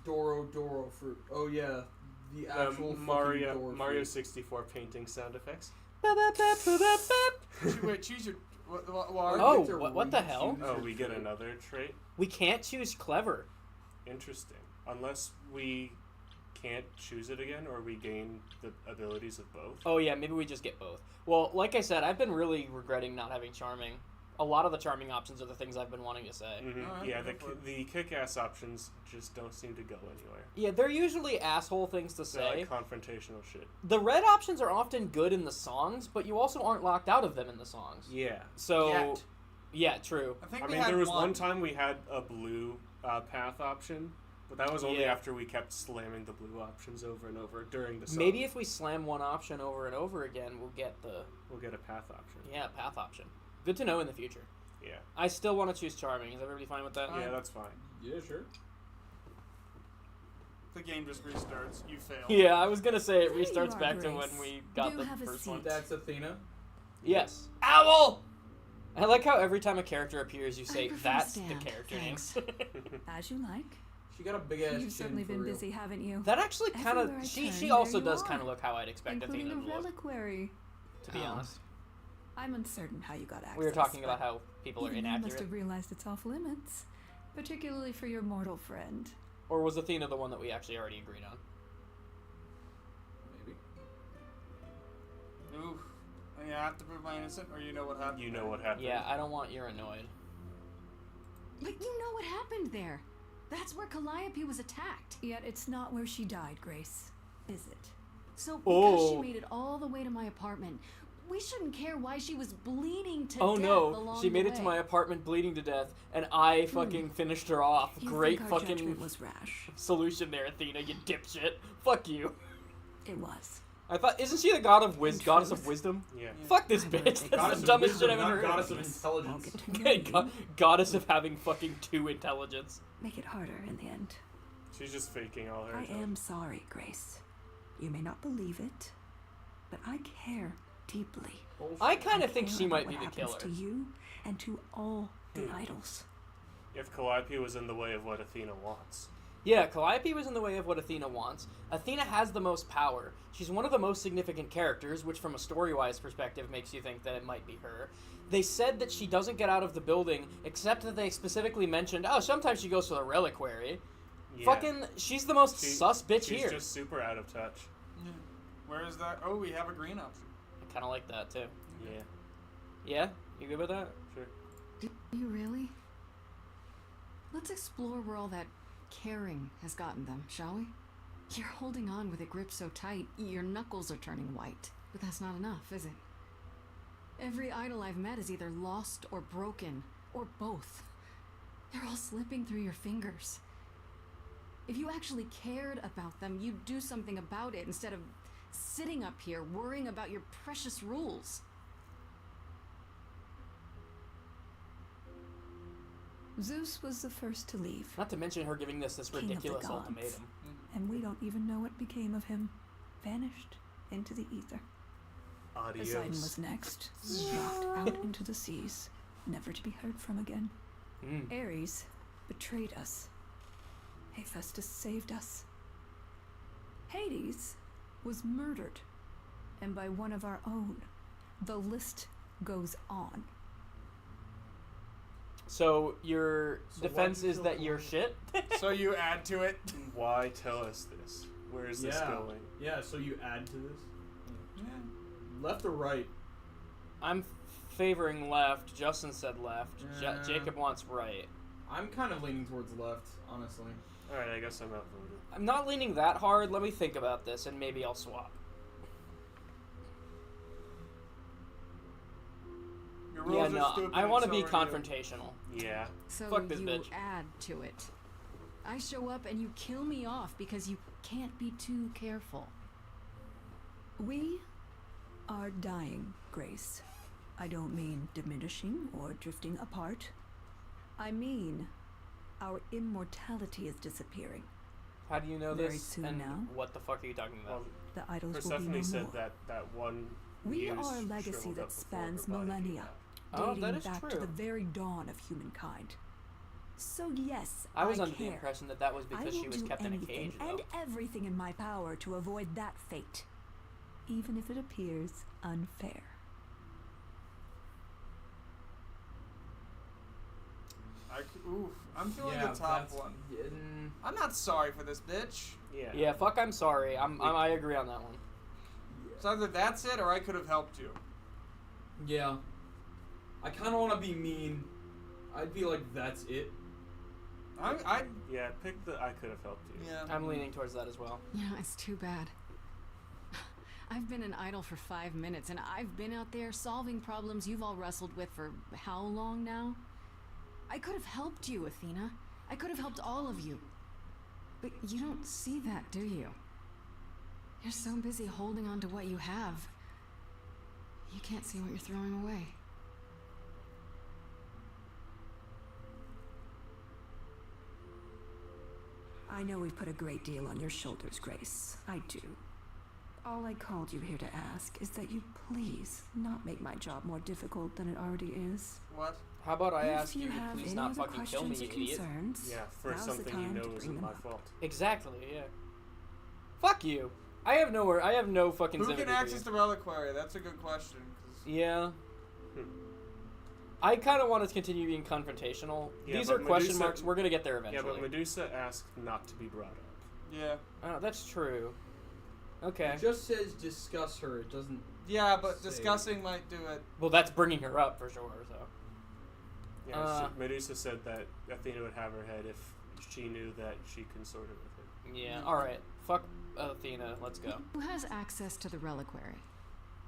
Doro fruit. Oh yeah, the actual fucking Mario Doro fruit. 64 painting sound effects. Wait, choose your. What, Oh, It's a what the hell? reach Oh, user we get trait. another trait? We can't choose clever. Interesting. Unless we can't choose it again, or we gain the abilities of both. Oh yeah, maybe we just get both. Well, like I said, I've been really regretting not having charming. A lot of the charming options are the things I've been wanting to say. Mhm. Oh, Yeah, okay, go for it. the kick-ass options just don't seem to go anywhere. Yeah, they're usually asshole things to They're say. like confrontational shit. The red options are often good in the songs, but you also aren't locked out of them in the songs. Yeah. So, Yet. yeah, true. I think I we mean, had there was one one time we had a blue path option, But that was only Yeah. after we kept slamming the blue options over and over during the song. Maybe if we slam one option over and over again, we'll get we'll get a path option. path option. Good to know in the future. Yeah. I still want to choose Charming. Is everybody fine with that? Yeah, that's fine. Yeah, sure. The game just restarts. You fail. Yeah, I was gonna say it There you restarts are, back to Grace. when we got Do the have a first one. seat. That's Athena. Yes. Owl! I like how every time a character appears, you say, prefer that's stand, the character thanks. name. As you like. She got a big ass. You've certainly been busy, haven't you? That actually kind Everywhere I of... She turn, also there you does are, kind of look how I'd expect including Athena a to look, reliquary. to be honest. I'm uncertain how you got access. We were talking about how people are Even you must inaccurate. have realized it's off limits, particularly for your mortal friend. Or was Athena the one that we actually already agreed on? Maybe. Oof. And I have to prove my innocent, or you know what happened? You know what happened. Yeah, I don't want you're annoyed. But you know what happened there. That's where Calliope was attacked. Yet it's not where she died, Grace, is it? So because she Oh. made it all the way to my apartment, we shouldn't care why she was bleeding to Oh death no, along she made the it to way. my apartment bleeding to death, and I fucking finished her off. You Great think our fucking judgment was rash? solution there, Athena, you dipshit. Fuck you. It was. I thought, isn't she the god of In goddess of truth. wisdom? Yeah. Fuck this I bitch. would That's Goddess the of dumbest wisdom, shit I've not ever heard. goddess of I'll intelligence. get to know you. Goddess of having fucking 2 intelligence. Make it harder in the end. She's just faking all her. I am sorry, Grace. You may not believe it, but I care deeply. I kind of think care she about might be what the happens killer. to you and to all the idols. If Calliope was in the way of what Athena wants. Yeah, Calliope was in the way of what Athena wants. Athena has the most power. She's one of the most significant characters, which from a story-wise perspective makes you think that it might be her. They said that she doesn't get out of the building, except that they specifically mentioned, oh, sometimes she goes to the reliquary. Yeah. Fucking, she's the most sus bitch she's here. just super out of touch. Yeah. Where is that? Oh, we have a green option. I kind of like that, too. Yeah. Yeah? You good with that? Sure. Do you really? Let's explore where all that caring has gotten them, shall we? You're holding on with a grip so tight, your knuckles are turning white. But that's not enough, is it? Every idol I've met is either lost or broken, or both. They're all slipping through your fingers. If you actually cared about them, you'd do something about it instead of sitting up here worrying about your precious rules. Zeus was the first to leave, Not to mention her giving this King of the ridiculous gods. ultimatum. and we don't even know what became of him. Vanished into the ether. Poseidon Adios. was next, knocked out into the seas, never to be heard from again. Mm. Ares betrayed us. Hephaestus saved us. Hades was murdered, and by one of our own. The list goes on. So your So defense why'd you is kill that you're Calliope? shit? So you add to it. Why tell us this? Where is this going? Yeah, so you add to this? Yeah. Left or right? I'm favoring left. Justin said left. Yeah. Jacob wants right. I'm kind of leaning towards left, honestly. Alright, I guess I'm outvoted. I'm not leaning that hard. Let me think about this, and maybe I'll swap. Your Yeah, rules are no, stupid I and want to so be are you. confrontational. Yeah. So Fuck this you bitch. add to it. I show up and you kill me off because you can't be too careful. We are dying, Grace. I don't mean diminishing or drifting apart. I mean, our immortality is disappearing. How do you know Very this? soon and now. what the fuck are you talking about? Well, The idols will be Persephone no said more. that one We used are a legacy shriveled that up before spans her body millennia, came out. Oh, dating that is back to true. the very dawn of humankind. So yes, I was under care. the impression that that was I because will she was do kept in a anything cage, though. and everything in my power to avoid that fate, even if it appears unfair. Oof, I'm feeling Yeah, the top that's- one. Mm, I'm not sorry for this bitch. Yeah. yeah, fuck. I'm sorry. I agree on that one. It's either that's it or I could have helped you. Yeah. I kind of want to be mean. I'd be like, that's it. I Yeah, pick the I could have helped you. yeah. I'm leaning towards that as well. You know, it's too bad. I've been an idol for 5 minutes, and I've been out there solving problems you've all wrestled with for how long now? I could have helped you, Athena. I could have helped all of you. But you don't see that, do you? You're so busy holding on to what you have. You can't see what you're throwing away. I know we've put a great deal on your shoulders, Grace. I do. All I called you here to ask is that you please not make my job more difficult than it already is. What? How about I ask If you to have please any not other fucking kill me, questions or idiot? concerns, Yeah, for now's the something time you to know bring isn't them my up. fault. Exactly, yeah. Fuck you. I have no fucking Who sympathy can for access you. the reliquary? That's a good question. 'Cause Yeah. I kind of want to continue being confrontational. Yeah, These but are question Medusa- marks. We're gonna get there Yeah, eventually. but Medusa asked not to be brought up. yeah. Oh, that's true. Okay. It just says discuss her. It doesn't. Yeah, but Say- discussing might do it. Well, that's bringing her up for sure. So. Yeah, Medusa said that Athena would have her head if she knew that she consorted with him. Yeah. All right. Fuck Athena. Let's go. Who has access to the reliquary?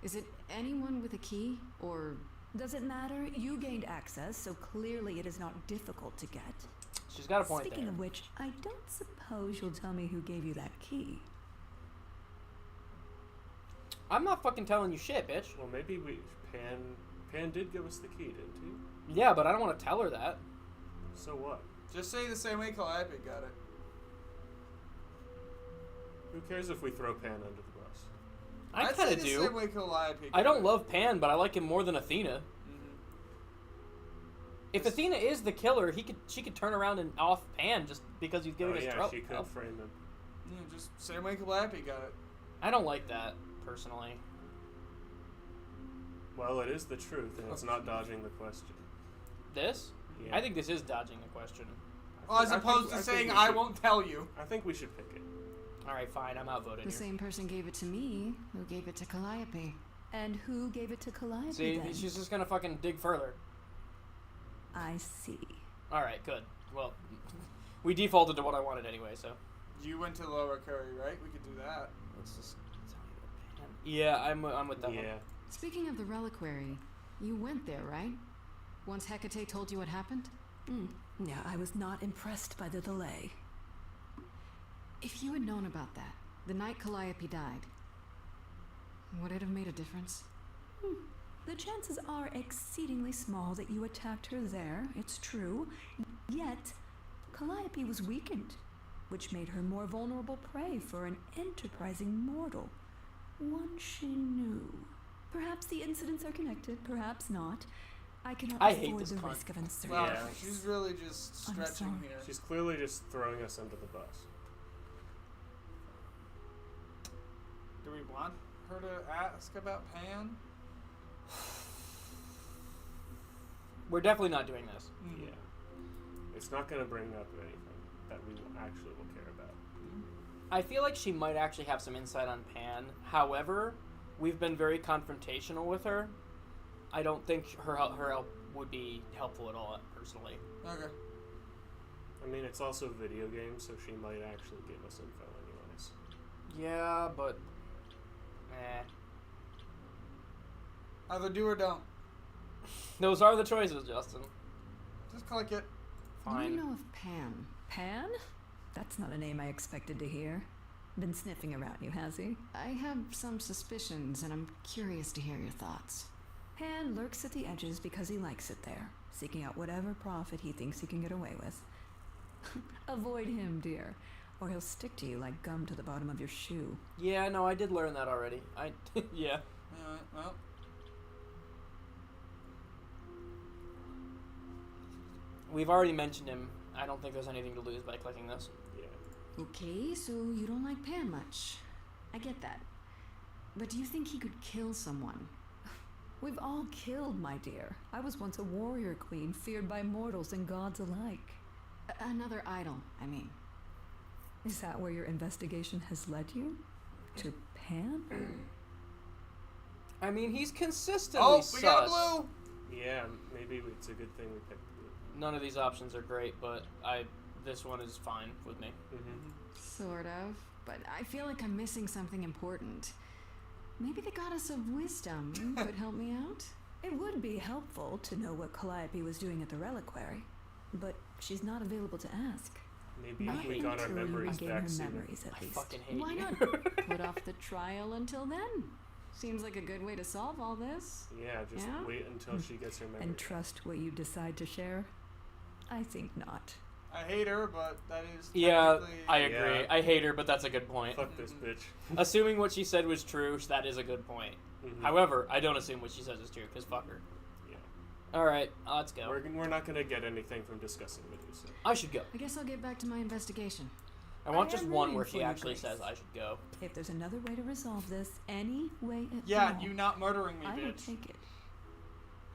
Is it anyone with a key, or Does it matter? You gained access, so clearly it is not difficult to get. She's got a point Speaking there. of which, I don't suppose you'll tell me who gave you that key. I'm not fucking telling you shit, bitch. Well, maybe Pan did give us the key, didn't he? Yeah, but I don't want to tell her that. So what? Just say the same way Calliope got it. Who cares if we throw Pan under the bus? I I'd kind say of the do. same way Calliope I got don't it. love Pan, but I like him more than Athena. Mhm. If Athena is the killer, she could turn around and off Pan just because he's giving Oh us yeah, trouble. she could frame him. Yeah, just same way Calliope got it. I don't like that personally. Well, it is the truth, and it's not dodging the question. This? Yeah. I think this is dodging the question. Well, as I think- opposed I to think saying we I should- won't tell you. I think we should pick it. All right, fine. I'm outvoted the here. same person gave it to me who gave it to Calliope? And who gave it to Calliope See, then? she's just gonna fucking dig further. I see. All right, good. Well, we defaulted to what I wanted anyway, so You went to Lower Curry, right? We could do that. let's just. Yeah, I'm with that Yeah. one. Speaking of the reliquary, you went there, right? Once Hecate told you what happened? Yeah, I was not impressed by the delay. If you had known about that, the night Calliope died, would it have made a difference? The chances are exceedingly small that you attacked her there, it's true. Yet, Calliope was weakened, which made her more vulnerable prey for an enterprising mortal. One she knew. Perhaps the incidents are connected, perhaps not. I cannot I hate afford this the cunt. risk of uncertainty. Well, Yeah. she's really just I'm stretching sorry. here. She's clearly just throwing us under the bus. Do we want her to ask about Pan? We're definitely not doing this. Yeah. It's not going to bring up anything that we actually will care about. I feel like she might actually have some insight on Pan. However, we've been very confrontational with her. I don't think her help would be helpful at all, personally. Okay. I mean, it's also a video game, so she might actually give us info anyways. Yeah, but Either do or don't. those are the choices, Justin. Just click it. What do Fine. you know of Pan? Pan? That's not a name I expected to hear. Been sniffing around you, has he? I have some suspicions, and I'm curious to hear your thoughts. Pan lurks at the edges because he likes it there, seeking out whatever profit he thinks he can get away with. Avoid him, dear, or he'll stick to you like gum to the bottom of your shoe. Yeah, no, I did learn that already. Yeah. Alright, well. We've already mentioned him. I don't think there's anything to lose by clicking this. Yeah. Okay, so you don't like Pan much. I get that. But do you think he could kill someone? We've all killed, my dear. I was once a warrior queen, feared by mortals and gods alike. Another idol, I mean. Is that where your investigation has led you? To Pan? I mean, he's consistently Oh, sus. we got blue! Yeah, maybe it's a good thing we picked blue. None of these options are great, but this one is fine with me. Mm-hmm. Sort of. But I feel like I'm missing something important. Maybe the goddess of wisdom could help me out? It would be helpful to know what Calliope was doing at the reliquary, but she's not available to ask. Maybe Not if we got our until you memories regain back her sooner. memories, at I least. fucking hate Why you. not put off the trial until then? Seems like a good way to solve all this. Yeah, just Yeah? wait until she gets her memories. And trust what you decide to share? I think not. I hate her, but that is Yeah, technically- I agree. Yeah. I hate her, but that's a good point. Fuck this bitch. Assuming what she said was true, that is a good point. Mhm. However, I don't assume what she says is true, because fuck her. Yeah. Alright, let's go. We're not gonna get anything from discussing Medusa. I should go. I guess I'll get back to my investigation. I want I just am one rooting where for she you, actually Grace. says I should go. If there's another way to resolve this, any way at Yeah, all, you not murdering me, I will bitch. take it.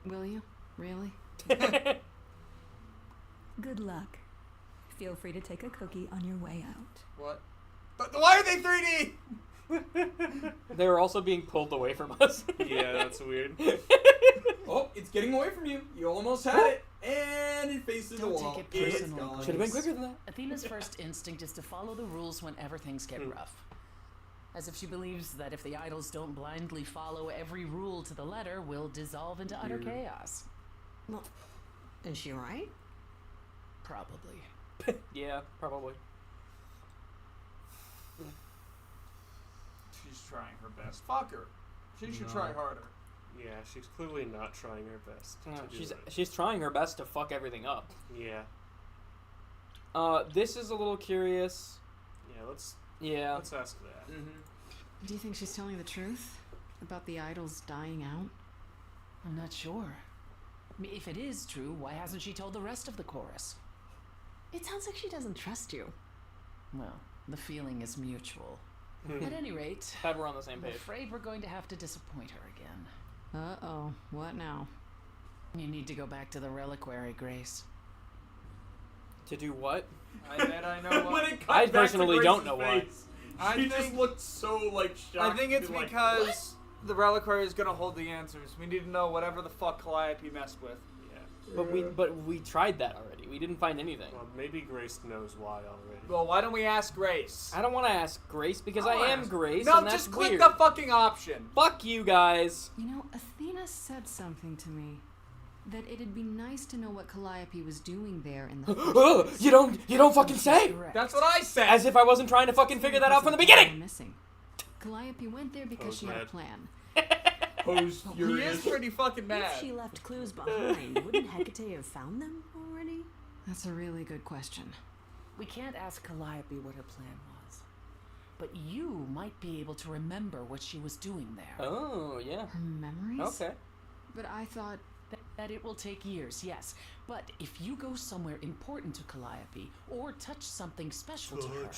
Will you? Really? Good luck. Feel free to take a cookie on your way out. What? But why are they 3D? They were also being pulled away from us. Yeah, that's weird. Oh, it's getting away from you. You almost had it, and it faces the Don't wall. take it It's personally. gone. Should have been quicker than that. Athena's first instinct is to follow the rules whenever things get rough. As if she believes that if the idols don't blindly follow every rule to the letter, we'll dissolve into utter chaos. Well, is she right? Probably. Yeah, probably. She's trying her best. Fuck her. She should try harder. Yeah, she's clearly not trying her best. No, to do right. she's trying her best to fuck everything up. Yeah. This is a little curious. Yeah, let's Mm-hmm. ask that. Do you think she's telling the truth about the idols dying out? I'm not sure. I mean, if it is true, why hasn't she told the rest of the chorus? It sounds like she doesn't trust you. Well, the feeling is mutual. At any rate, Glad we're on the same I'm page. afraid we're going to have to disappoint her again. Uh-oh. What now? You need to go back to the reliquary, Grace. To do what? I bet I know When what. it cut I back to personally don't Grace's know why. face, I She just think- looked so like shocked. I think it's and, like, because the reliquary is gonna hold the answers. We need to know whatever the fuck Calliope messed with. Yeah. But we tried that already. We didn't find anything. Well, maybe Grace knows why already. Well, why don't we ask Grace? I don't want to ask Grace because I wanna am ask- Grace, No, and that's just click weird. the fucking option. Fuck you guys. You know, Athena said something to me. That it'd be nice to know what Calliope was doing there in the first place. You don't fucking say. Correct. That's what I said. As if I wasn't trying to fucking figure that out from the Because of beginning. what we're missing. Calliope went there because she had a mad. plan. Post He is furious. pretty fucking mad. If she left clues behind, wouldn't Hecate have found them already? That's a really good question. We can't ask Calliope what her plan was. But you might be able to remember what she was doing there. Oh yeah. Her memories? Okay. But I thought... That it will take years, yes. But if you go somewhere important to Calliope, or touch something special to her,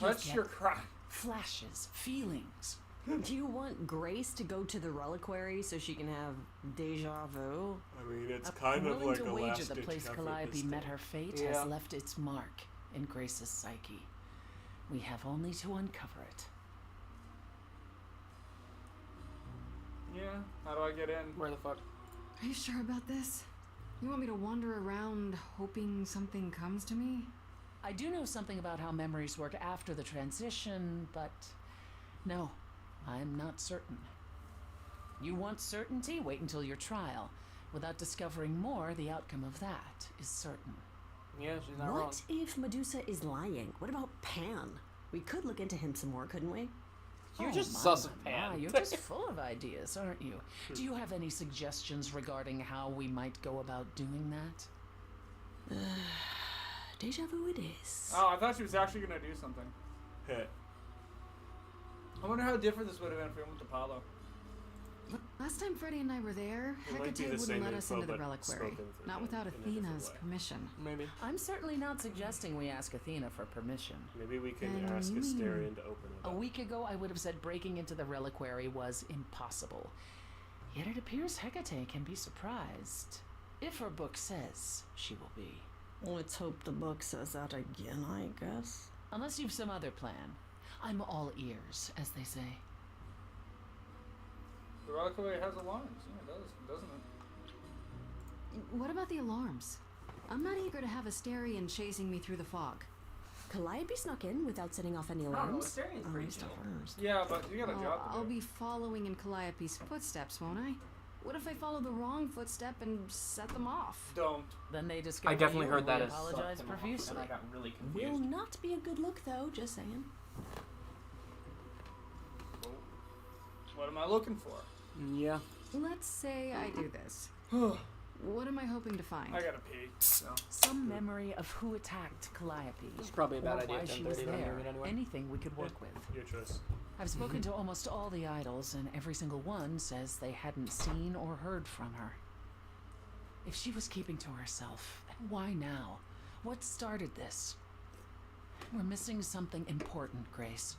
you'll Touch get your cry. flashes, feelings. Do you want Grace to go to the reliquary so she can have deja vu? I mean, it's I'm kind of willing like to a wager last the ditch place effort Calliope this met time. her fate Yeah. has left its mark in Grace's psyche. We have only to uncover it. Yeah. How do I get in? Where the fuck? Are you sure about this? You want me to wander around hoping something comes to me? I do know something about how memories work after the transition, but no, I'm not certain. You want certainty? Wait until your trial. Without discovering more, the outcome of that is certain. Yeah, she's not wrong. What if Medusa is lying? What about Pan? We could look into him some more, couldn't we? You're Oh, just my, sus my, of my, Pan. You're just full of ideas, aren't you? Do you have any suggestions regarding how we might go about doing that? Deja vu it is. Oh, I thought she was actually gonna do something. Heh. I wonder how different this would have been if we went with Apollo. Last time Freddie and I were there, It might be Hecate the same wouldn't let us info, into the but reliquary. spoken for Not in without a different Athena's way. permission. Maybe. I'm certainly not suggesting we ask Athena for permission. Maybe we can And ask you mean- Asterion to open it A up. week ago, I would have said breaking into the reliquary was impossible. Yet it appears Hecate can be surprised. If her book says she will be. Let's hope the book says that again, I guess. Unless you've some other plan. I'm all ears, as they say. The reliquary has alarms. Yeah, it does, doesn't it? What about the alarms? I'm not eager to have Asterion chasing me through the fog. Calliope snuck in without setting off any no, alarms. Asterian's pretty Arrest her chill. first. Yeah, but you got a Well, job to I'll do. be following in Calliope's footsteps, won't I? What if I follow the wrong footstep and set them off? Don't. Then they discover I definitely you heard and that we as apologize Sucked him off, profusely. and I got really Will confused. not be a good look, though, just saying. What am I looking for? Yeah. Let's say I do this. I What am I hoping to find? gotta pee. So. Some memory of who attacked Calliope. It's probably a bad or idea why at she was 10:30, don't you there. mean anyway? Anything we could work with. Your choice. I've spoken to almost all the idols, and every single one says they hadn't seen or heard from her. If she was keeping to herself, then why now? What started this? We're missing something important, Grace.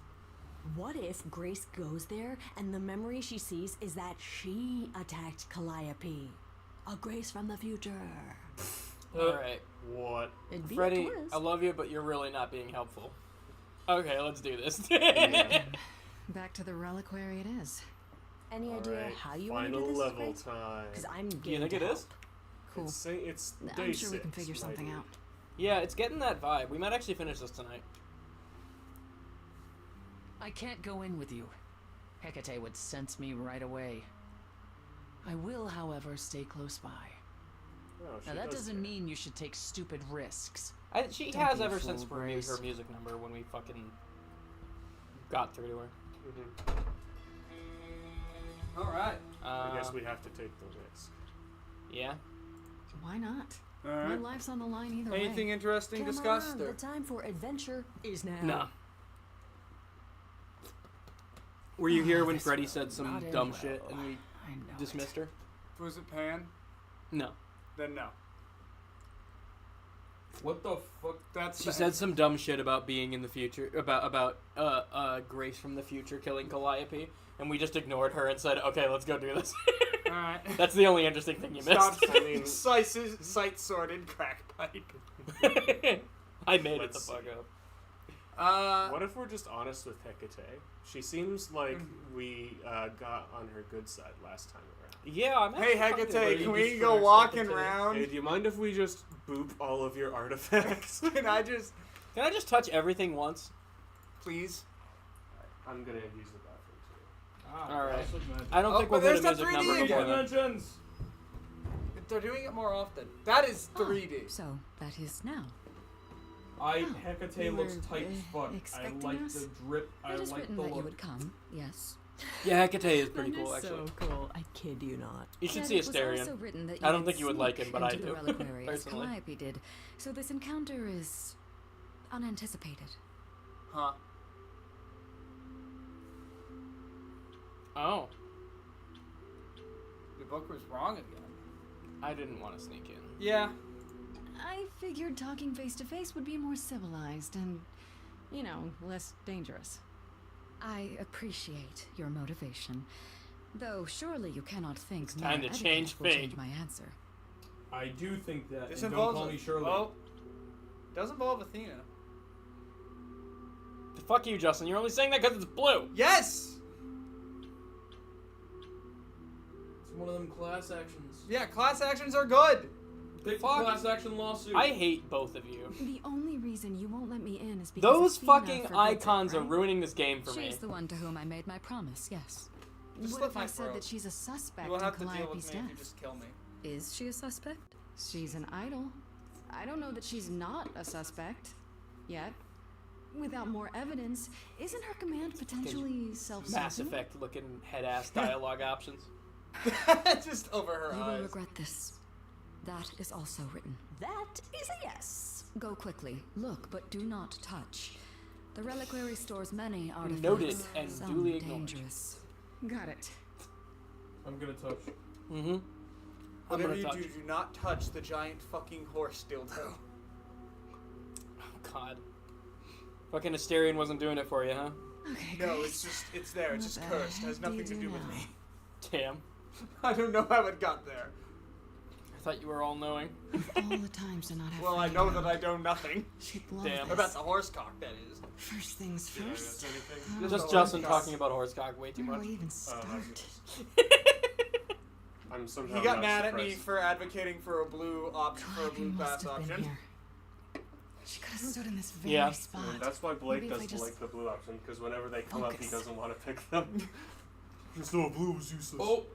What if Grace goes there and the memory she sees is that she attacked Calliope? A Grace from the future. Alright. What? It'd be a Freddy, twist. I love you, but you're really not being helpful. Okay, let's do this. Back to the reliquary it is. Any idea Alright, how you want to do final this, level Grace? time. Because I'm Do you game think to it help. is? Cool. It's day I'm sure we can 6, figure something my out. Yeah, it's getting that vibe. We might actually finish this tonight. I can't go in with you. Hecate would sense me right away. I will, however, stay close by. Oh, she Now that does doesn't care. mean you should take stupid risks. She Don't has be a ever fool, since renewed her Grace. music number when we fucking got through to her. Alright. I guess we have to take the risk. Yeah. Why not? My Alright. life's on the line either Anything way. interesting Come discussed? on, Or? the time for adventure is now. No. Were you here when this Freddy will said some not end dumb well. shit and we I know dismissed her? Was it Pan? No. Then no. What the fuck? That's She said some dumb shit about being in the future, about Grace from the future killing Calliope, and we just ignored her and said, okay, let's go do this. Alright. That's the only interesting thing you Stop missed. I mean- sight sorted crack pipe. I made it Let's the fuck see. up. What if we're just honest with Hecate? She seems like we got on her good side last time around. Yeah, I'm Hey actually Hecate, kinda can ready we to go distract walking Hecate. around? Hey, do you mind if we just boop all of your artifacts? Can I just, Can I just touch everything once? please? I'm gonna use the bathroom too. Alright. Classic magic. I don't Oh, think but we'll hit a there's the music 3D number again. before then. Dimensions! They're doing it more often. That is 3D. So that is now. Hecate You looks were, tight as fuck. I expecting like us? the drip. I It is like written the that you look. would come. Yes. Yeah, Hecate is pretty That cool, is actually. so cool. I kid you not. You should Yet see it was Asterion. also written that I don't would think you would like sneak him, but I into the do, reliquary as personally. Calliope did. So this encounter is unanticipated. Huh. Oh, The book was wrong again. I didn't want to sneak in. Yeah. I figured talking face to face would be more civilized and, you know, less dangerous. I appreciate your motivation, though surely you cannot think It's time mere to change etiquette will change fate. my answer. I do think that. This And don't involves call me Shirley. Oh, does involve Athena. Fuck you, Justin. You're only saying that because it's blue. Yes. It's one of them class actions. Yeah, class actions are good. Big Fuck. class action lawsuit. I hate both of you. The only reason you won't let me in is because Those Athena fucking forbids it, icons are right? ruining this game for me. She's the one to whom I made my promise, yes. Just What slit if my I said throat. that she's a suspect You will in have to deal Calliope's with me if you death? just kill me. Is she a suspect? She's an idol. I don't know that she's not a suspect. Yet. Without more evidence, isn't her command potentially self-serving? Mass Effect looking head ass dialogue options. Just over her You will eyes. regret this. That is also written. That is a yes. Go quickly. Look, but do not touch. The reliquary stores many artifacts. Noted and some duly acknowledged. dangerous. Got it. I'm gonna touch. Mm-hmm. Whatever you do not touch the giant fucking horse dildo. Oh, God. Fucking Asterion wasn't doing it for you, huh? Okay, No, Grace. it's there. It's just What cursed. the It has heck do nothing you to do with now? me. Damn. I don't know how it got there. I thought you were all knowing. Of all the times to not have Well, I Freddy know around, that I know nothing. she'd love Damn. this. About the horse cock, that is. First things Did I first. miss anything? Oh, Just the Justin horse cock. talking about horsecock way too Where much. do I even Oh, start? my I'm somehow He got not mad at me surprised. for advocating for a blue option, for a Calliope blue must pass have been option. here. She could have stood in this very Yeah. spot. And that's why Blake Maybe if I doesn't just like the blue option, because whenever they come up, he focus. doesn't want to pick them. Just no, blue was useless. Oh,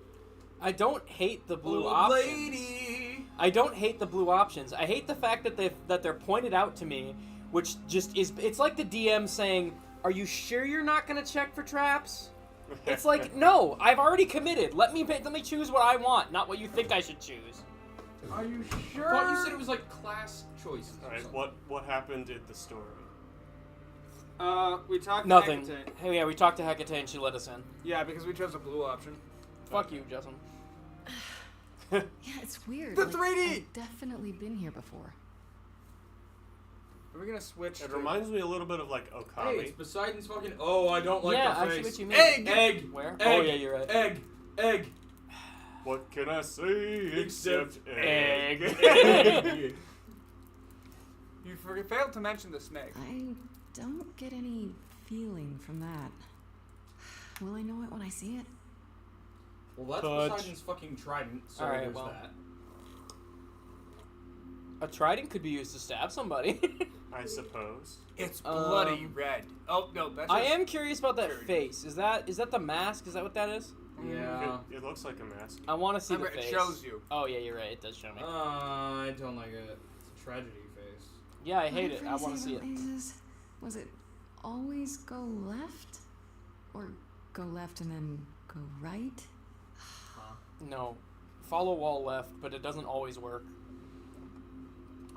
I don't hate the blue Old options. lady. I don't hate the blue options. I hate the fact that they're pointed out to me, which just is. It's like the DM saying, "Are you sure you're not gonna check for traps?" It's like, no, I've already committed. Let me choose what I want, not what you think I should choose. Are you I sure? thought you said it was like class choices. or Alright, something. what happened in the story? We talked Nothing. to Hecate. Hey, yeah, we talked to Hecate and she let us in. Yeah, because we chose the blue option. Fuck you, Justin. Yeah, it's weird. The like, 3D! I've definitely been here before. Are we gonna switch? It to... reminds me a little bit of like Okami. Hey, it's Poseidon's fucking. Oh, I don't like Yeah, the I face. see what you mean. Egg! Egg! Where? Egg! Oh, yeah, you're right. Egg! Egg! What can I say except egg? Egg. You failed to mention the snake. I don't get any feeling from that. Will I know it when I see it? Well, that's Touch. Poseidon's fucking trident, so Alright, there's well. that. A trident could be used to stab somebody. I suppose. It's bloody red. Oh no, that's. I just- am curious about that Dirty. face. Is that the mask? Is that what that is? Yeah. It looks like a mask. I want to see Remember, the face. it shows you. Oh yeah, you're right. It does show me. I don't like it. It's a tragedy face. Yeah, I hate My it. I want to see it. favorite lasers, was it always go left? Or go left and then go right? No, follow wall left, but it doesn't always work.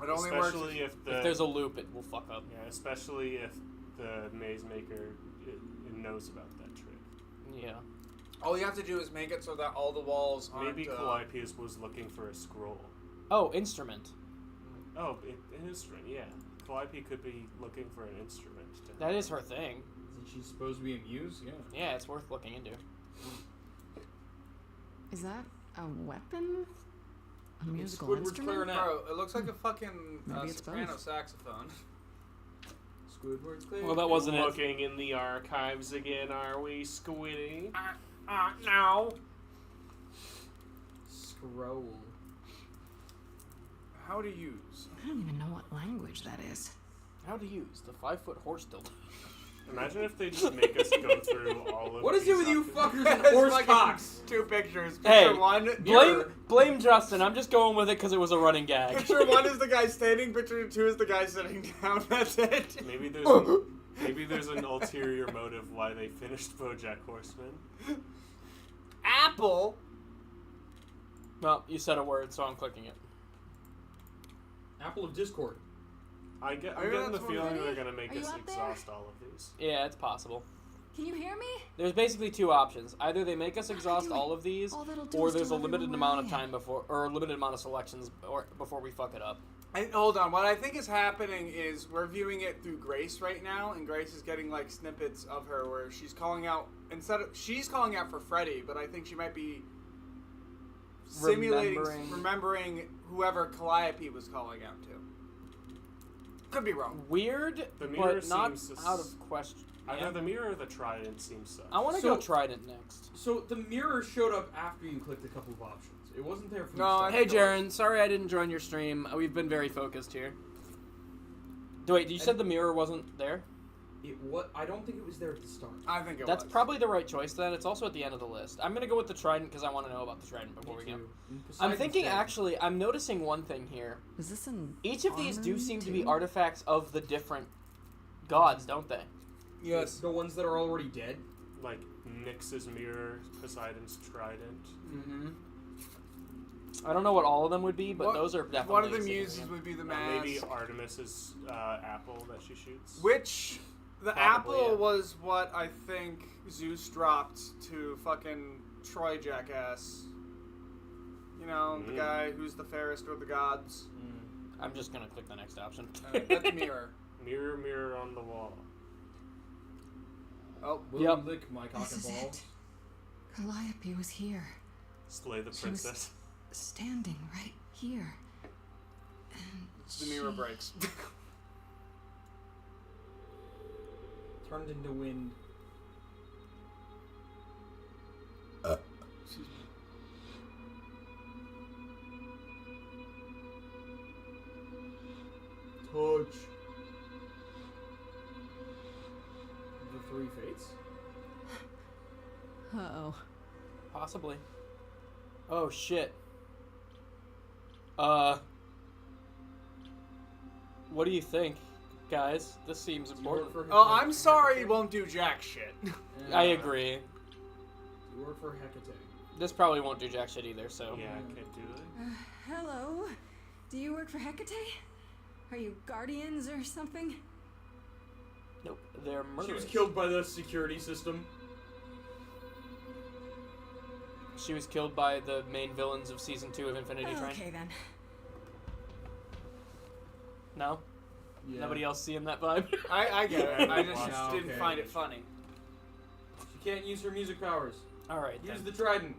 It only Especially works. if there's a loop, it will fuck up. Yeah, especially if the maze maker knows about that trick. Yeah. All you have to do is make it so that all the walls aren't. Maybe Calliope was looking for a scroll. Oh, instrument. Oh, an instrument, yeah. Calliope could be looking for an instrument. That is her thing. Isn't she supposed to be a muse? Yeah. Yeah, it's worth looking into. Is that a weapon? A musical Squidward's instrument? clarinet. Bro, it looks like a fucking Maybe it's soprano both. saxophone. Squidward's clear. Well, that wasn't it. Looking in the archives again, are we, Squiddy? No. Scroll. How to use? I don't even know what language that is. How to use the 5-foot horse dildo. Imagine if they just make us go through all of What is these it with you options. fuckers and It's horse like cocks? Two pictures. Picture Hey, one. blame Justin. I'm just going with it because it was a running gag. Picture one is the guy standing. Picture two is the guy sitting down. That's it. Maybe there's an ulterior motive why they finished BoJack Horseman. Apple. Well, you said a word, so I'm clicking it. Apple of Discord. I'm getting the feeling they're gonna make Are you us up there? exhaust all of these. Yeah, it's possible. Can you hear me? There's basically two options. Either they make us do exhaust it? all of these, All that'll do or is there's a tell limited everyone amount where of I time or a limited amount of selections before we fuck it up. Hold on. What I think is happening is we're viewing it through Grace right now, and Grace is getting like snippets of her where she's calling out she's calling out for Freddy, but I think she might be remembering whoever Calliope was calling out to. Could be wrong. Weird, The mirror but not seems out of question. Either the mirror or the trident seems sus. I want to go trident next. So the mirror showed up after you clicked a couple of options. It wasn't there from the No, start. Hey, Jaren. Sorry I didn't join your stream. We've been very focused here. Wait, you said the mirror wasn't there? I don't think it was there at the start. I think it That's was. probably the right choice then. It's also at the end of the list. I'm going to go with the trident because I want to know about the trident before we go. I'm thinking, actually, I'm noticing one thing here. Is this an Each of these do armory seem to be too? artifacts of the different gods, don't they? Yes. The ones that are already dead. Like Nyx's mirror, Poseidon's trident. Mm-hmm. I don't know what all of them would be, but those are definitely One of the significant. muses would be the mask. Maybe Artemis's apple that she shoots. Which the Probably, apple yeah. was what I think Zeus dropped to fucking Troy Jackass. You know, the guy who's the fairest of the gods. I'm just going to click the next option. That's mirror. Mirror, mirror on the wall. Oh, Will Yep. you lick my cock This and is balls? it. Calliope was here, Slay the She was- princess. standing right here. And the mirror she- breaks. Turned into wind. Excuse me. Touch. The three fates. Uh-oh. Possibly. Oh shit. What do you think, guys? This seems important. Oh, I'm sorry he won't do jack shit. I agree. You work for Hecate. This probably won't do jack shit either, so. Yeah, I can't do it. Hello? Do you work for Hecate? Are you guardians or something? Nope, they're murderers. She was killed by the security system. She was killed by the main villains of Season 2 of Infinity Train. Okay then. No? Yeah. Nobody else seeing that vibe? I get it. I just No, didn't okay. find it funny. She can't use her music powers. Alright, Use then. the trident.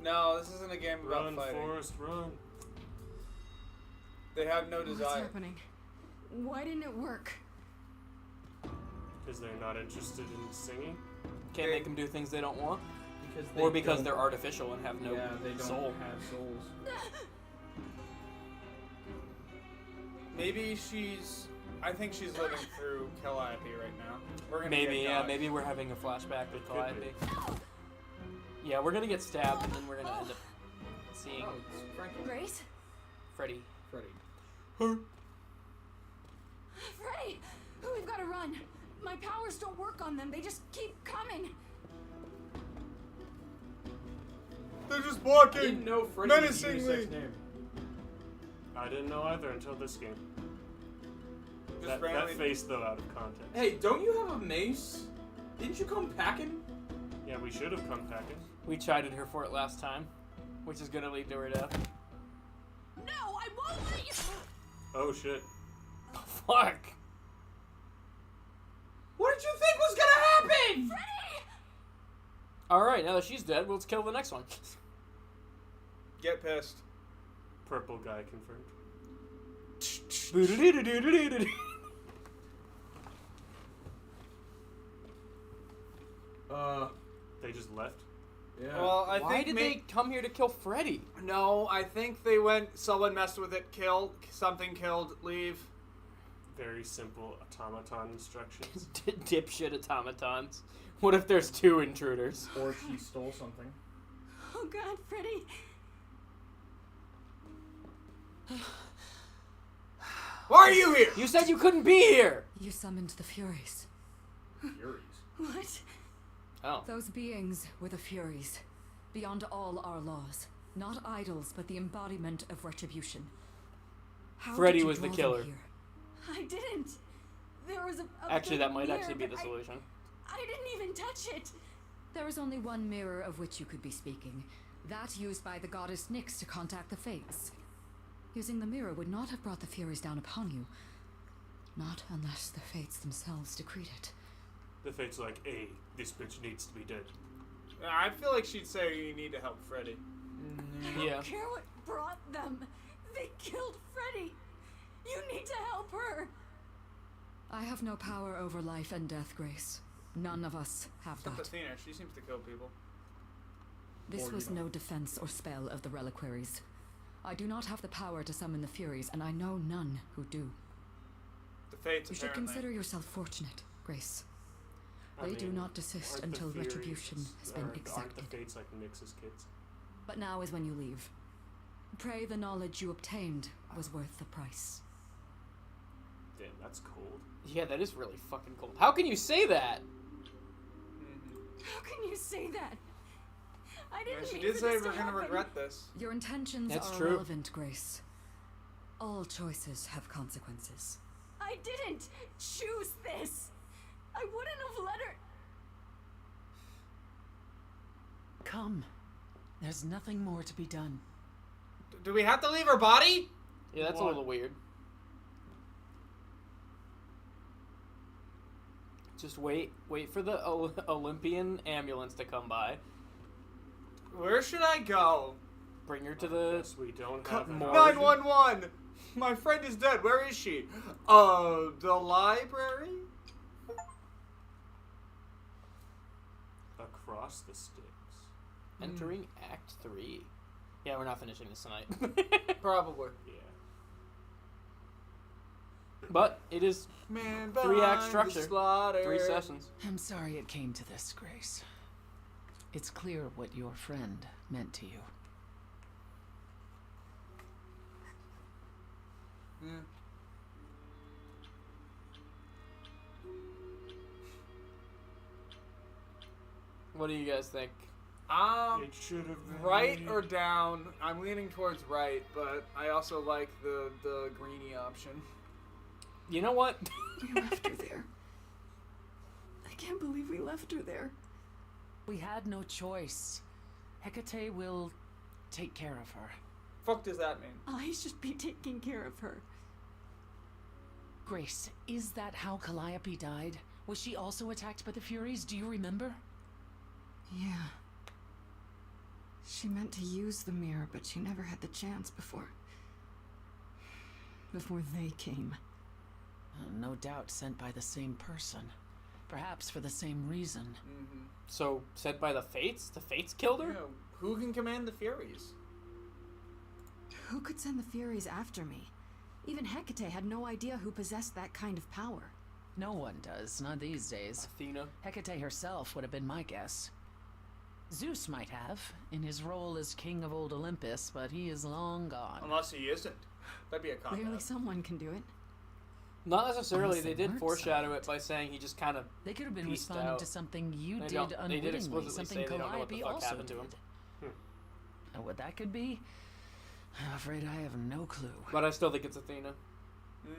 No, this isn't a game about Run, fighting. Forrest, run. They have no What's desire. happening? Why didn't it work? Because they're not interested in singing. Can't make them do things they don't want? Because Or because don't- they're artificial and have no yeah, they don't soul. have souls. Maybe she's... I think she's living through Calliope right now. We're gonna Maybe, get yeah, dogged. maybe we're having a flashback with Could Calliope. Yeah, we're gonna get stabbed and then we're gonna end up seeing Oh, it's Frankie. Grace? Freddy. Freddy. Freddy! We've got to run. My powers don't work on them. They just keep coming. They're just I walking! didn't know Freddy was a Menacingly. unisex name. I didn't know either until this game. Just That randomly... face, though, out of context. Hey, don't you have a mace? Didn't you come packing? Yeah, we should have come packing. We chided her for it last time, which is gonna lead to her death. No, I won't let you. Oh, shit. Fuck! What did you think was gonna happen? Freddy! Alright, now that she's dead, let's kill the next one. Get pissed. Purple guy confirmed. They just left? Yeah. Well, I Why think did they come here to kill Freddy? No, I think they went... Someone messed with it, killed. Something killed, leave. Very simple automaton instructions. Dipshit automatons. What if there's two intruders? Or she stole something. Oh God, Freddy. Why are you here? You said you couldn't be here! You summoned the Furies. Furies. What? Oh. Those beings were the Furies. Beyond all our laws. Not idols, but the embodiment of retribution. How Freddy did you was the draw them killer. here? I didn't. There was a Actually, big that might mirror, actually be but the solution. I didn't even touch it. There is only one mirror of which you could be speaking. That used by the goddess Nyx to contact the Fates. Using the mirror would not have brought the Furies down upon you. Not unless the Fates themselves decreed it. The fate's like, hey, this bitch needs to be dead. I feel like she'd say you need to help Freddy. I Yeah. don't care what brought them. They killed Freddy. You need to help her. I have no power over life and death, Grace. None of us have Except that. Athena, she seems to kill people. This Or was you no defense or spell of the reliquaries. I do not have the power to summon the Furies, and I know none who do. The Fates, You should apparently. consider yourself fortunate, Grace. I They do mean, not desist aren't until the Furies- retribution has been aren't exacted. the fates like Nyx's kids? But now is when you leave. Pray the knowledge you obtained was worth the price. Damn, that's cold. Yeah, that is really fucking cold. How can you say that? How can you say that? I Yeah, didn't she mean did for say this we're to gonna happen. regret this. Your intentions That's are true. irrelevant, Grace. All choices have consequences. I didn't choose this. I wouldn't have let her. Come. There's nothing more to be done. Do we have to leave her body? Yeah, that's What? a little weird. Just wait for the Olympian ambulance to come by. Where should I go? Bring her to the... Yes, we don't have an more. 911! My friend is dead. Where is she? The library? Across the sticks. Entering Act 3. Yeah, we're not finishing this tonight. Probably. Yeah. But it is Man, 3-act behind the structure. slaughter. 3 sessions. I'm sorry it came to this, Grace. It's clear what your friend meant to you. What do you guys think? It should have been Right me. or down? I'm leaning towards right, but I also like the greeny option. You know what? We left her there. I can't believe we left her there. We had no choice. Hecate will take care of her. Fuck does that mean? I should be taking care of her. Grace, is that how Calliope died? Was she also attacked by the Furies? Do you remember? Yeah. She meant to use the mirror, but she never had the chance before they came. No doubt sent by the same person. Perhaps for the same reason. Mm-hmm. So, sent by the Fates? The Fates killed her? You know, who can command the Furies? Who could send the Furies after me? Even Hecate had no idea who possessed that kind of power. No one does, not these days. Athena? Hecate herself would have been my guess. Zeus might have, in his role as king of old Olympus, but he is long gone. Unless he isn't. That'd be a cop Clearly someone can do it. Not necessarily. Unless They it did works foreshadow out. it by saying he just kind of They could have been pieced responding out. to something you They did don't- unwittingly, they did explicitly something say they don't know what the Calliope fuck also happened to did. him. And what that could be, I'm afraid I have no clue. But I still think it's Athena. Hmm.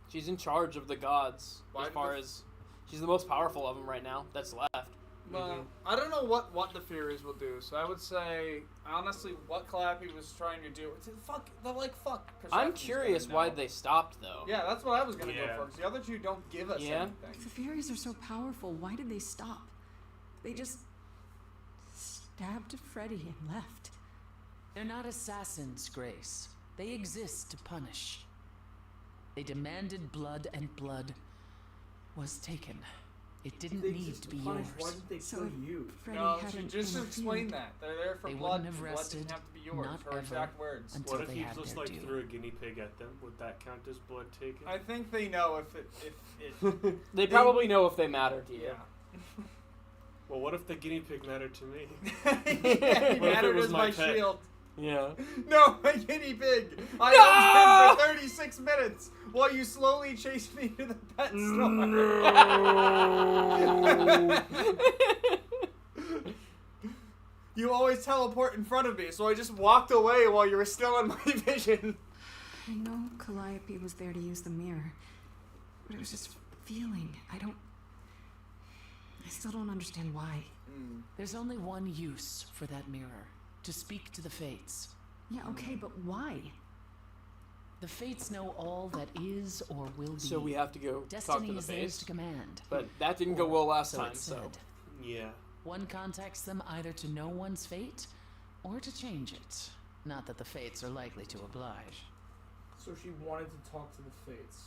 She's in charge of the gods, Why as did far the- as... She's the most powerful of them right now, that's left. Well, I don't know what the Furies will do, so I would say, honestly, what Calliope was trying to do. Fuck. I'm Persephon's curious going why now. they stopped, though. Yeah, that's what I was gonna Yeah. go for, because the other two don't give us Yeah? anything. If the Furies are so powerful, why did they stop? They just stabbed Freddy and left. They're not assassins, Grace. They exist to punish. They demanded blood, and blood was taken. It didn't need to be yours. they So you? Freddy No, hadn't just interfered. explain that. They're there for They blood. wouldn't have Blood rested, didn't have to be yours. not Her ever, exact words. until What if they you had just their like due. threw a guinea pig at them? Would that count as blood taken? I think they know if it. They probably know if they matter to you. Yeah. Well, what if the guinea pig mattered to me? Yeah, he What if it mattered was as my my pet? shield. Yeah. No, my guinea pig! I owned him for 36 minutes while you slowly chased me to the pet store. You always teleport in front of me, so I just walked away while you were still in my vision. I know Calliope was there to use the mirror, but it was just feeling. I still don't understand why. There's only one use for that mirror. To speak to the Fates. Yeah, okay, but why? The Fates know all that is or will be. So we have to go talk Destiny to the is theirs Fates. to command. But that didn't go Or well last so time, it's so... said. Yeah. One contacts them either to know one's fate or to change it. Not that the Fates are likely to oblige. So she wanted to talk to the Fates.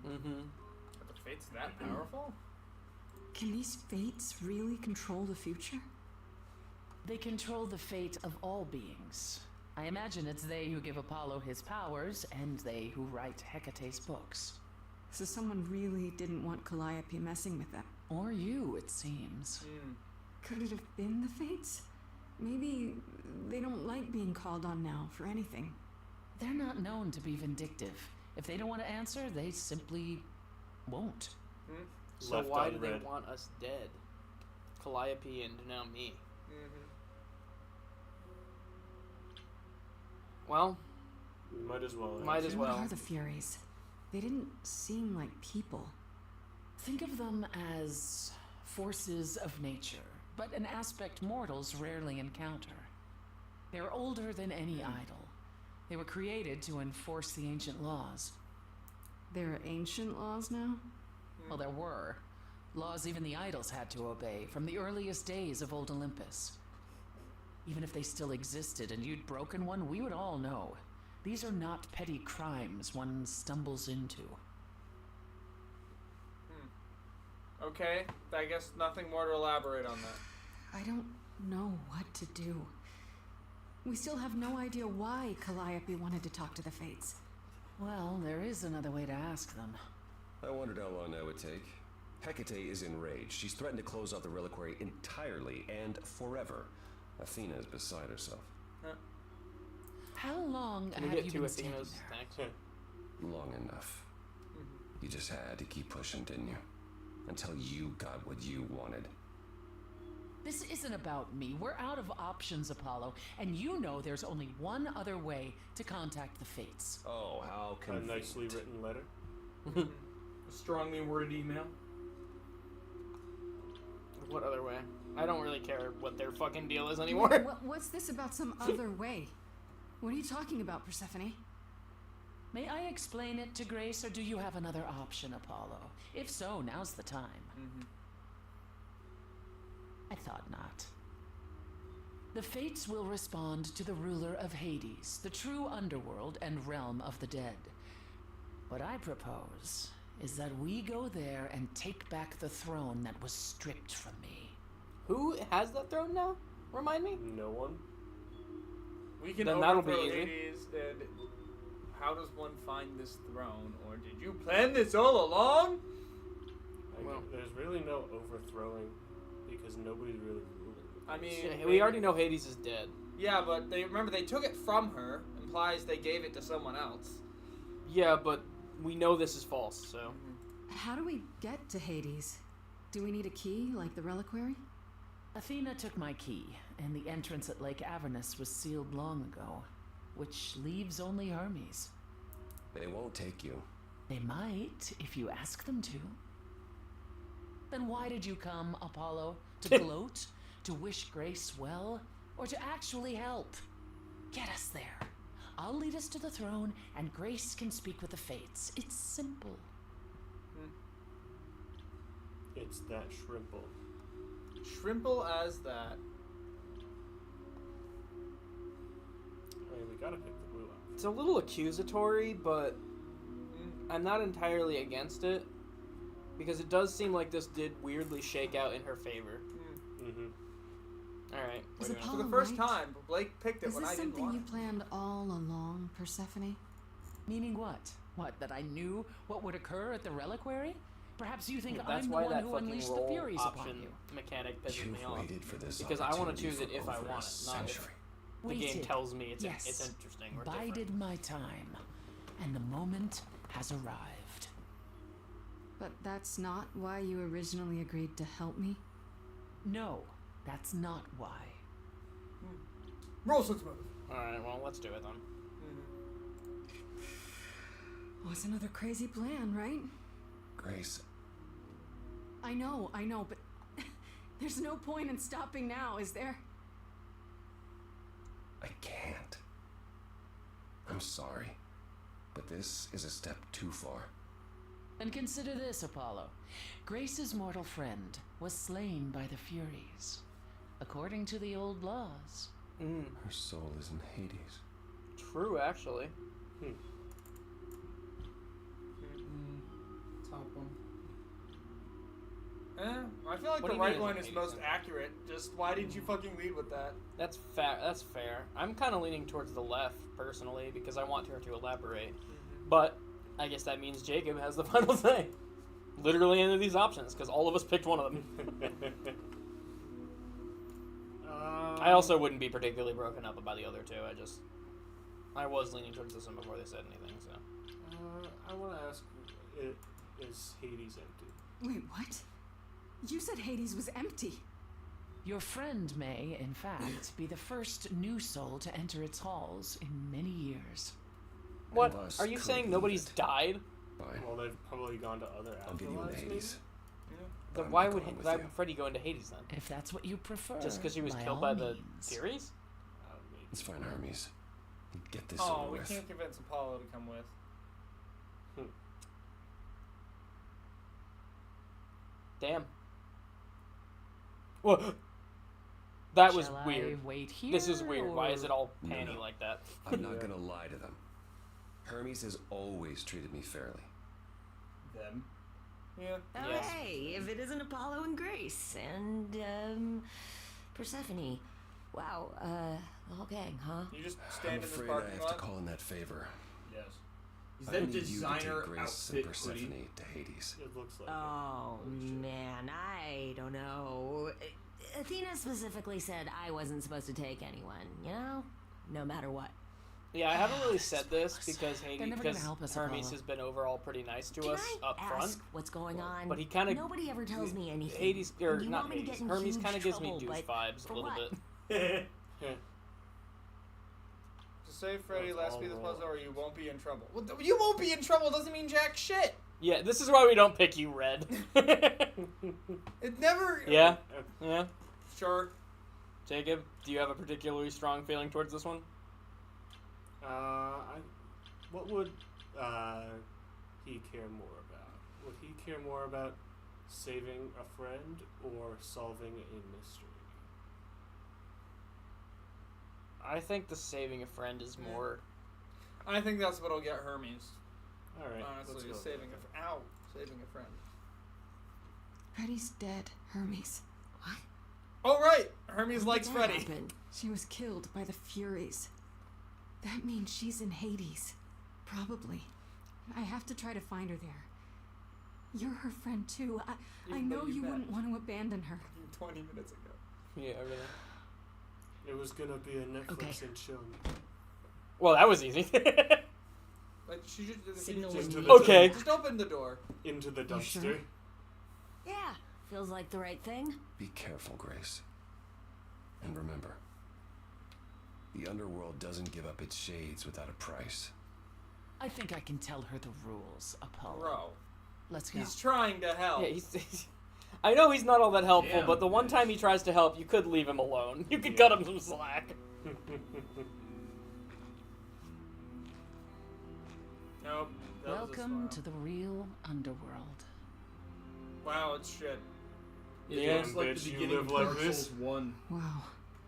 Mm-hmm. Are the fates that powerful? Can these fates really control the future? They control the fate of all beings. I imagine it's they who give Apollo his powers, and they who write Hecate's books. So someone really didn't want Calliope messing with them. Or you, it seems. Could it have been the fates? Maybe they don't like being called on now for anything. They're not known to be vindictive. If they don't want to answer, they simply won't. So Left why do unread. they want us dead? Calliope and now me. Well, We might as well. might as What well. are the Furies? They didn't seem like people. Think of them as forces of nature, but an aspect mortals rarely encounter. They're older than any idol. They were created to enforce the ancient laws. There are ancient laws now? Well, there were. Laws even the idols had to obey from the earliest days of old Olympus. Even if they still existed and you'd broken one, we would all know. These are not petty crimes one stumbles into. Okay, I guess nothing more to elaborate on that. I don't know what to do. We still have no idea why Calliope wanted to talk to the Fates. Well, there is another way to ask them. I wondered how long that would take. Hecate is enraged. She's threatened to close off the reliquary entirely and forever. Athena is beside herself. How long Can we have get you two been standing Athenas? there? Thanks. Long enough. You just had to keep pushing, didn't you? Until you got what you wanted. This isn't about me. We're out of options, Apollo, and you know there's only one other way to contact the Fates. Oh, how A convenient. nicely written letter. A strongly worded email. What other way? I don't really care what their fucking deal is anymore. What's this about some other way? What are you talking about, Persephone? May I explain it to Grace, or do you have another option, Apollo? If so, now's the time. I thought not. The Fates will respond to the ruler of Hades, the true underworld and realm of the dead. What I propose is that we go there and take back the throne that was stripped from me. Who has that throne now? Remind me? No one. We can Then that'll be overthrow easy. Hades, and how does one find this throne? Or did you plan this all along? There's really no overthrowing because nobody's really ruling. I mean, Yeah, we already know Hades is dead. Yeah, but they took it from her. Implies they gave it to someone else. Yeah, but we know this is false, so. How do we get to Hades? Do we need a key, like the reliquary? Athena took my key, and the entrance at Lake Avernus was sealed long ago, which leaves only Hermes. They won't take you. They might, if you ask them to. Then why did you come, Apollo? To gloat? To wish Grace well? Or to actually help? Get us there. I'll lead us to the throne, and Grace can speak with the Fates. It's simple. It's that shrimple. Shrimple as that. I mean, we gotta pick the blue outfit. It's a little accusatory, but I'm not entirely against it. Because it does seem like this did weirdly shake out in her favor. Alright. Is we're doing For Apollo the first right? time, Blake picked it Is when this I didn't something want you it. planned all along, Persephone? Meaning what? What, that I knew what would occur at the reliquary? Perhaps you think That's I'm the why one that who fucking unleashed the roll Furies upon option you. mechanic pisses You've me off. waited for this Because I want to opportunity choose it for if I over a want it, not if century. the game Waited. tells me it's Yes. it's interesting or Bided different. my time, and the moment has arrived. But that's not why you originally agreed to help me? No, that's not why. Roll 6 moves. Alright, well, let's do it then. Oh, it's another crazy plan, right? Grace, I know, but there's no point in stopping now, is there? I can't. I'm sorry, but this is a step too far. And consider this, Apollo. Grace's mortal friend was slain by the Furies, according to the old laws. Her soul is in Hades. True, actually. Top one. I feel like What the do you right mean one it's is an most 80%? accurate. Just why didn't you fucking lead with that? That's fair. That's fair. I'm kind of leaning towards the left personally because I want her to elaborate. But I guess that means Jacob has the final say. Literally any of these options because all of us picked one of them. I also wouldn't be particularly broken up about the other two. I was leaning towards this one before they said anything. So I want to ask, is Hades empty? Wait, what? You said Hades was empty. Your friend may, in fact, be the first new soul to enter its halls in many years. what? Unless Are you could saying leave nobody's it. died? Fine. Well, they've probably gone to other I'll get you afterlives, into maybe? Hades. Then I'm why not would going with why you. would Freddy go into Hades then? If that's what you prefer. Just because he was by killed all by the means. Furies? Maybe. It's fine, Hermes. Get this Oh, over we with. can't convince Apollo to come with. Damn. Whoa. That was Shall I weird. wait here, This is weird. Why is or- it all No, panty no. like that? I'm not gonna lie to them. Hermes has always treated me fairly. Them. Yeah. Oh, Yes. hey, if it isn't Apollo and Grace and, Persephone. Wow, the whole gang, huh? You just I'm stand in this afraid I parking have lot. to call in that favor. Yes. Is I that need you to designer take Grace and outfit Persephone hoodie? to Hades. It looks like Oh, Holy shit. man, I don't know. Athena specifically said I wasn't supposed to take anyone, you know? No matter what. Yeah, I haven't really said this because They're Hades, never gonna because help us, Hermes Apollo. has been overall pretty nice to Can us I up ask front. what's going on? But he kind of Nobody ever tells me anything. Hades, or You not want me to Hades. get in Hermes huge kind of gives me trouble, Deuce but vibes a for little what? bit. To save Freddy, That's last all be this roll. puzzle, or you won't be in trouble. Well, you won't be in trouble doesn't mean jack shit. Yeah, this is why we don't pick you, Red. It never. Yeah, yeah. Sure. Jacob, do you have a particularly strong feeling towards this one? What would he care more about? Would he care more about saving a friend or solving a mystery? I think the saving a friend is more. I think that's what'll get Hermes. All right, Honestly, let's go. saving saving a friend. Freddy's dead, Hermes. Oh right, Hermes likes That Freddy. happened. She was killed by the Furies. That means she's in Hades. Probably. I have to try to find her there. You're her friend too. I Even though know you you met. wouldn't want to abandon her. 20 minutes ago. Yeah, really. It was gonna be a Netflix Okay. and chill. Well, that was easy. Like she just Signal just, was Okay. Just open the door. Into the You dumpster. sure? Yeah, feels like the right thing. Be careful, Grace. And remember, the underworld doesn't give up its shades without a price. I think I can tell her the rules, Apollo. Bro. Let's go. He's trying to help. Yeah, he's I know he's not all that helpful, Damn, but the one bitch. time he tries to help, you could leave him alone. You could Yeah. cut him some slack. Nope. That was a Welcome smile. to the real underworld. Wow, it's shit. Yeah, It's like bitch, the you beginning live of like Dark this? Souls 1 Wow.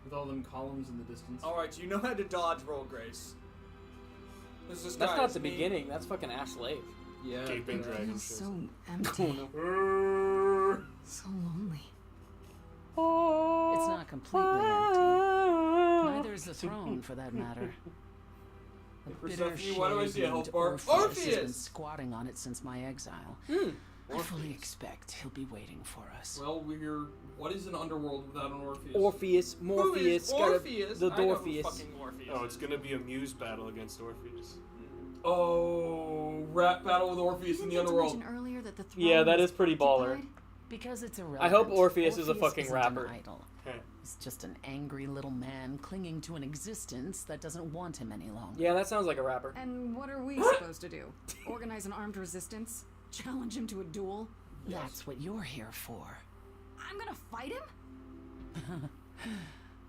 with all them columns in the distance. Alright, you know how to dodge roll, Grace. This is That's not the beginning. That's fucking Ash Lake. Yeah. Gaping yeah. dragon Feels shit. so empty. Oh, So lonely. It's not completely empty. Neither is the throne, for that matter. The bitter Persephone, why do I see a health shade-named bar? Orpheus has been Orpheus! squatting on it since my exile. I fully expect he'll be waiting for us. Well, we're. What is an underworld without an Orpheus? Orpheus, Who Morpheus, is gotta- Orpheus? the I know who Dorpheus. fucking Orpheus Oh, is. it's gonna be a muse battle against Orpheus. Oh, rap battle with Orpheus in the underworld. Mention earlier that the throne Yeah, that was is pretty baller. occupied? Because it's irrelevant. I hope Orpheus is a fucking isn't rapper. An idol. Heh. He's just an angry little man clinging to an existence that doesn't want him any longer. Yeah, that sounds like a rapper. And what are we supposed to do? Organize an armed resistance? Challenge him to a duel? That's what you're here for. I'm gonna fight him?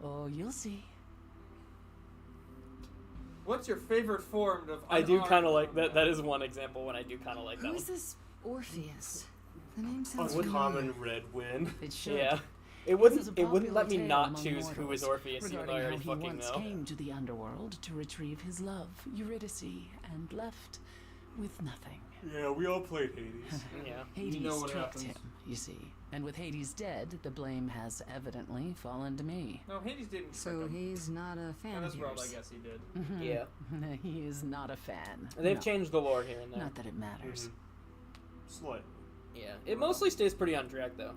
Oh, you'll see. What's your favorite form of I do unarmed kind of like that. combat? That is one example when I do kind of like that Who one. is this Orpheus? The name sounds Uncommon familiar. red wind. It should. Yeah, it This wouldn't. is a It wouldn't let me popular not tale choose among who is mortals Orpheus, even though I regarding already how he fucking once know. came to the underworld to retrieve his love, Eurydice, and left with nothing. Yeah, we all played Hades. Yeah. Hades know what tricked happens. him, you see. And with Hades dead, the blame has evidently fallen to me. No, Hades didn't. So trick him. he's not a fan In of this world, I yours. guess he did. Yeah. He is not a fan. They've No, changed the lore here and there. Not that it matters. Slight. Yeah. It mostly stays pretty on track though.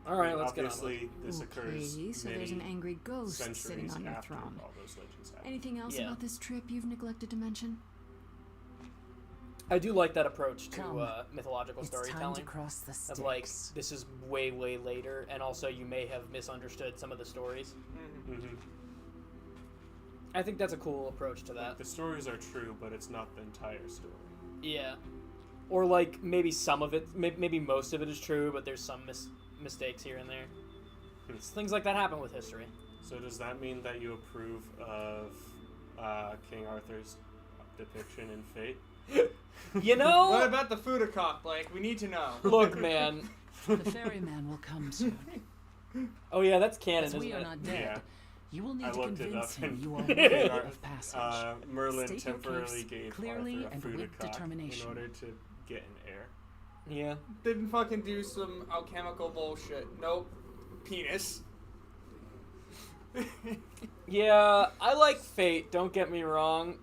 All right, let's get on. With it. Obviously, this occurs Okay, so many there's an angry ghost sitting centuries on your after throne. all those legends happened. Anything else Yeah. about this trip you've neglected to mention? I do like that approach to Come. mythological It's time storytelling. to cross the Styx. Of like, this is way, way later, and also you may have misunderstood some of the stories. Mm-hmm. I think that's a cool approach to that. The stories are true, but it's not the entire story. Yeah. Or like maybe some of it, maybe most of it is true, but there's some mistakes here and there. Things like that happen with history. So does that mean that you approve of King Arthur's depiction in Fate? You know? What about the Fudacock, Blake? We need to know. Look, man. The ferryman will come soon. Oh yeah, that's canon, As isn't we are it? not dead, Yeah. you will need I to looked it convince up him and you are King worthy Ar- of passage. Merlin State your temporarily case gave clearly Arthur a and Fuda with cock determination. in order to get an heir. Yeah. Didn't fucking do some alchemical bullshit. Nope. Penis. Yeah, I like Fate, don't get me wrong.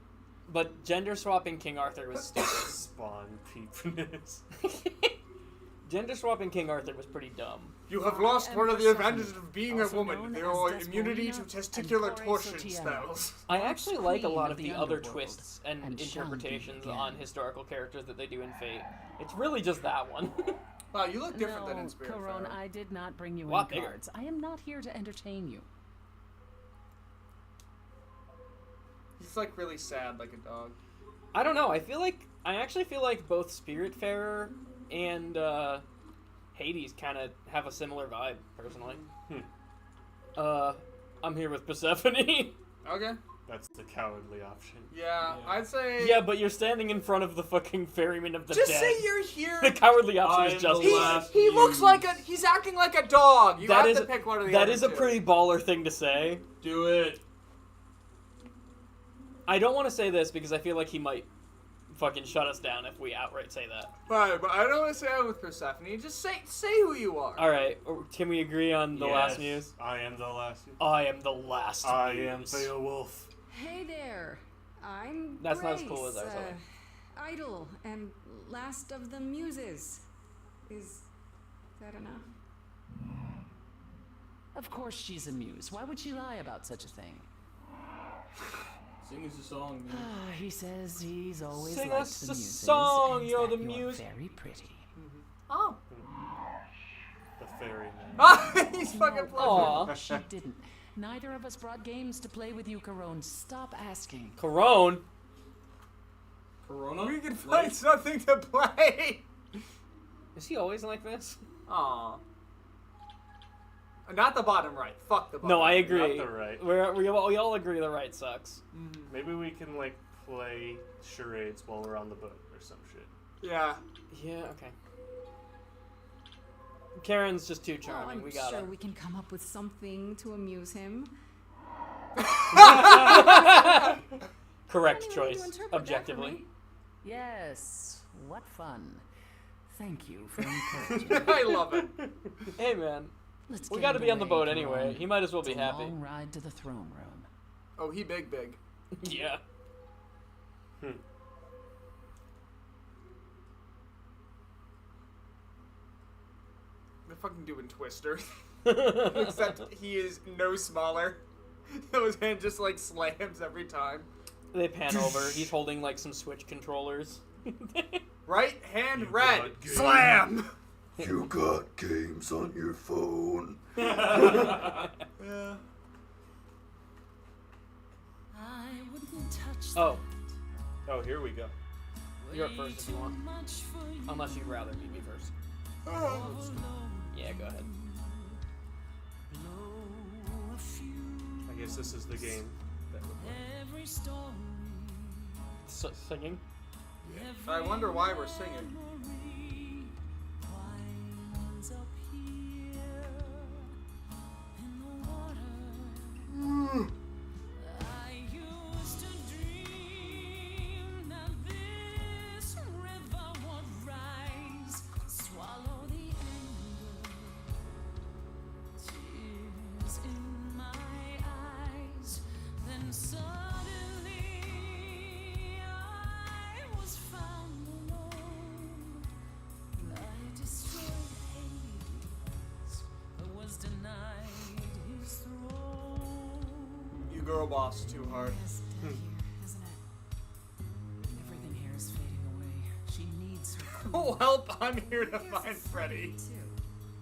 But gender swapping King Arthur was stupid. Spawn peepness. Gender swapping King Arthur was pretty dumb. You have lost one of the advantages of being a woman. Your immunity to testicular torsion spells. I actually like a lot of the other twists and interpretations on historical characters that they do in Fate. It's really just that one. Wow, you look different than in Spirit. Corone, I did not bring you Lot any bigger. cards. I am not here to entertain you. He's like really sad, like a dog. I don't know. I actually feel like both Spiritfarer and Hades kind of have a similar vibe, personally. I'm here with Persephone. Okay. That's the cowardly option. Yeah, I'd say. Yeah, but you're standing in front of the fucking ferryman of the Just dead. say you're here. The cowardly option is just He looks like a. He's acting like a dog. You That have is- to pick one of the That other is a two. pretty baller thing to say. Do it. I don't want to say this because I feel like he might fucking shut us down if we outright say that. Right, but I don't want to say I'm with Persephone. Just say who you are. All right, can we agree on the last muse? I am the last muse. I am the last I muse. am Beowulf. Hey there. I'm That's not as Grace, cool as I was hoping. Idol and last of the muses. Is that enough? Of course she's a muse. Why would she lie about such a thing? Sing us a song, man. He says he's always Sing liked us the a muses song, and you're that the you're muse. very pretty. Oh. The ferryman. Ah, he's fucking Aw. playing. She didn't. Neither of us brought games to play with you, Corone. Stop asking. Corone. Corona? We can find something to play. Is he always like this? Aw. Not the bottom right. Fuck the bottom. No, I agree. Not the right. We all agree the right sucks. Maybe we can like play charades while we're on the boat or some shit. Yeah. Yeah, okay. Karen's just too charming. I'm We got sure her. we can come up with something to amuse him. Correct Anyone to choice, interpret that for objectively. me? Yes, what fun. Thank you for encouraging. I love it. Hey, man. Let's We get got to be on the underway, boat anyway. Corone. He might as well be It's a happy. long ride to the throne room. Oh, he big. Yeah. They're fucking doing Twister. Except he is no smaller. His hand just like slams every time. They pan over. He's holding like some Switch controllers. Right hand You red. got game. Slam! You got games on your phone. Yeah. I wouldn't touch Oh, Oh, here we go. you're up first if you want. Unless you'd rather me be first. Yeah, go ahead. I guess this is the game that we're playing. Singing? I wonder why we're singing. You girl boss too hard. Everything here is fading away. She needs her Oh help! I'm here to find Freddy.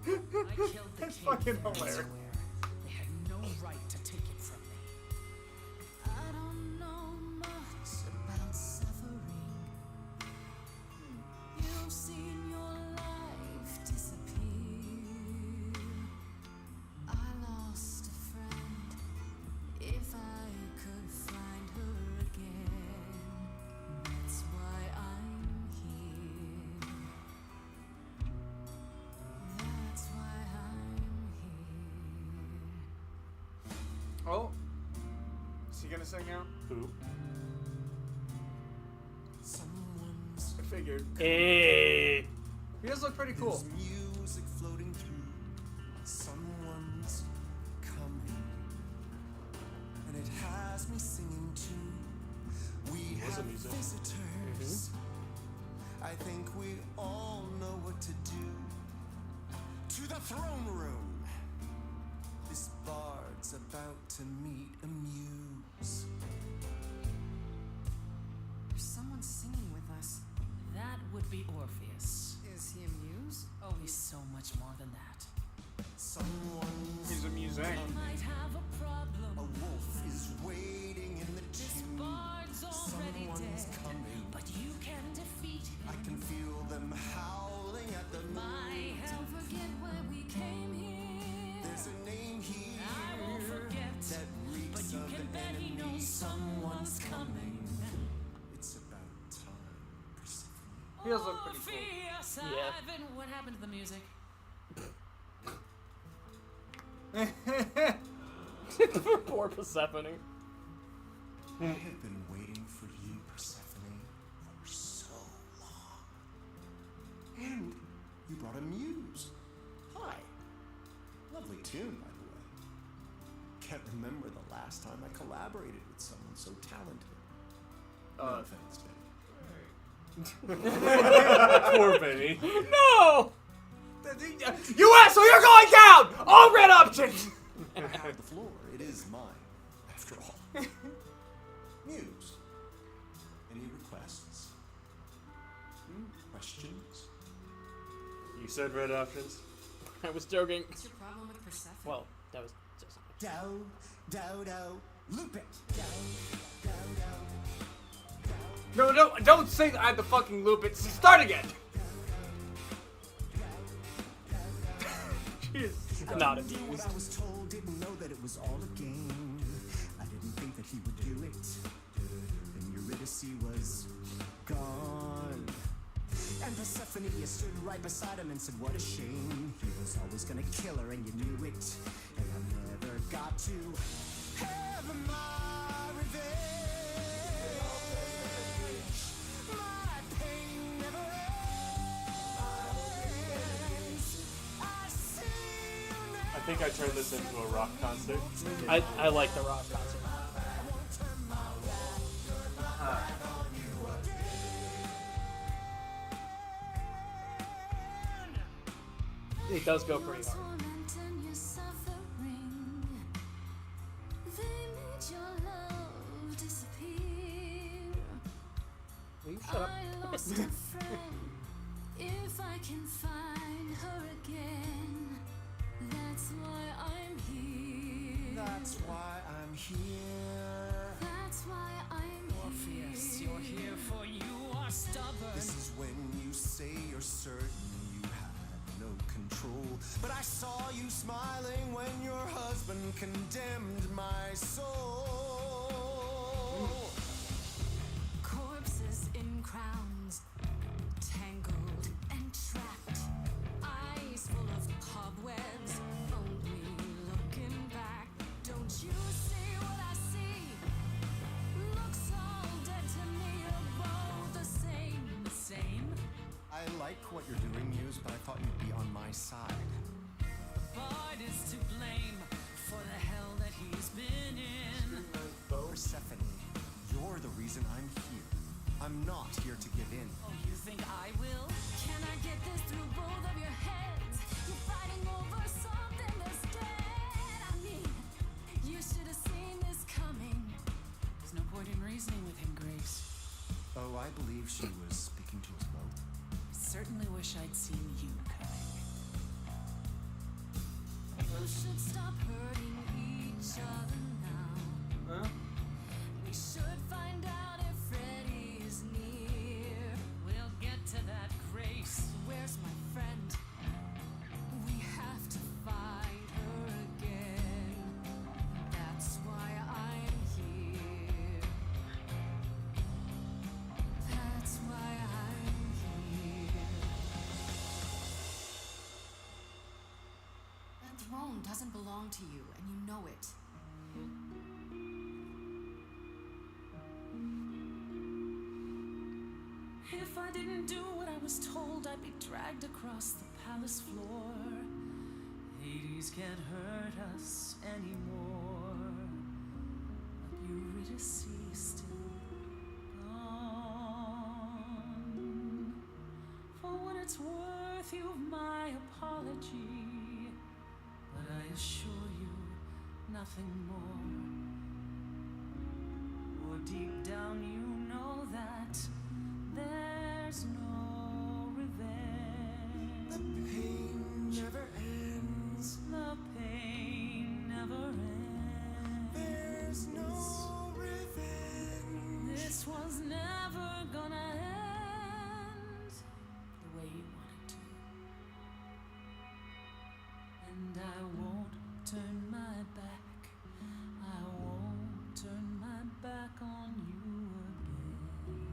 I killed the That's king fucking fair and hilarious. square. They had no right to take it from me. I don't know much about suffering. You've seen your life disappear. I lost a friend. If I could find her again, that's why I'm here. That's why I'm here. Oh. Is he gonna sing now? Who? I figured. Hey. He does look pretty cool. Music floating through. Someone's coming, and it has me singing too. We Was the music. Visitors. I think we all know what to do. To the throne room. This bard's about to meet a muse. There's someone singing with us. That would be Orpheus. Is he a muse? Oh, he's so much more than that. He's a musician. Might have a problem. A wolf is waiting in the tomb. Someone's coming, but you can defeat him. I can feel them howling at the moon. Don't forget why we came here. There's a name here I won't forget, that reeks but you of can bet he enemy. knows someone's coming. It's about time, Persephone. He does look pretty cool. Orpheus, Yeah. Ivan, what happened to the music? Poor Persephone. I have been waiting for you, Persephone, for so long. And you brought a muse. Hi. Lovely tune, by the way. Can't remember the last time I collaborated with someone so talented. No offense, Benny. Poor Benny. No! You asshole, you're going down! All red options! I have the floor. It is mine, after all. Muse. Any requests? Questions? You said red options. I was joking. What's your problem with Persephone? Well, that was just. Dodo, loop it. No, don't say I had to fucking loop it. Start again! Jeez. Not What amused. I was told, didn't know that it was all a game. I didn't think that he would do it. Then Eurydice was gone. And Persephone stood right beside him and said, what a shame. He was always gonna kill her and you knew it. And I never got to have my revenge. My pain never ends. I see you now. I think I turned this into a rock concert. I like the rock concert. It does go pretty hard. Will you shut up? If I can find her again, that's why I'm here. That's why I'm here. That's why I'm Orpheus, here. you're here for you are stubborn. This is when you say you're certain you had no control. But I saw you smiling when your husband condemned my soul. Corpses in crowns, tangled and trapped. Eyes full of cobwebs, only looking back. Don't you see what I see? Looks all dead to me, you're both the same. The same? I like what you're doing, Muse, but I thought you'd be on my side. Bard is to blame for the hell that he's been in. Persephone, you're the reason I'm here. I'm not here to give in. Oh, you think I will? Can I get this through both of your heads? You're fighting over something that's dead. I mean, you should have seen this coming. There's no point in reasoning with him, Grace. Oh, I believe she was speaking to us both. I certainly wish I'd seen you coming. We should stop hurting each other now. Huh? We should find out if Freddy is near. We'll get to that, Grace. Where's my friend? We have to find her again. That's why I'm here. That's why I'm here. That throne doesn't belong to you, and you know it. If I didn't do what I was told, I'd be dragged across the palace floor. Hades can't hurt us anymore. But Eurydice still gone. it's worth you my apology, but I assure you nothing more. For deep down you know that there's no revenge. The pain never ends. The pain never ends. There's no revenge. This was never gonna end the way you wanted to. And I won't turn my back. I won't turn my back on you again.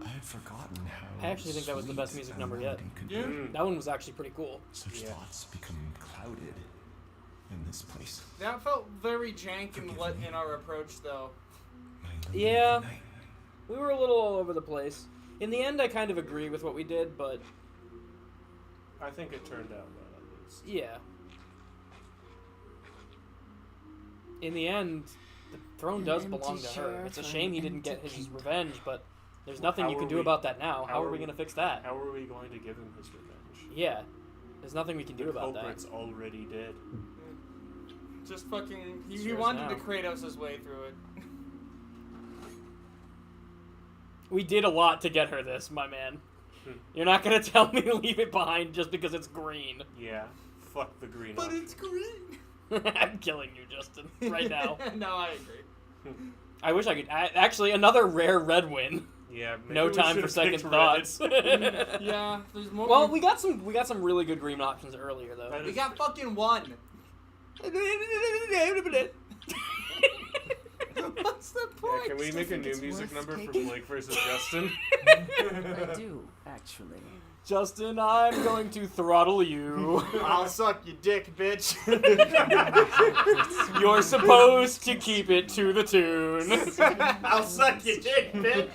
I had forgotten how. I actually think that was the best music number yet. That one was actually pretty cool. Such thoughts become clouded in this place. That felt very jank in our approach, though. Yeah, we were a little all over the place. In the end, I kind of agree with what we did, but I think it turned out well, at least. yeah. In the end, the throne An does empty belong to her. sheriff It's a and shame he an didn't get empty his keep. revenge, but there's nothing How you can are do we- about that now. How how are are we we- going to fix that? How are we going to give him his revenge? Yeah, there's nothing we can do The about that. culprit's already dead. Just fucking. He Serious wanted now. to Kratos his way through it. We did a lot to get her this, my man. Hmm. You're not going to tell me to leave it behind just because it's green. Yeah. Fuck the green But option. it's green. I'm killing you, Justin, right now. No, I agree. I wish I could. Actually, another rare red win. Yeah, maybe No we time for should've second picked red. thoughts. Yeah, there's more. Well, we got some really good green options earlier, though. We got fucking one. What's the point? Yeah, can we make a new music number for Blake versus Justin? I do, actually. Justin, I'm going to throttle you. I'll suck your dick, bitch. You're supposed to keep it to the tune. I'll suck your dick, bitch.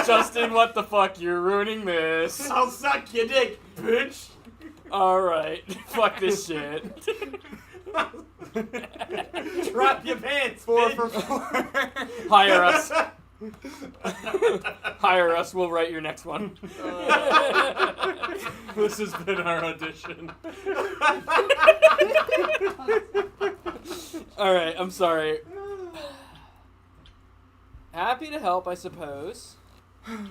Justin, what the fuck? You're ruining this. I'll suck your dick, bitch. Alright, fuck this shit. Drop your pants, 4 for 4. Hire us. Hire us, we'll write your next one. This has been our audition. Alright, I'm sorry. Happy to help, I suppose.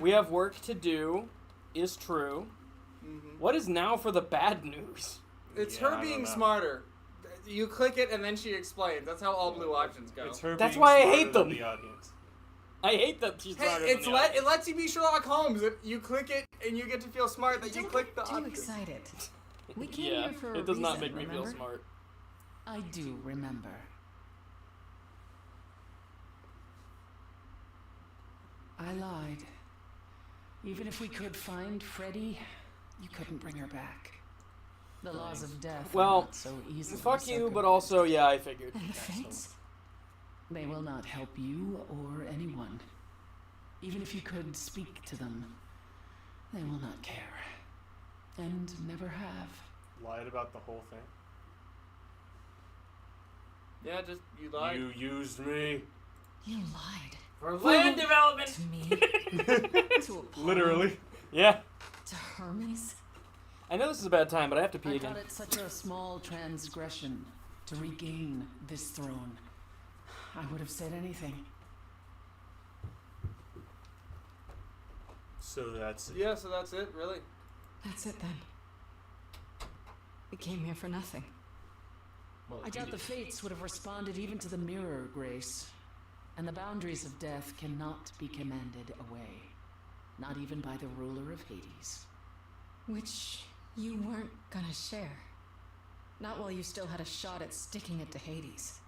We have work to do, is true. What is now for the bad news? It's Yeah, her I being don't know. smarter. You click it and then she explains. That's how all blue options go. It's her That's being why I smarter hate than them. The audience. I hate that she's Hey, smarter it's than the it lets you be Sherlock Holmes. You click it and you get to feel smart that you click the Too option. excited. We came Yeah, here for a it does not reason, make me feel remember? smart. I do remember. I lied. Even if we could find Freddy, you couldn't bring her back. The laws of death are Well, not so easily fuck you, but circumvented. also, yeah, I figured. And the fates? They will not help you or anyone. Even if you could speak to them, they will not care. And never have. Lied about the whole thing. Yeah, just you lied. You used me. You lied. For land development. To me? To Apollo? Literally. Yeah. To Hermes? I know this is a bad time, but I have to pee I again. thought it such a small transgression to regain this throne. I would have said anything. So that's it. Yeah, so that's it, really. That's it then. We came here for nothing. I doubt the fates would have responded even to the mirror, Grace. And the boundaries of death cannot be commanded away. Not even by the ruler of Hades. Which you weren't gonna share. Not while you still had a shot at sticking it to Hades.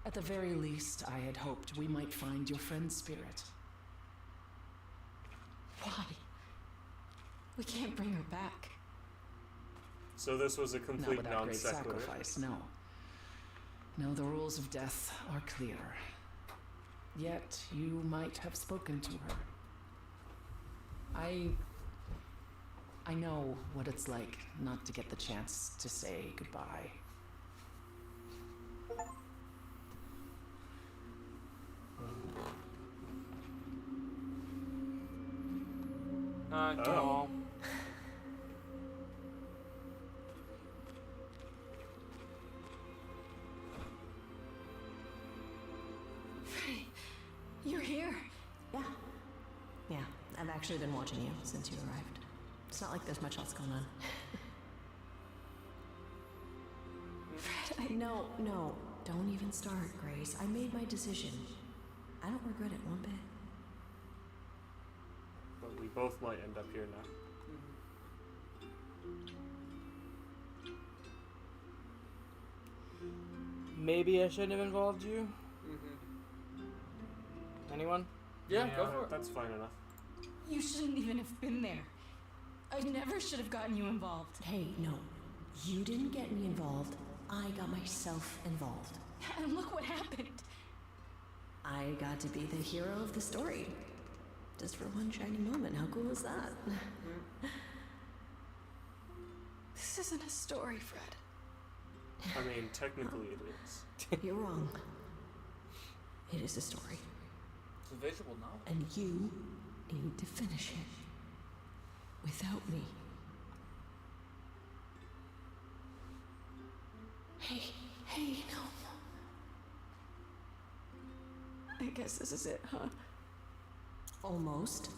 At the very least, I had hoped we might find your friend's spirit. Why? We can't bring her back. So this was a Not complete without non great sequitur. sacrifice, no. No, the rules of death are clear. Yet, you might have spoken to her. I I know what it's like not to get the chance to say goodbye. Oh. Freddie, you're here. Yeah. Yeah, I've actually been watching you since you arrived. It's not like there's much else going on. Fred, no, don't even start, Grace. I made my decision. I don't regret it one bit. But we both might end up here now. Maybe I shouldn't have involved you. Anyone? Yeah, go for it. That's fine enough. You shouldn't even have been there. I never should have gotten you involved. Hey, no. You didn't get me involved. I got myself involved. And look what happened. I got to be the hero of the story. Just for one shiny moment. How cool is that? This isn't a story, Fred. I mean, technically it is. You're wrong. It is a story. It's a visual novel. And you need to finish it. Without me. Hey, no. I guess this is it, huh? Almost.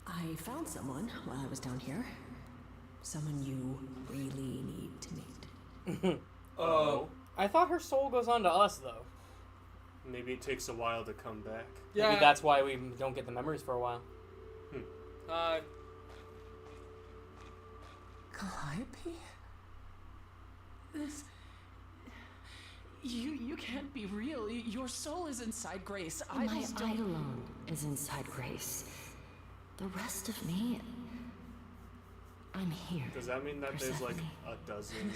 I found someone while I was down here. Someone you really need to meet. I thought her soul goes on to us, though. Maybe it takes a while to come back. Yeah. Maybe that's why we don't get the memories for a while. Calliope? This... You can't be real. Your soul is inside Grace. My Eidolon is inside Grace. The rest of me... I'm here. Does that mean that there's like Persephone. a dozen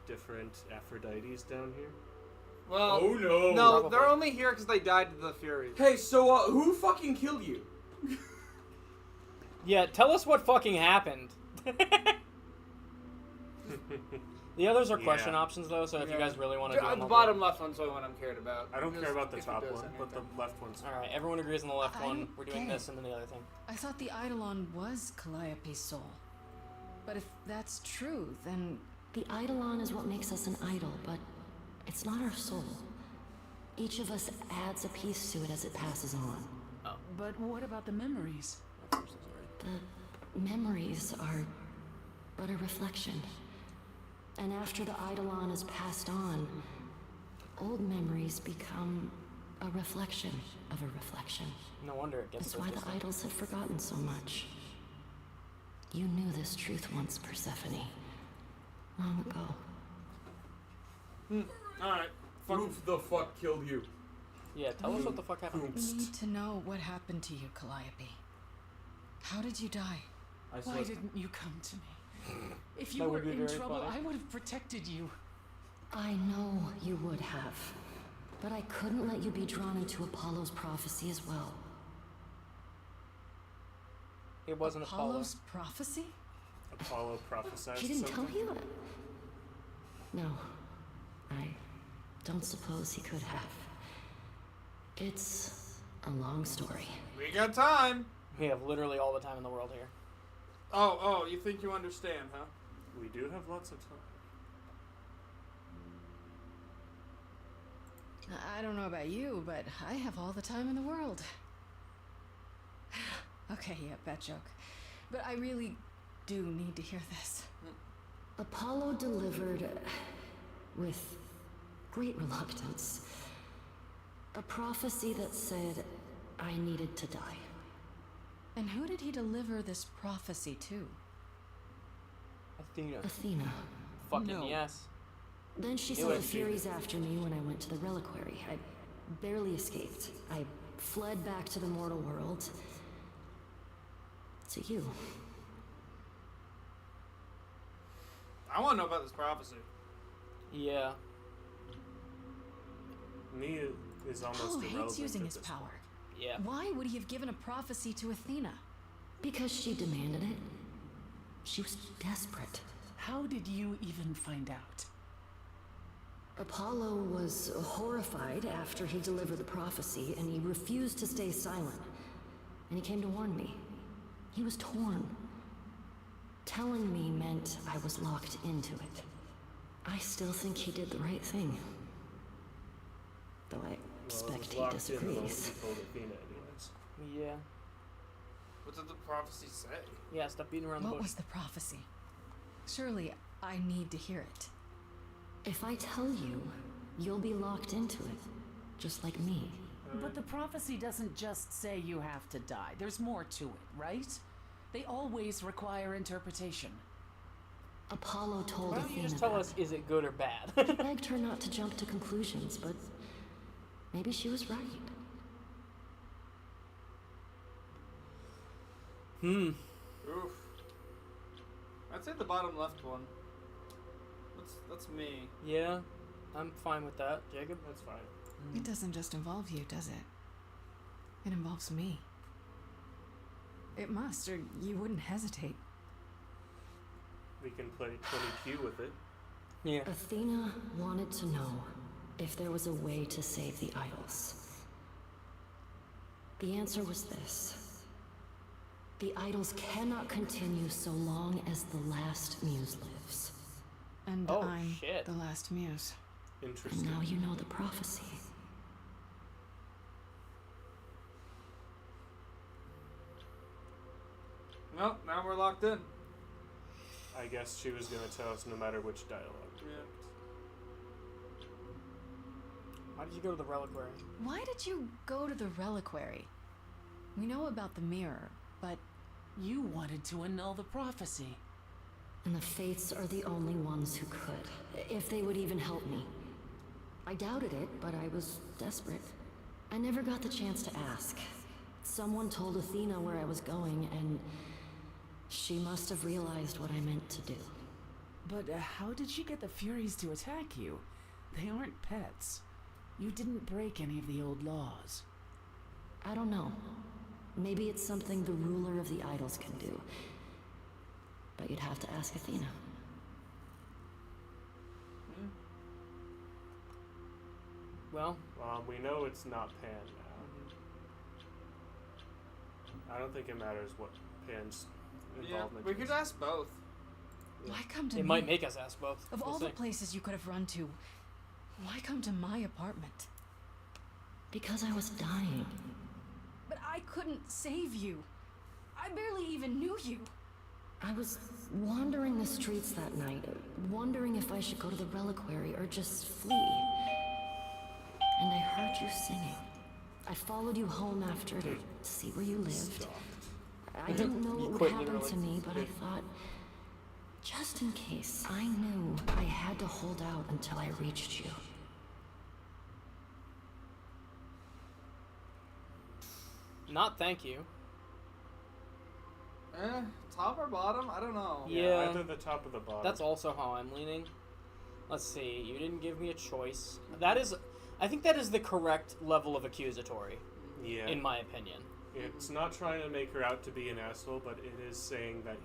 different Aphrodites down here? Well, Oh, no. No, Probably. they're only here because they died to the Furies. Hey, so who fucking killed you? Yeah, tell us what fucking happened. The others are question Yeah. options, though, so if you guys really want to do them, The I'll bottom left one's the only one I'm cared about. I don't care about the If it top does one, but the anything. left one's. Alright, everyone agrees on the left I one. don't We're doing get this and then the other thing. I thought the Eidolon was Calliope's soul. But if that's true, then... The Eidolon is what makes us an idol, but it's not our soul. Each of us adds a piece to it as it passes on. But what about the memories? The memories are but a reflection. And after the Eidolon is passed on, old memories become a reflection of a reflection. No wonder it gets That's why the idols have forgotten so much. You knew this truth once, Persephone. Long ago. Alright. Who the fuck killed you? Yeah, tell us what the fuck happened. We need to know what happened to you, Calliope. How did you die? Why didn't you come to me? If you That were would be in very trouble, funny. I would have protected you. I know you would have. But I couldn't let you be drawn into Apollo's prophecy as well. It wasn't Apollo's prophecy? Apollo prophesied He didn't something? tell you? No. I don't suppose he could have. It's a long story. We got time. We have literally all the time in the world here. Oh, you think you understand, huh? We do have lots of time. I don't know about you, but I have all the time in the world. Okay, yeah, bad joke. But I really do need to hear this. Apollo delivered, with great reluctance, a prophecy that said I needed to die. And who did he deliver this prophecy to? Athena. Fucking No. yes. Then she It sent the was Furies after me when I went to the reliquary. I barely escaped. I fled back to the mortal world. To you. I want to know about this prophecy. Yeah. Me is almost Apollo irrelevant. hates using at his this power. Yeah. Why would he have given a prophecy to Athena? Because she demanded it. She was desperate. How did you even find out? Apollo was horrified after he delivered the prophecy, and he refused to stay silent. And he came to warn me. He was torn. Telling me meant I was locked into it. I still think he did the right thing. Though I expect he disagrees. Yeah. What did the prophecy say? Yeah, stop beating around the bush. What was the prophecy? Surely I need to hear it. If I tell you, you'll be locked into it, just like me. But the prophecy doesn't just say you have to die. There's more to it, right? They always require interpretation. Apollo told Why Athena don't you just tell that. us, is it good or bad? He begged her not to jump to conclusions, but maybe she was right. Oof. I'd say the bottom left one. That's me. Yeah, I'm fine with that. Jacob? That's fine. It doesn't just involve you, does it? It involves me. It must, or you wouldn't hesitate. We can play 20Q with it. Yeah. Athena wanted to know if there was a way to save the idols. The answer was this. The idols cannot continue so long as the last muse lives. And Oh, I'm shit. the last muse. Interesting. And now you know the prophecy. Nope, now we're locked in. I guess she was gonna tell us no matter which dialogue. Yeah. Why did you go to the reliquary? Why did you go to the reliquary? We know about the mirror, but You wanted to annul the prophecy. And the Fates are the only ones who could, if they would even help me. I doubted it, but I was desperate. I never got the chance to ask. Someone told Athena where I was going, and she must have realized what I meant to do. But how did she get the Furies to attack you? They aren't pets. You didn't break any of the old laws. I don't know. Maybe it's something the ruler of the idols can do. But you'd have to ask Athena. Well, We know it's not Pan now. I don't think it matters what Pan's Yeah, involvement we is. could ask both. why come to it me? might make us ask both. Of We'll all see. the places you could have run to, why come to my apartment? Because I was dying. But I couldn't save you. I barely even knew you. I was wandering the streets that night, wondering if I should go to the reliquary or just flee. And I heard you singing. I followed you home after to see where you lived. I didn't know You what would quit happen literally. to me, but I thought, just in case, I knew I had to hold out until I reached you. Not thank you. Top or bottom? I don't know. Yeah. Either the top or the bottom. That's also how I'm leaning. Let's see. You didn't give me a choice. That is, I think that is the correct level of accusatory, Yeah. in my opinion. It's not trying to make her out to be an asshole, but it is saying that,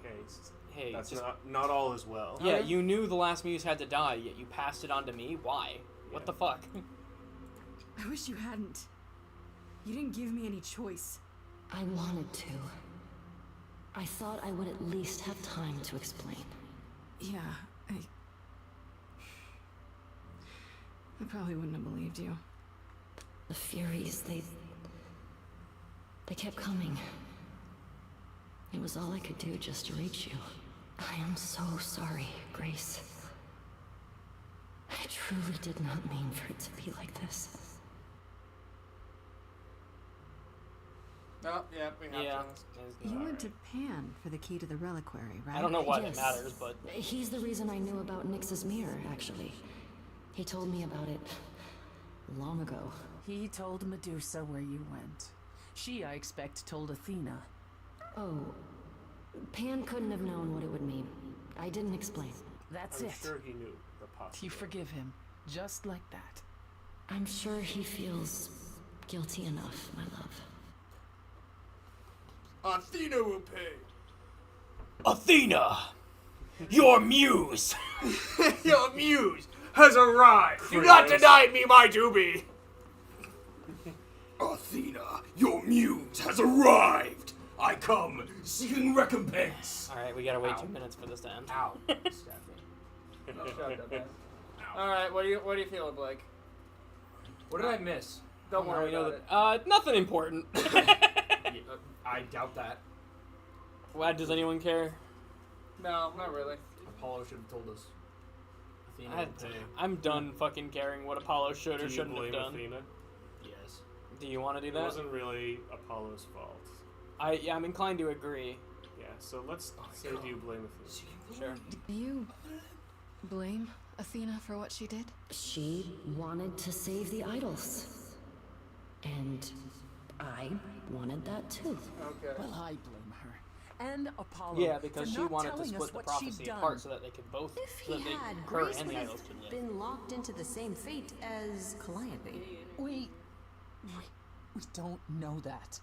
Hey, that's just- not all is well. Yeah, you knew the last muse had to die, yet you passed it on to me. Why? What the fuck? I wish you hadn't. You didn't give me any choice. I wanted to. I thought I would at least have time to explain. Yeah, I probably wouldn't have believed you. The Furies, they kept coming. It was all I could do just to reach you. I am so sorry, Grace. I truly did not mean for it to be like this. Oh, yeah, we have Yeah. to. You went to Pan for the key to the reliquary, right? I don't know why Yes. that matters, but He's the reason I knew about Nyx's mirror, actually. He told me about it long ago. He told Medusa where you went. She, I expect, told Athena. Oh, Pan couldn't have known what it would mean. I didn't explain. That's I'm it. sure he knew the possibility. You forgive him, just like that. I'm sure he feels guilty enough, my love. Athena will pay. Athena, your muse. Your muse has arrived. Do not deny me my duty. Athena, your muse has arrived. I come seeking recompense. All right, we gotta wait 2 minutes for this to end. Ow. All right, what do you feel, Blake? What did I miss? Don't worry we know about it. nothing important. I doubt that. Why does anyone care? No, not really. Apollo should have told us. Athena would pay. I'm done fucking caring what Apollo should or Do you shouldn't have blame done. Athena? Yes. Do you want to do It that? wasn't really Apollo's fault. I'm inclined to agree. Yeah, so let's say do you blame Athena? Sure. Do you blame Athena for what she did? She wanted to save the idols. And I wanted that too. Okay. Well, I blame her. And Apollo. Yeah, because for she not wanted to telling split us the what prophecy she'd done. apart so that they could both, If so he that they, had, her Grace and would the have idols could live. been locked into the same fate as Calliope. We don't know that.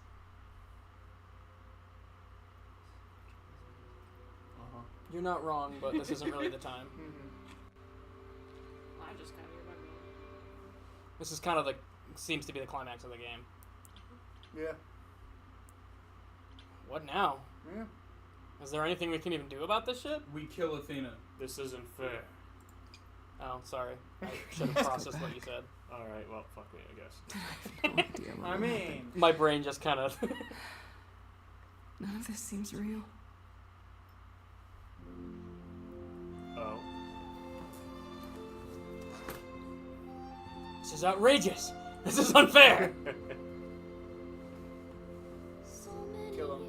You're not wrong, but this isn't really the time. I just kind of remember. This is kind of seems to be the climax of the game. Yeah. What now? Yeah. Is there anything we can even do about this shit? We kill Athena. This isn't fair. Oh, sorry. I should have processed what you said. Alright, well, fuck me, I guess. I mean, My brain just kind of... None of this seems real. Oh. This is outrageous! This is unfair! kill him.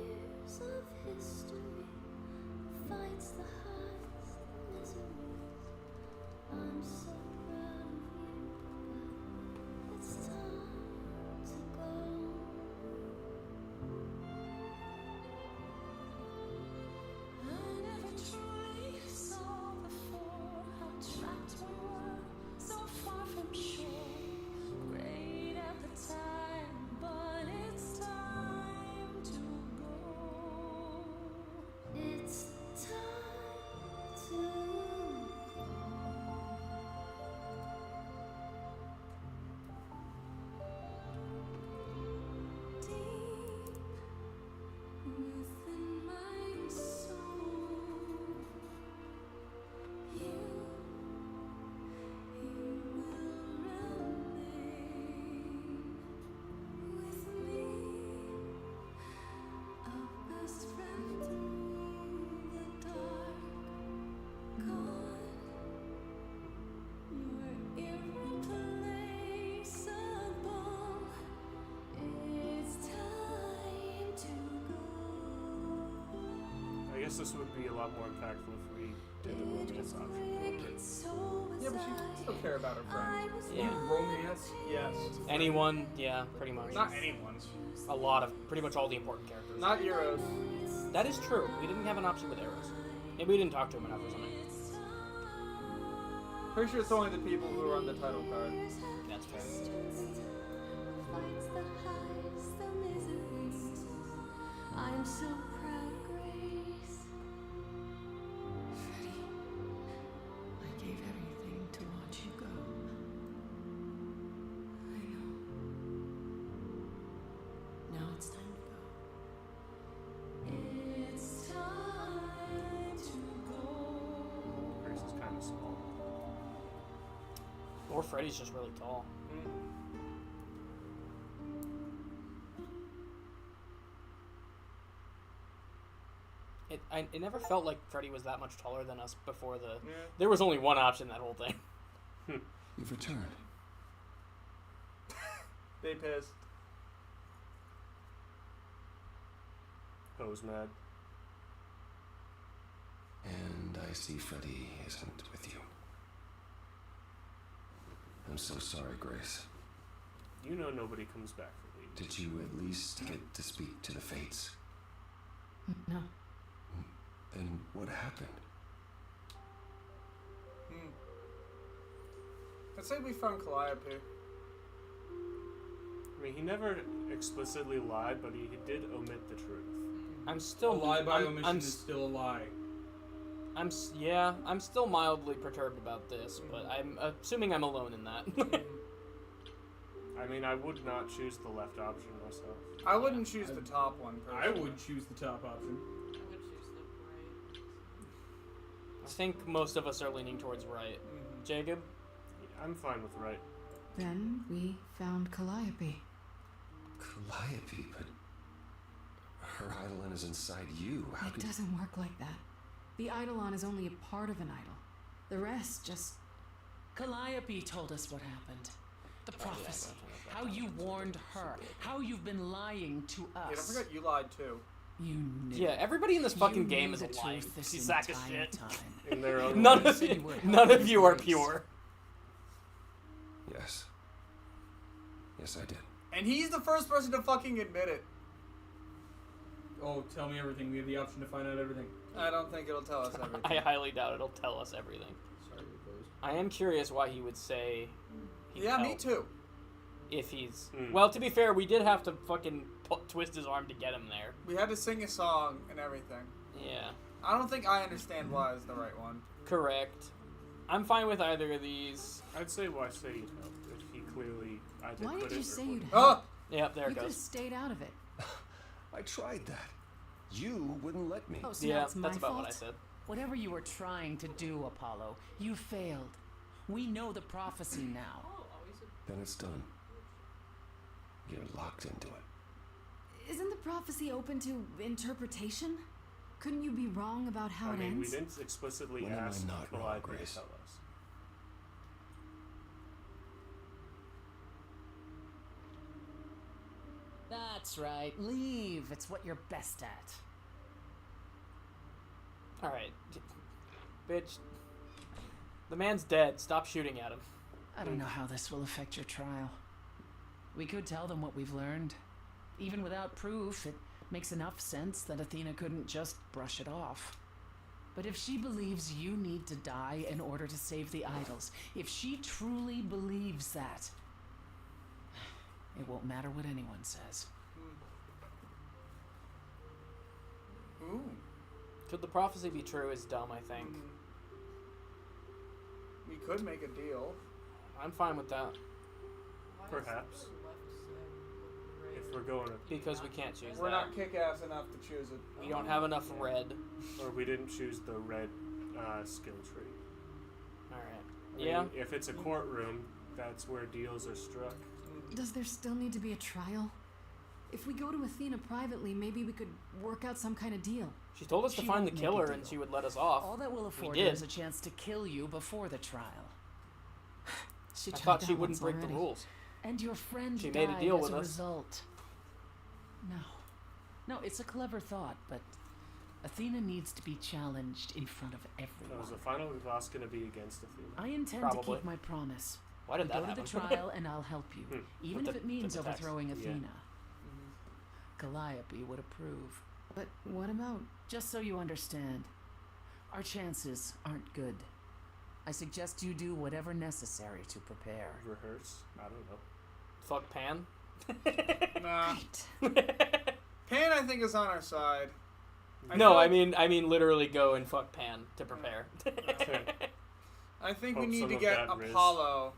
I guess this would be a lot more impactful if we did the romance option. Yeah, but she still care about her friend. Yeah. Romance? Yes. Anyone? Yeah, pretty much. Not anyone's. A lot of, pretty much all the important characters. Not Eros. That is true. We didn't have an option with Eros. Maybe we didn't talk to him enough or something. Pretty sure it's only the people who are on the title card. That's fair. I'm so proud, Grace. Freddie, I gave everything to watch you go. I know. Now it's time to go. It's time to go. Grace is kind of small. Or Freddy's just really tall. It never felt like Freddy was that much taller than us before the... Yeah. There was only one option that whole thing. You've returned. They pissed. Hose mad. And I see Freddy isn't with you. I'm so sorry, Grace. You know nobody comes back for these. Did you at least get to speak to the Fates? No. Then what happened? Let's say we found Calliope. I mean, he never explicitly lied, but he did omit the truth. I'm still A lie by omission I'm is still a lie. I'm still mildly perturbed about this, but I'm assuming I'm alone in that. I mean, I would not choose the left option myself. I wouldn't choose the top one. I Personally. would choose the top option. I think most of us are leaning towards right. Jacob? I'm fine with right. Then we found Calliope. Calliope, but her Eidolon is inside you. How It could... doesn't work like that. The Eidolon is only a part of an idol. The rest just... Calliope told us what happened. The prophecy. How you warned her. How you've been lying to us. Yeah, don't forget you lied too. You knew. Yeah, everybody in this fucking You game knew is the lying. truth this You sack of entire shit. time. In their own None ways. none of you are pure. Yes. Yes, I did. And he's the first person to fucking admit it. Oh, tell me everything. We have the option to find out everything. I don't think it'll tell us everything. I highly doubt it'll tell us everything. Sorry, we closed. I am curious why he would say. Yeah, me too. If he's well, to be fair, we did have to fucking twist his arm to get him there. We had to sing a song and everything. Yeah. I don't think I understand why is the right one. Correct. I'm fine with either of these. I'd say why say you'd help if he clearly either Why did couldn't you or say wouldn't. you'd Oh! help? Yep, there You it could have goes. stayed out of it. I tried that. You wouldn't let me. Oh, so Yeah, that's my that's about fault? what I said. Whatever you were trying to do, Apollo, you failed. We know the prophecy now. Then it's done. You're locked into it. Isn't the prophecy open to interpretation? Couldn't you be wrong about how I it mean, we ends? didn't explicitly When am I ask not wrong, Calliope to Grace? tell us. That's right. Leave. It's what you're best at. Alright. Bitch. The man's dead. Stop shooting at him. I don't know how this will affect your trial. We could tell them what we've learned. Even without proof, it makes enough sense that Athena couldn't just brush it off. But if she believes you need to die in order to save the idols, if she truly believes that, it won't matter what anyone says. Ooh. Could the prophecy be true is dumb, I think. We could make a deal. I'm fine with that. Perhaps. If we're going to... Because we can't choose We're that. not kick-ass enough to choose it. We don't have enough red. Or we didn't choose the red skill tree. Alright. I mean, Yeah. if it's a courtroom, that's where deals are struck. Does there still need to be a trial? If we go to Athena privately, maybe we could work out some kind of deal. She told us to She find the won't make a killer deal. and she would let us off. All that will afford we her did. is a chance to kill you before the trial. She I tried thought that she wouldn't once break the already. rules. And your friend She died made a deal as with a us. result. No, it's a clever thought, but Athena needs to be challenged in front of So everyone. is the final boss going to be against Athena? I intend to Probably. keep my promise. Why did We that go happen? to the trial and I'll help you, even With if the- it means the text. overthrowing Yeah. Athena. Calliope would approve. But what about... Just so you understand, our chances aren't good. I suggest you do whatever necessary to prepare. Rehearse? I don't know. Fuck Pan? Nah. Right. Pan, I think, is on our side. No, feel I mean literally go and fuck Pan to prepare. I think we Hope need some to of get that Riz. Apollo.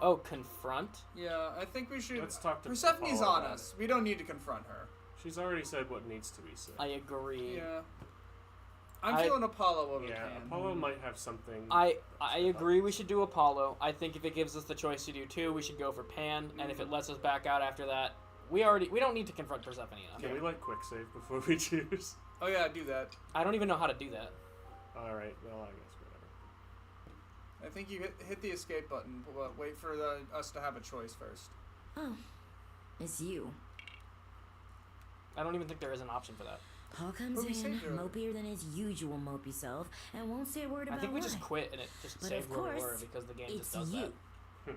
Oh, confront? Yeah, I think we should. Let's talk to Persephone's Apollo on about us. We don't need to confront her. She's already said what needs to be said. I agree. Yeah. I'm I- feeling Apollo over Yeah, Pan. Apollo might have something. I agree we should do Apollo. I think if it gives us the choice to do two, we should go for Pan, and if it lets us back out after that, we don't need to confront Persephone enough. Can we like quick save before we choose? Oh yeah, do that. I don't even know how to do that. Alright, well, I guess whatever. I think you hit the escape button, but wait for us to have a choice first. Oh, it's you. I don't even think there is an option for that. Paul comes But we in, saved her. mopier than his usual mopey self, and won't say a word I about think we why. just quit and it just But saved of where we were course, because the game it's just does you. that.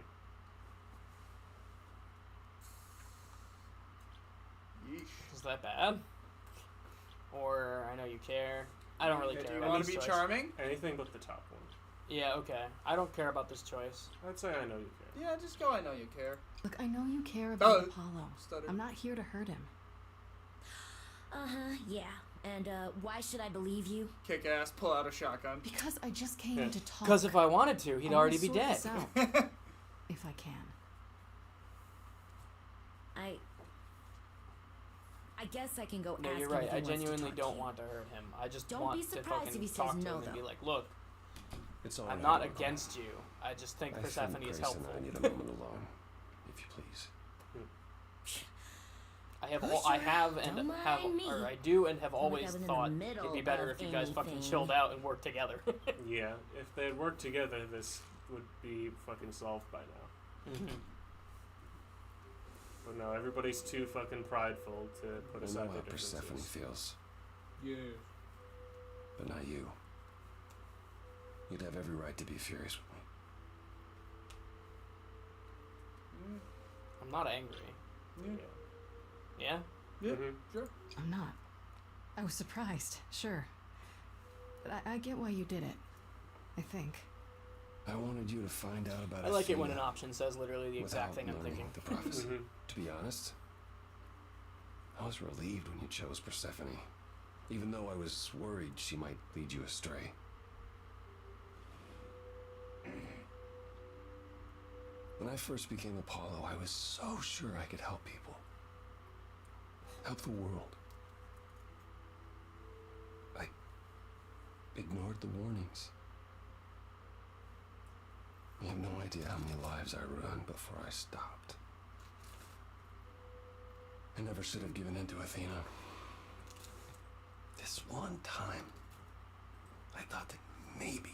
Yeesh. Is that bad? Or I know you care. I don't really Okay, care. do you about want to this be choice. charming? Anything but the top one. Yeah, okay. I don't care about this choice. I'd say I know you care. Yeah, just go. I know you care. Look, I know you care about Oh, Apollo. stutter. I'm not here to hurt him. Yeah. And, why should I believe you? Kick ass. Pull out a shotgun. Because I just came to talk. Because if I wanted to, he'd I wanna already be sort dead. this out, if I can. I guess I can go No, ask you're him right. if he I wants to genuinely talk don't to you. want to hurt him. I just Don't want be to surprised fucking if he says talk to no, him and be though. like, look, It's all I'm right, not Uncle. against you. I just think I Persephone think is Grace helpful. and I need a moment alone, if you please. I have and Don't have, mind me. or I do and have Like always I was in the thought middle it'd be better of if you guys fucking anything. chilled out and worked together. Yeah, if they had worked together, this would be fucking solved by now. Mm-hmm. But no, everybody's too fucking prideful to put I aside know their how differences. Persephone feels, Yeah. but not you. You'd have every right to be furious with me. I'm not angry. Yeah. Yeah? Yeah. Mhm. Sure. I'm not. I was surprised, sure. But I get why you did it. I think. I wanted you to find out about I like it when an Athena option says literally the exact without thing I'm knowing thinking. the prophecy. Mhm. To be honest, I was relieved when you chose Persephone, even though I was worried she might lead you astray. When I first became Apollo, I was so sure I could help people. Help the world. I ignored the warnings. You have no idea how many lives I ruined before I stopped. I never should have given in to Athena. This one time, I thought that maybe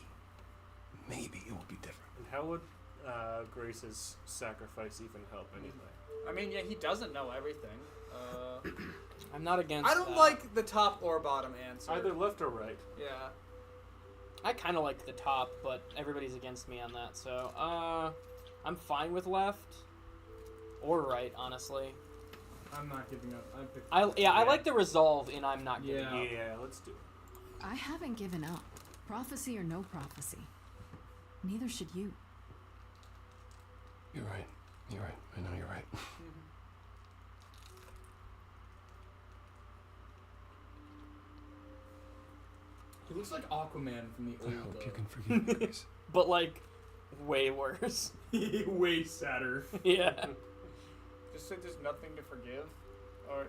it would be different. And how would Grace's sacrifice even help anyway? I mean, yeah, he doesn't know everything. I'm not against I don't that. like the top or bottom answer. Either left or right. Yeah. I kind of like the top, but everybody's against me on that, so, I'm fine with left. Or right, honestly. I'm not giving up. I like the resolve in I'm not giving up. Yeah, let's do it. I haven't given up. Prophecy or no prophecy. Neither should you. You're right. You're right. I know you're right. He looks like Aquaman from the I old. hope you can forgive me, Grace. But, like, way worse. Way sadder. Yeah. Just say there's nothing to forgive? Or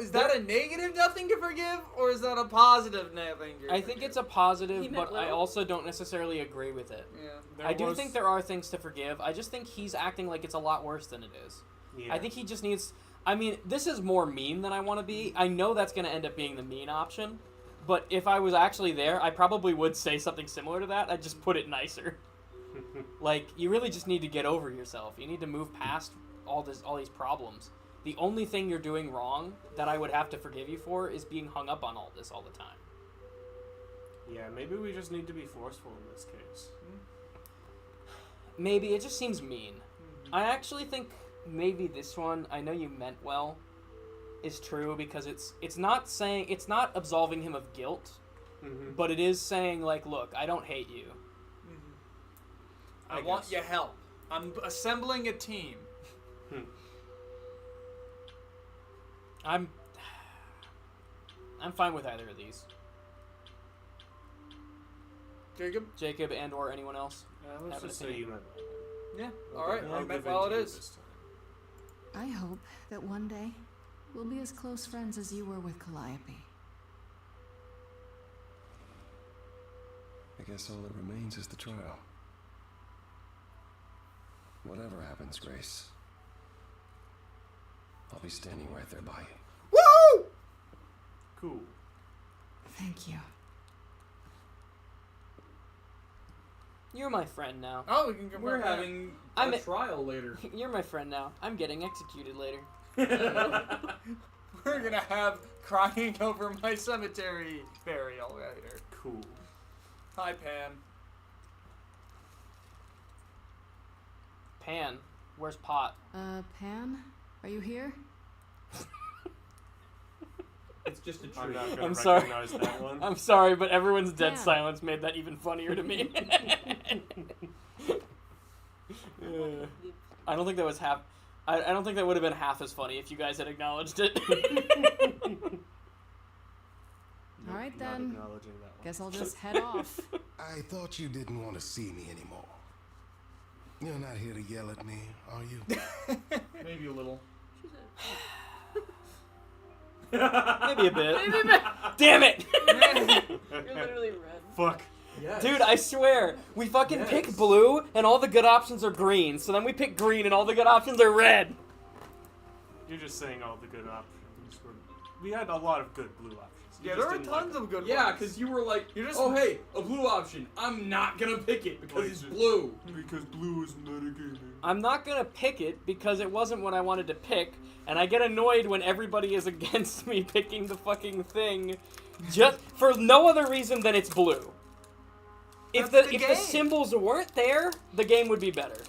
is that a negative nothing to forgive? Or is that a positive nothing to I think it's a positive, He meant but I well. also don't necessarily agree with it. Yeah. I do think there are things to forgive. I just think he's acting like it's a lot worse than it is. Yeah. I think he just needs... I mean, this is more mean than I want to be. I know that's going to end up being the mean option. But if I was actually there, I probably would say something similar to that. I'd just put it nicer. Like, you really just need to get over yourself. You need to move past all these problems. The only thing you're doing wrong that I would have to forgive you for is being hung up on all this all the time. Yeah, maybe we just need to be forceful in this case. Maybe. It just seems mean. I actually think maybe this one, I know you meant well, is true because it's not absolving him of guilt, but it is saying, like, look, I don't hate you. I want your help. I'm assembling a team. I'm fine with either of these. Jacob and or anyone else? Let's have an just say opinion? you meant well. Yeah, alright. I'll I give meant in well to it you is. this time. I hope that one day we'll be as close friends as you were with Calliope. I guess all that remains is the trial. Whatever happens, Grace, I'll be standing right there by you. Woo! Cool. Thank you. You're my friend now. Oh, we can go We're back there. having I'm a trial later. You're my friend now. I'm getting executed later. We're gonna have crying over my cemetery burial later. Cool. Hi, Pan. Pan, where's Pot? Pan? Are you here? It's just a tree. I'm not gonna I'm sorry. recognize that one. I'm sorry, but everyone's dead Yeah. silence made that even funnier to me. I don't think that was half. I don't think that would have been half as funny if you guys had acknowledged it. All right, Not then. acknowledging that one. Guess I'll just head off. I thought you didn't want to see me anymore. You're not here to yell at me, are you? Maybe a little. Maybe a bit. Damn it! You're literally red. Fuck. Yes. Dude, I swear, we fucking Yes. pick blue and all the good options are green. So then we pick green and all the good options are red. You're just saying all the good options were. We had a lot of good blue options. You Yeah, just there are didn't like tons them. of good Yeah, ones. because you were like, You're just- oh hey, a blue option. I'm not gonna pick it because Like it's just- blue. Because blue is metagaming. I'm not gonna pick it because it wasn't what I wanted to pick, and I get annoyed when everybody is against me picking the fucking thing, just for no other reason than it's blue. If That's the the if the game. symbols weren't there, the game would be better.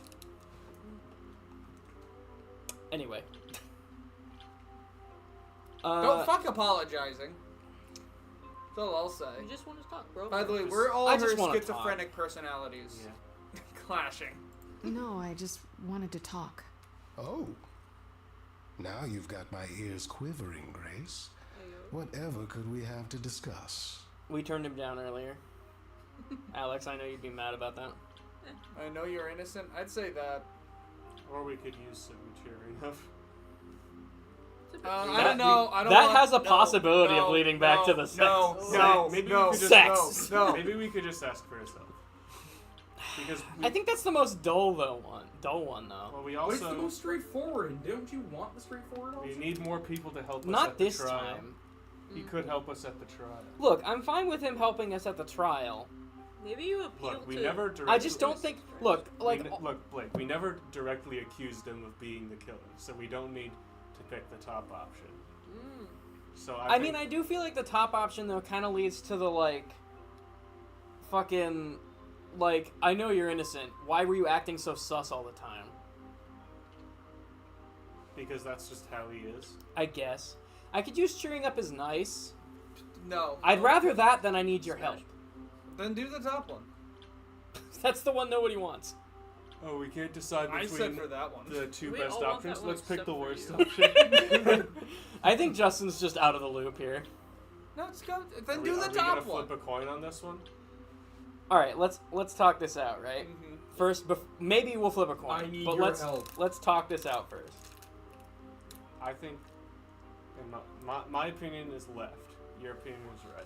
Anyway. Don't fuck apologizing. That's all I'll say. You just want to talk, bro. By the way, Just- we're all I her just wanna schizophrenic personalities Yeah. clashing. No, I just wanted to talk. Oh. Now you've got my ears quivering, Grace. Whatever could we have to discuss? We turned him down earlier. Alex, I know you'd be mad about that. I know you're innocent. I'd say that. Or we could use some cheering up. I don't know. I don't that want, has a no, possibility no, of leading back to the sex. No, Maybe we no, could just- Sex. no. Maybe we could just ask for herself. Because I think that's the most dull though one. Dull one though. well, we But it's the also most straightforward. Don't you want the straightforward we option? need more people to help us Not at the this trial. time. He could help us at the trial. Look, I'm fine with him helping us at the trial. Maybe you appeal Look, we to. never directly. I just don't think. Look, like look, Blake. We never directly accused him of being the killer, so we don't need to pick the top option. Mm. So I mean, I do feel like the top option though kind of leads to the like, fucking, like I know you're innocent. Why were you acting so sus all the time? because that's just how he is. I guess I could use cheering up as nice. No. I'd rather that than I need your help. Then do the top one. That's the one nobody wants. Oh, we can't decide I between said for that one. the two We best all want that options. one Let's pick except the for worst you. option. I think Justin's just out of the loop here. No, let's go. Then Are do we, the are we top gonna one. flip a coin on this one? All right, let's talk this out, right? Mm-hmm. First, maybe we'll flip a coin. I need but your let's help. let's talk this out first. I think, in my opinion is left. Your opinion is right.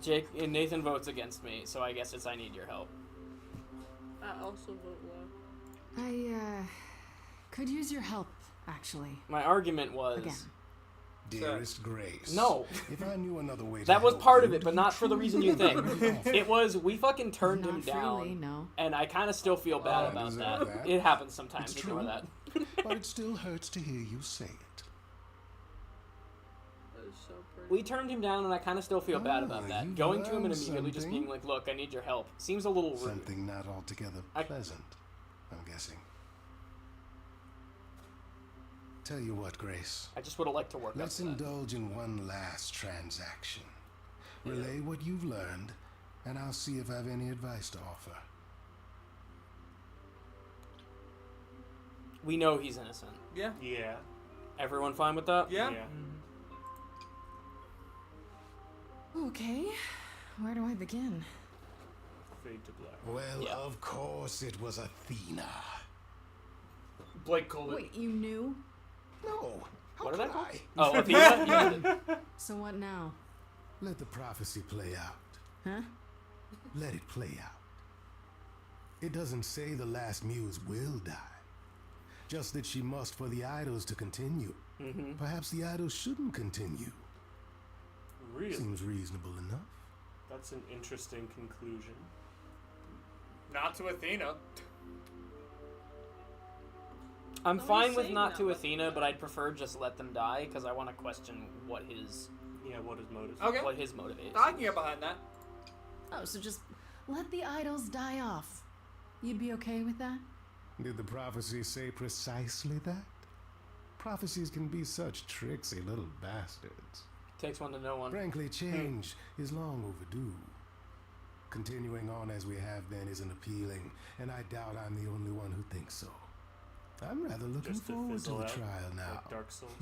Jake and Nathan votes against me, so I guess it's I need your help. I also vote left. I could use your help, actually. My argument was Again. Dearest Grace. No. If I knew another way to that was help part you, of it, but you not for the reason you think. truly offer. It was we fucking turned Not him down, freely, no. and I kind of still feel bad I about deserve that. that. It happens sometimes. It's Ignore true. that. But it still hurts to hear you say it. That is so pretty. We turned him down, and I kind of still feel bad about that. you've Going to him and learned immediately just something. being like, "Look, I need your help," seems a little rude. Something not altogether pleasant, I'm guessing. Tell you what, Grace. I just would have liked to work. Let's up to that. indulge in one last transaction. Relay what you've learned, and I'll see if I have any advice to offer. We know he's innocent. Yeah. Yeah. Everyone fine with that? Yeah. Okay, where do I begin? Fade to black. Well, Yeah. of course it was Athena. Blake called it. Wait, you knew? No. How What did I could call? I? Oh, Athena. You did it. So what now? Let the prophecy play out. Huh? Let it play out. It doesn't say the last muse will die. Just that she must for the idols to continue. Mm-hmm. Perhaps the idols shouldn't continue. Really? Seems reasonable enough. That's an interesting conclusion. Not to Athena. I'm Nobody's fine with saying not that, to but- Athena, but I'd prefer just let them die because I want to question what his Yeah, what is motive? Okay. what his motive is. I can get behind that. Oh, so just let the idols die off. You'd be okay with that? Did the prophecy say precisely that? Prophecies can be such tricksy little bastards. Takes one to know one. Frankly, change is long overdue. Continuing on as we have been isn't appealing, and I doubt I'm the only one who thinks so. I'm rather looking Just to forward to fizzle the out, trial now. like Dark Souls.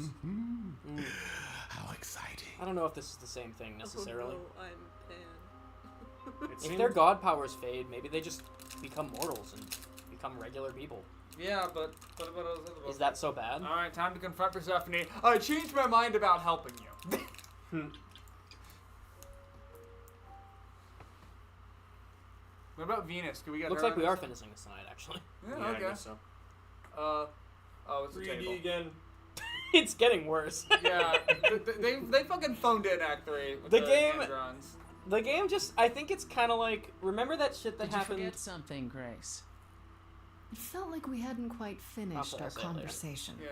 How exciting. I don't know if this is the same thing necessarily. Oh, no, I'm Pan. If their god powers fade, maybe they just become mortals and become regular people. Yeah, but what about those other Is that so bad? Alright, time to confront Persephone. I changed my mind about helping you. What about Venus? Can we get Looks her like on we this? are finishing this tonight, actually. Yeah, I okay. guess so. Oh, it's a 3D table. again. It's getting worse. Yeah, they fucking phoned in Act 3 with The game- hand-drawns. The game just, I think it's kind of like, remember that shit that Did you happened? forget something, Grace? It felt like we hadn't quite finished I'll our say it later. conversation. Yeah.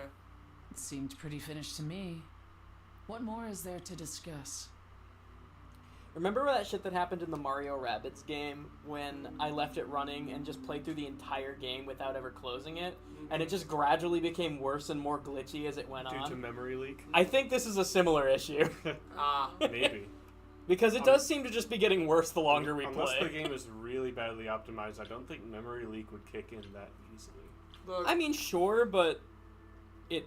It seemed pretty finished to me. What more is there to discuss? Remember that shit that happened in the Mario Rabbids game when I left it running and just played through the entire game without ever closing it? And it just gradually became worse and more glitchy as it went Due on? to memory leak? I think this is a similar issue. Maybe. Because it does seem to just be getting worse the longer we Unless play. the game is really badly optimized, I don't think memory leak would kick in that easily. I mean, sure, but it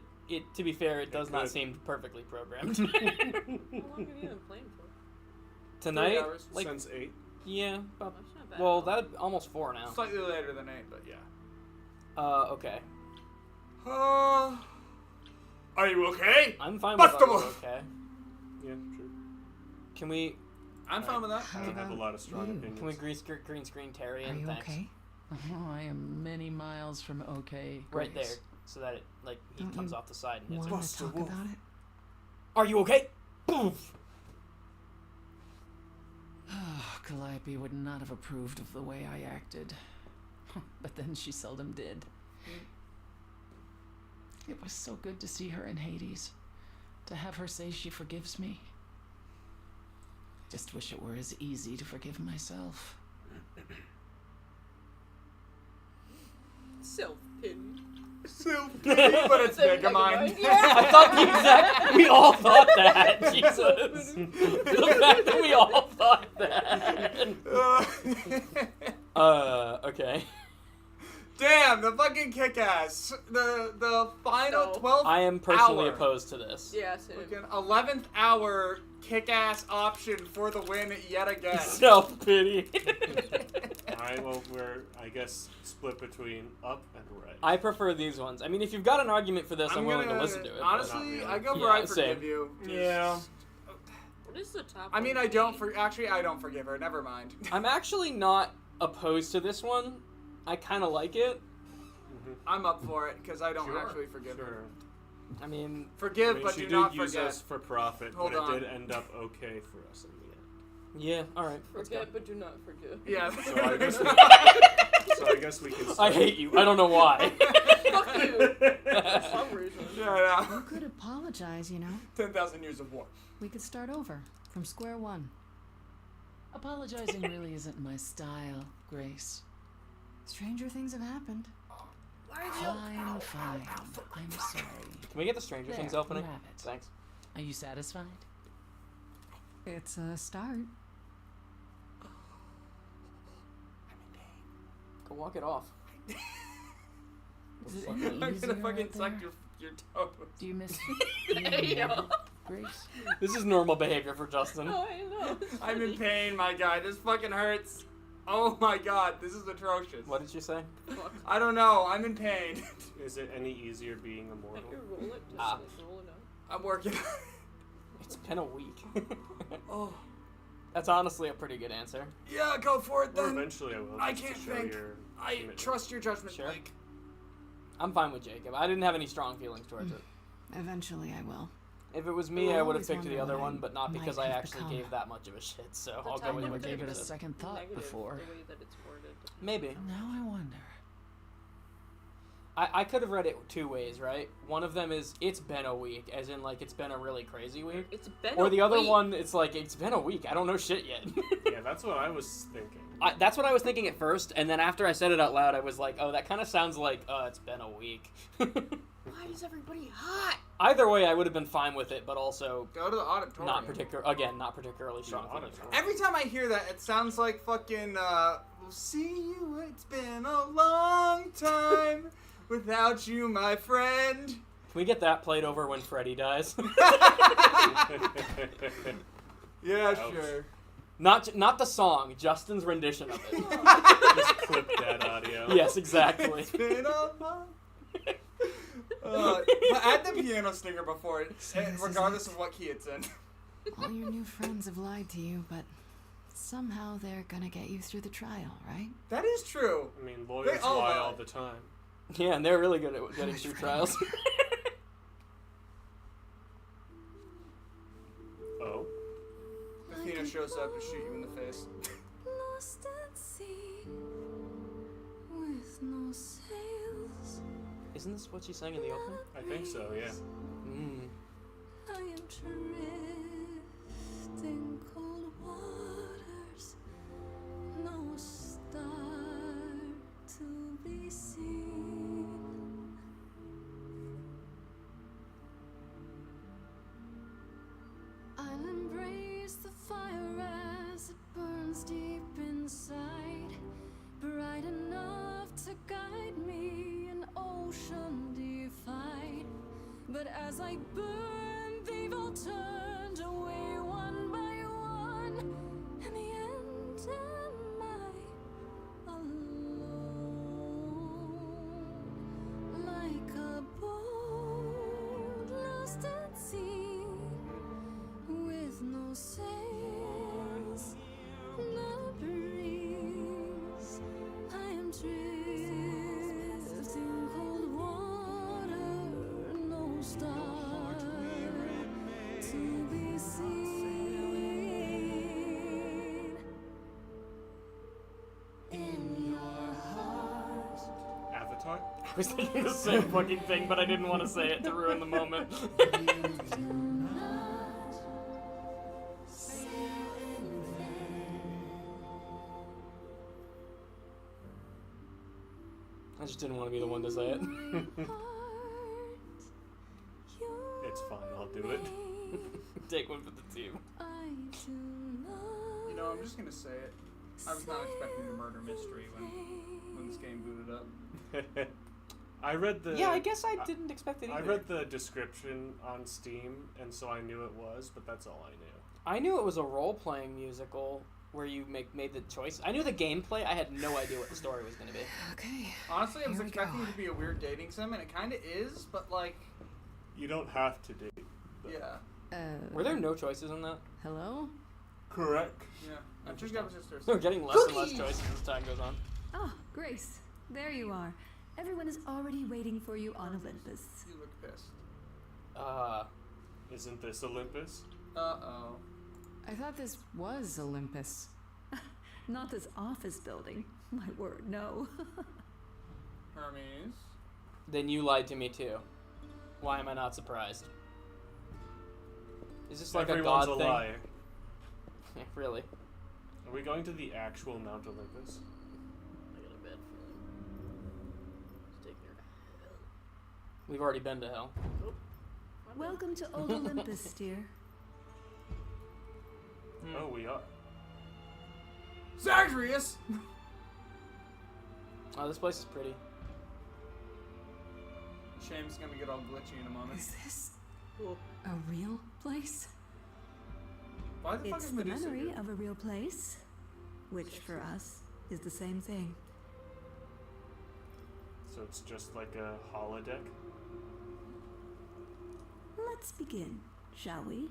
to be fair, it does not could. seem perfectly programmed. How long have you been playing for? Tonight, 3 hours. like, Since 8? yeah, about, That's not bad. well, that almost 4 now. Slightly later than 8, but yeah. Okay. Are you okay? I'm fine with that. Bustable! Okay. Yeah, true. Can we? I'm fine with that. I don't have a lot of strong opinions. Can we green screen Terry Are and you thanks? okay? Oh, I am many miles from okay. Right there, Grace. so that it he Don't comes you off the side and hits Want it. to talk about it? Are you okay? Poof. Calliope would not have approved of the way I acted. But then she seldom did. It was so good to see her in Hades. To have her say she forgives me. Just wish it were as easy to forgive myself. Self-pity. Self-pity, but it's Megamind. Yeah. I thought the exact. We all thought that. Jesus. The fact that we all thought that. Okay. Damn, the fucking kick-ass. The final So- 12th I am personally hour. opposed to this. Yeah, same. Fucking 11th hour kick-ass option for the win yet again. Self pity. We're, I guess, split between up and right. I prefer these ones. I mean, if you've got an argument for this, I'm willing to gonna- listen to it. but- Honestly, I go for Yeah, I forgive same. you. Yeah. What is the top? I mean, one? I don't I don't forgive her. Never mind. I'm actually not opposed to this one. I kind of like it. I'm up for it because I don't Sure, actually forgive her. I mean, Forgive, I mean, but she do did not use forget. us for profit, Hold but on. it did end up okay for us in the end. yeah, all right. Forget, but do not forgive. Yeah. So I guess we can. I hate you. I don't know why. Fuck you. For some reason. Yeah, You could apologize, you know. 10,000 years of war. We could start over from square one. Apologizing really isn't my style, Grace. Stranger things have happened. Fine, fine. I'm sorry. Can we get the Stranger There, Things opening? you have it. Thanks. Are you satisfied? It's a start. Go walk it off. Is it I'm any gonna easier fucking out suck there? your toes. Do you miss Hey, yo. Grace? This is normal behavior for Justin. Oh, I know. It's I'm in funny. pain, my guy. This fucking hurts. Oh my god, this is atrocious. What did you say? Fuck. I don't know. I'm in pain. Is it any easier being Can't immortal? you roll it? Just Ah. like roll it out. I'm working. It's been a week. Oh. That's honestly a pretty good answer. Yeah, go for it Or then. eventually I will. I just to can't show think. your I commitment. trust your judgment, Sure. Blake. I'm fine with Jacob. I didn't have any strong feelings towards it. Eventually, I will. If it was me, Well, I I would have always picked the wonder other what one, I but not might because I have actually become. gave that much of a shit. So The I'll go title with never what gave Jacob it a said. second thought Negative, before. The way that it's worded. Maybe. Now I wonder. I could have read it two ways, right? One of them is it's been a week, as in like it's been a really crazy week. It's been Or a the other week. one, it's like it's been a week. I don't know shit yet. Yeah, that's what I was thinking. That's what I was thinking at first, and then after I said it out loud, I was like, oh, that kind of sounds like it's been a week. What? Why is everybody hot? Either way, I would have been fine with it, but also Go to the auditorium. not particularly strong. auditorium. Every time I hear that, it sounds like fucking, we'll see you, it's been a long time without you, my friend. Can we get that played over when Freddy dies? Yeah, Ouch. sure. Not the song, Justin's rendition of it. Just clip that audio. Yes, exactly. It's been a long... but add the piano stinger before it, regardless of what key it's in. All your new friends have lied to you, but somehow they're gonna get you through the trial, right? That is true. I mean, lawyers all lie lie. all the time. Yeah, and they're really good at getting through trials. Oh. Athena shows up to shoot you in the face. Lost at sea with no sails. Isn't this what she sang in the open? I think so, yeah. I am drift in cold waters, no star to be seen. I'll embrace the fire as it burns deep inside, bright enough to guide me, an ocean defied. But as I burn, they've all turned away one by one. In the end, am I alone? Like a boat lost at sea, with no sails, no breeze. I am drifting cold water, no star to be seen. In your heart. Avatar? I was thinking the same fucking thing, but I didn't want to say it to ruin the moment. I just didn't want to be the one to say it. It's fine, I'll do it. Take one for the team. You know, I'm just gonna say it. I was not expecting a murder mystery when this game booted up. I read the... Yeah, I guess I didn't expect it either. I read the description on Steam, and so I knew it was, but that's all I knew. I knew it was a role-playing musical where you made the choice. I knew the gameplay. I had no idea what the story was going to be. Okay. Honestly, I was Here we expecting go. it to be a weird dating sim, and it kind of is, but like, You don't have to date. yeah. Were there no choices in that? Hello? Correct. Yeah. I'm just got sisters. We're getting less and less choices as time goes on. Oh, Grace, there you are. Everyone is already waiting for you on Olympus. You look pissed. Isn't this Olympus? Uh-oh. I thought this was Olympus. Not this office building. My word, no. Hermes. Then you lied to me too. Why am I not surprised? Is this like Everyone's a god a thing? liar. Really? Are we going to the actual Mount Olympus? I got a bad feeling. It's taking her to hell. We've already been to hell. Oh. Welcome to Old Olympus, dear. Oh, we are. Zagreus! Oh, this place is pretty. Shame's gonna get all glitchy in a moment. Is this Cool. a real place? Why the fuck It's is the Medusa memory here? of a real place, which for us is the same thing. So it's just like a holodeck? Let's begin, shall we?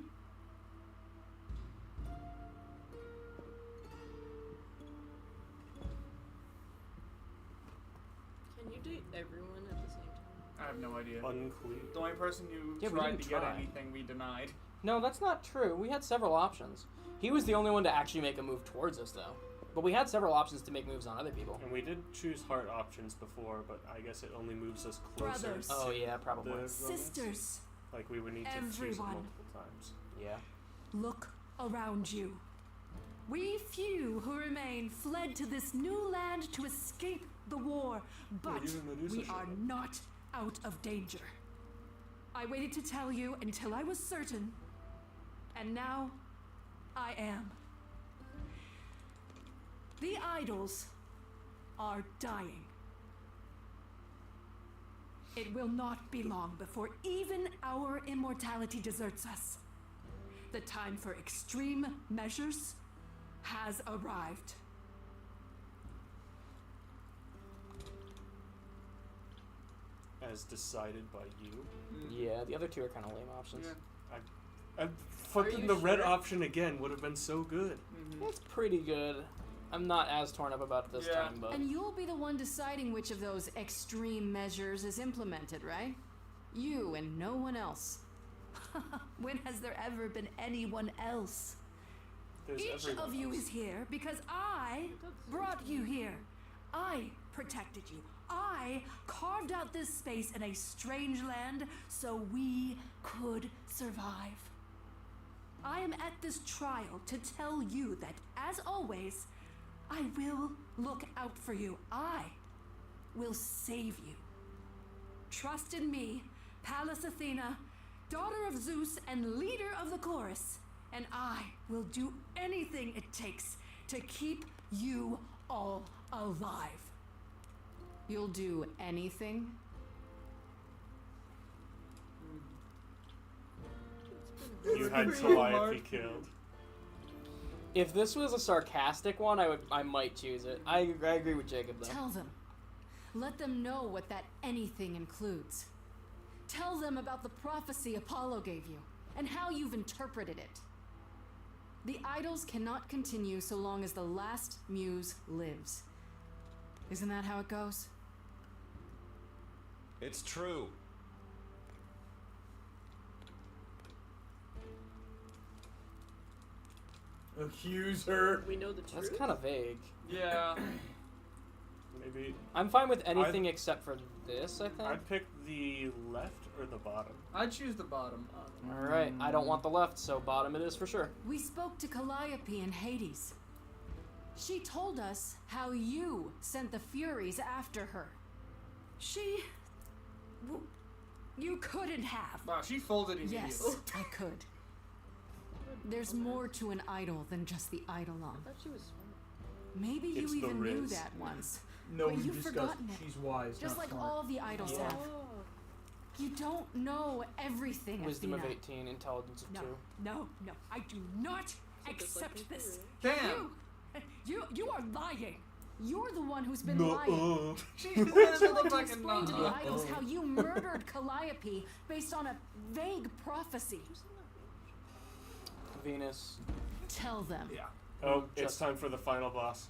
Can you date everyone at the same time? I have no idea. Unclear. The only person who Yeah, we tried didn't to get try. anything we denied. No, that's not true. We had several options. He was the only one to actually make a move towards us, though. But we had several options to make moves on other people. And we did choose heart options before, but I guess it only moves us closer. Brothers. Oh, yeah, probably. The romance. Sisters, Like we would need to choose it Everyone. multiple times. Yeah. look around you. We few who remain fled to this new land to escape the war, but even Medusa we showed are up. not out of danger. I waited to tell you until I was certain, and now I am. The idols are dying. It will not be long before even our immortality deserts us. The time for extreme measures has arrived. As decided by you. Yeah, the other two are kind of lame options. I fucking the red option again would have been so good. It's pretty good. I'm not as torn up about it this time, but And you'll be the one deciding which of those extreme measures is implemented, right? You and no one else. When has there ever been anyone else? There's Each everyone of you else. is here because I brought you here. I protected you. I carved out this space in a strange land so we could survive. I am at this trial to tell you that, as always, I will look out for you. I will save you. Trust in me, Pallas Athena, daughter of Zeus and leader of the chorus, and I will do anything it takes to keep you all alive. You'll do anything? You had Calliope killed. if this was a sarcastic one, I might choose it. I agree with Jacob though. Tell them. Let them know what that anything includes. Tell them about the prophecy Apollo gave you, and how you've interpreted it. The idols cannot continue so long as the last muse lives. Isn't that how it goes? It's true. Accuse her. We know the truth. That's kind of vague. Yeah. Maybe. I'm fine with anything except for this, I think. I'd pick the left or the bottom. I'd choose the bottom. Alright, I don't want the left, so bottom it is for sure. We spoke to Calliope in Hades. She told us how you sent the Furies after her. You couldn't have. Wow, she folded immediately. Yes, I could. There's more to an idol than just the eidolon. I thought she was smart. Maybe It's you the even knew Riz. that once. No, but you you've discussed forgotten it. she's wise, Just not like smart. all the idols Yeah. have. You don't know everything, Wisdom Athena. of 18, intelligence of No, 2. no, I do not like accept this. Damn. You are lying. You're the one who's been lying. She's You're the trying to fucking explain to the no. idols how you murdered Calliope based on a vague prophecy. Venus, Tell them. Yeah. Oh, it's Just- time for the final boss.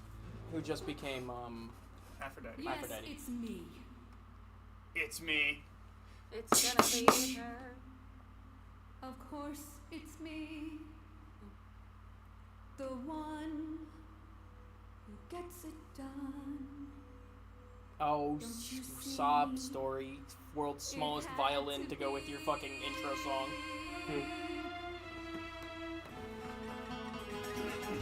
who just became, Aphrodite. Yes, Aphrodite. it's me. It's me. It's gonna be her. Of course, it's me. The one who gets it done. oh, Don't you sob see? story, world's It smallest had violin to to go with your fucking intro song.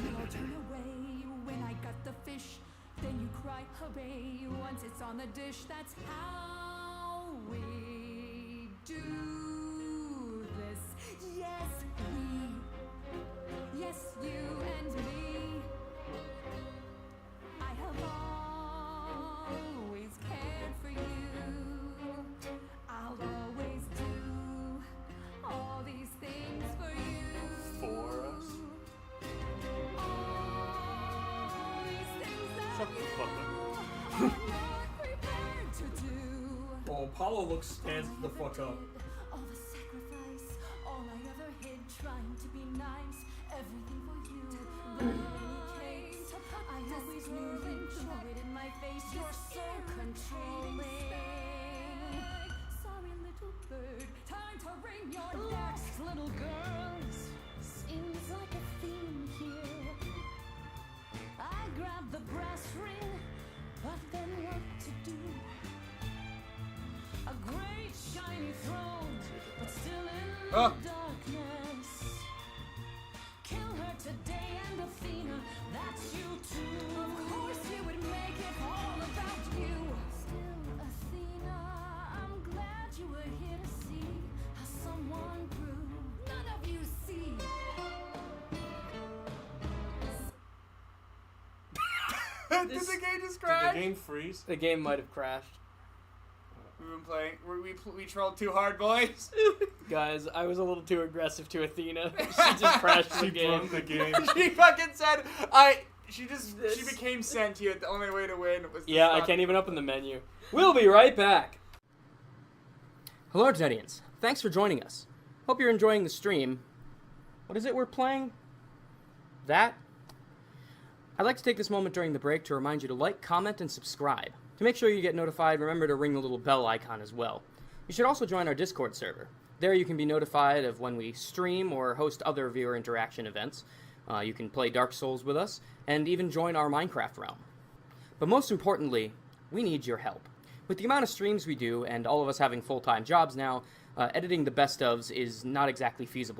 You all turn away when I got the fish. Then you cry hooray once it's on the dish. That's how we do this. Yes, we. Yes, you and me. I have always cared for you. I'll always do all these things for you. For us. All these things that Shut the fuck up. you are not prepared to do. Oh, Apollo looks stands the fuck up. All the sacrifice, all I ever hid, trying to be nice, everything for you. But in any case, I always knew you'd throw it in my face. You're so controlling. Sorry, little bird, time to ring your next, little girls. Seems like a theme here. I grabbed the brass ring, but then what to do? A great shiny throne, but still in Ah. the darkness. Kill her today, and Athena, that's you too. Of course you would make it all about you. Still, Athena, I'm glad you were here to see how Did the game just Did crash? the game freeze? The game might have crashed. We've been playing. We trolled too hard, boys. Guys, I was a little too aggressive to Athena. She just crashed the She game. broke the game. She fucking said, She became sentient. The only way to win was. To Yeah, I stop can't even open the menu. We'll be right back. Hello, Argentinians. Thanks for joining us. Hope you're enjoying the stream. What is it we're playing? That? I'd like to take this moment during the break to remind you to like, comment, and subscribe. To make sure you get notified, remember to ring the little bell icon as well. You should also join our Discord server. There you can be notified of when we stream or host other viewer interaction events. You can play Dark Souls with us, and even join our Minecraft realm. But most importantly, we need your help. With the amount of streams we do, and all of us having full-time jobs now, editing the best ofs is not exactly feasible.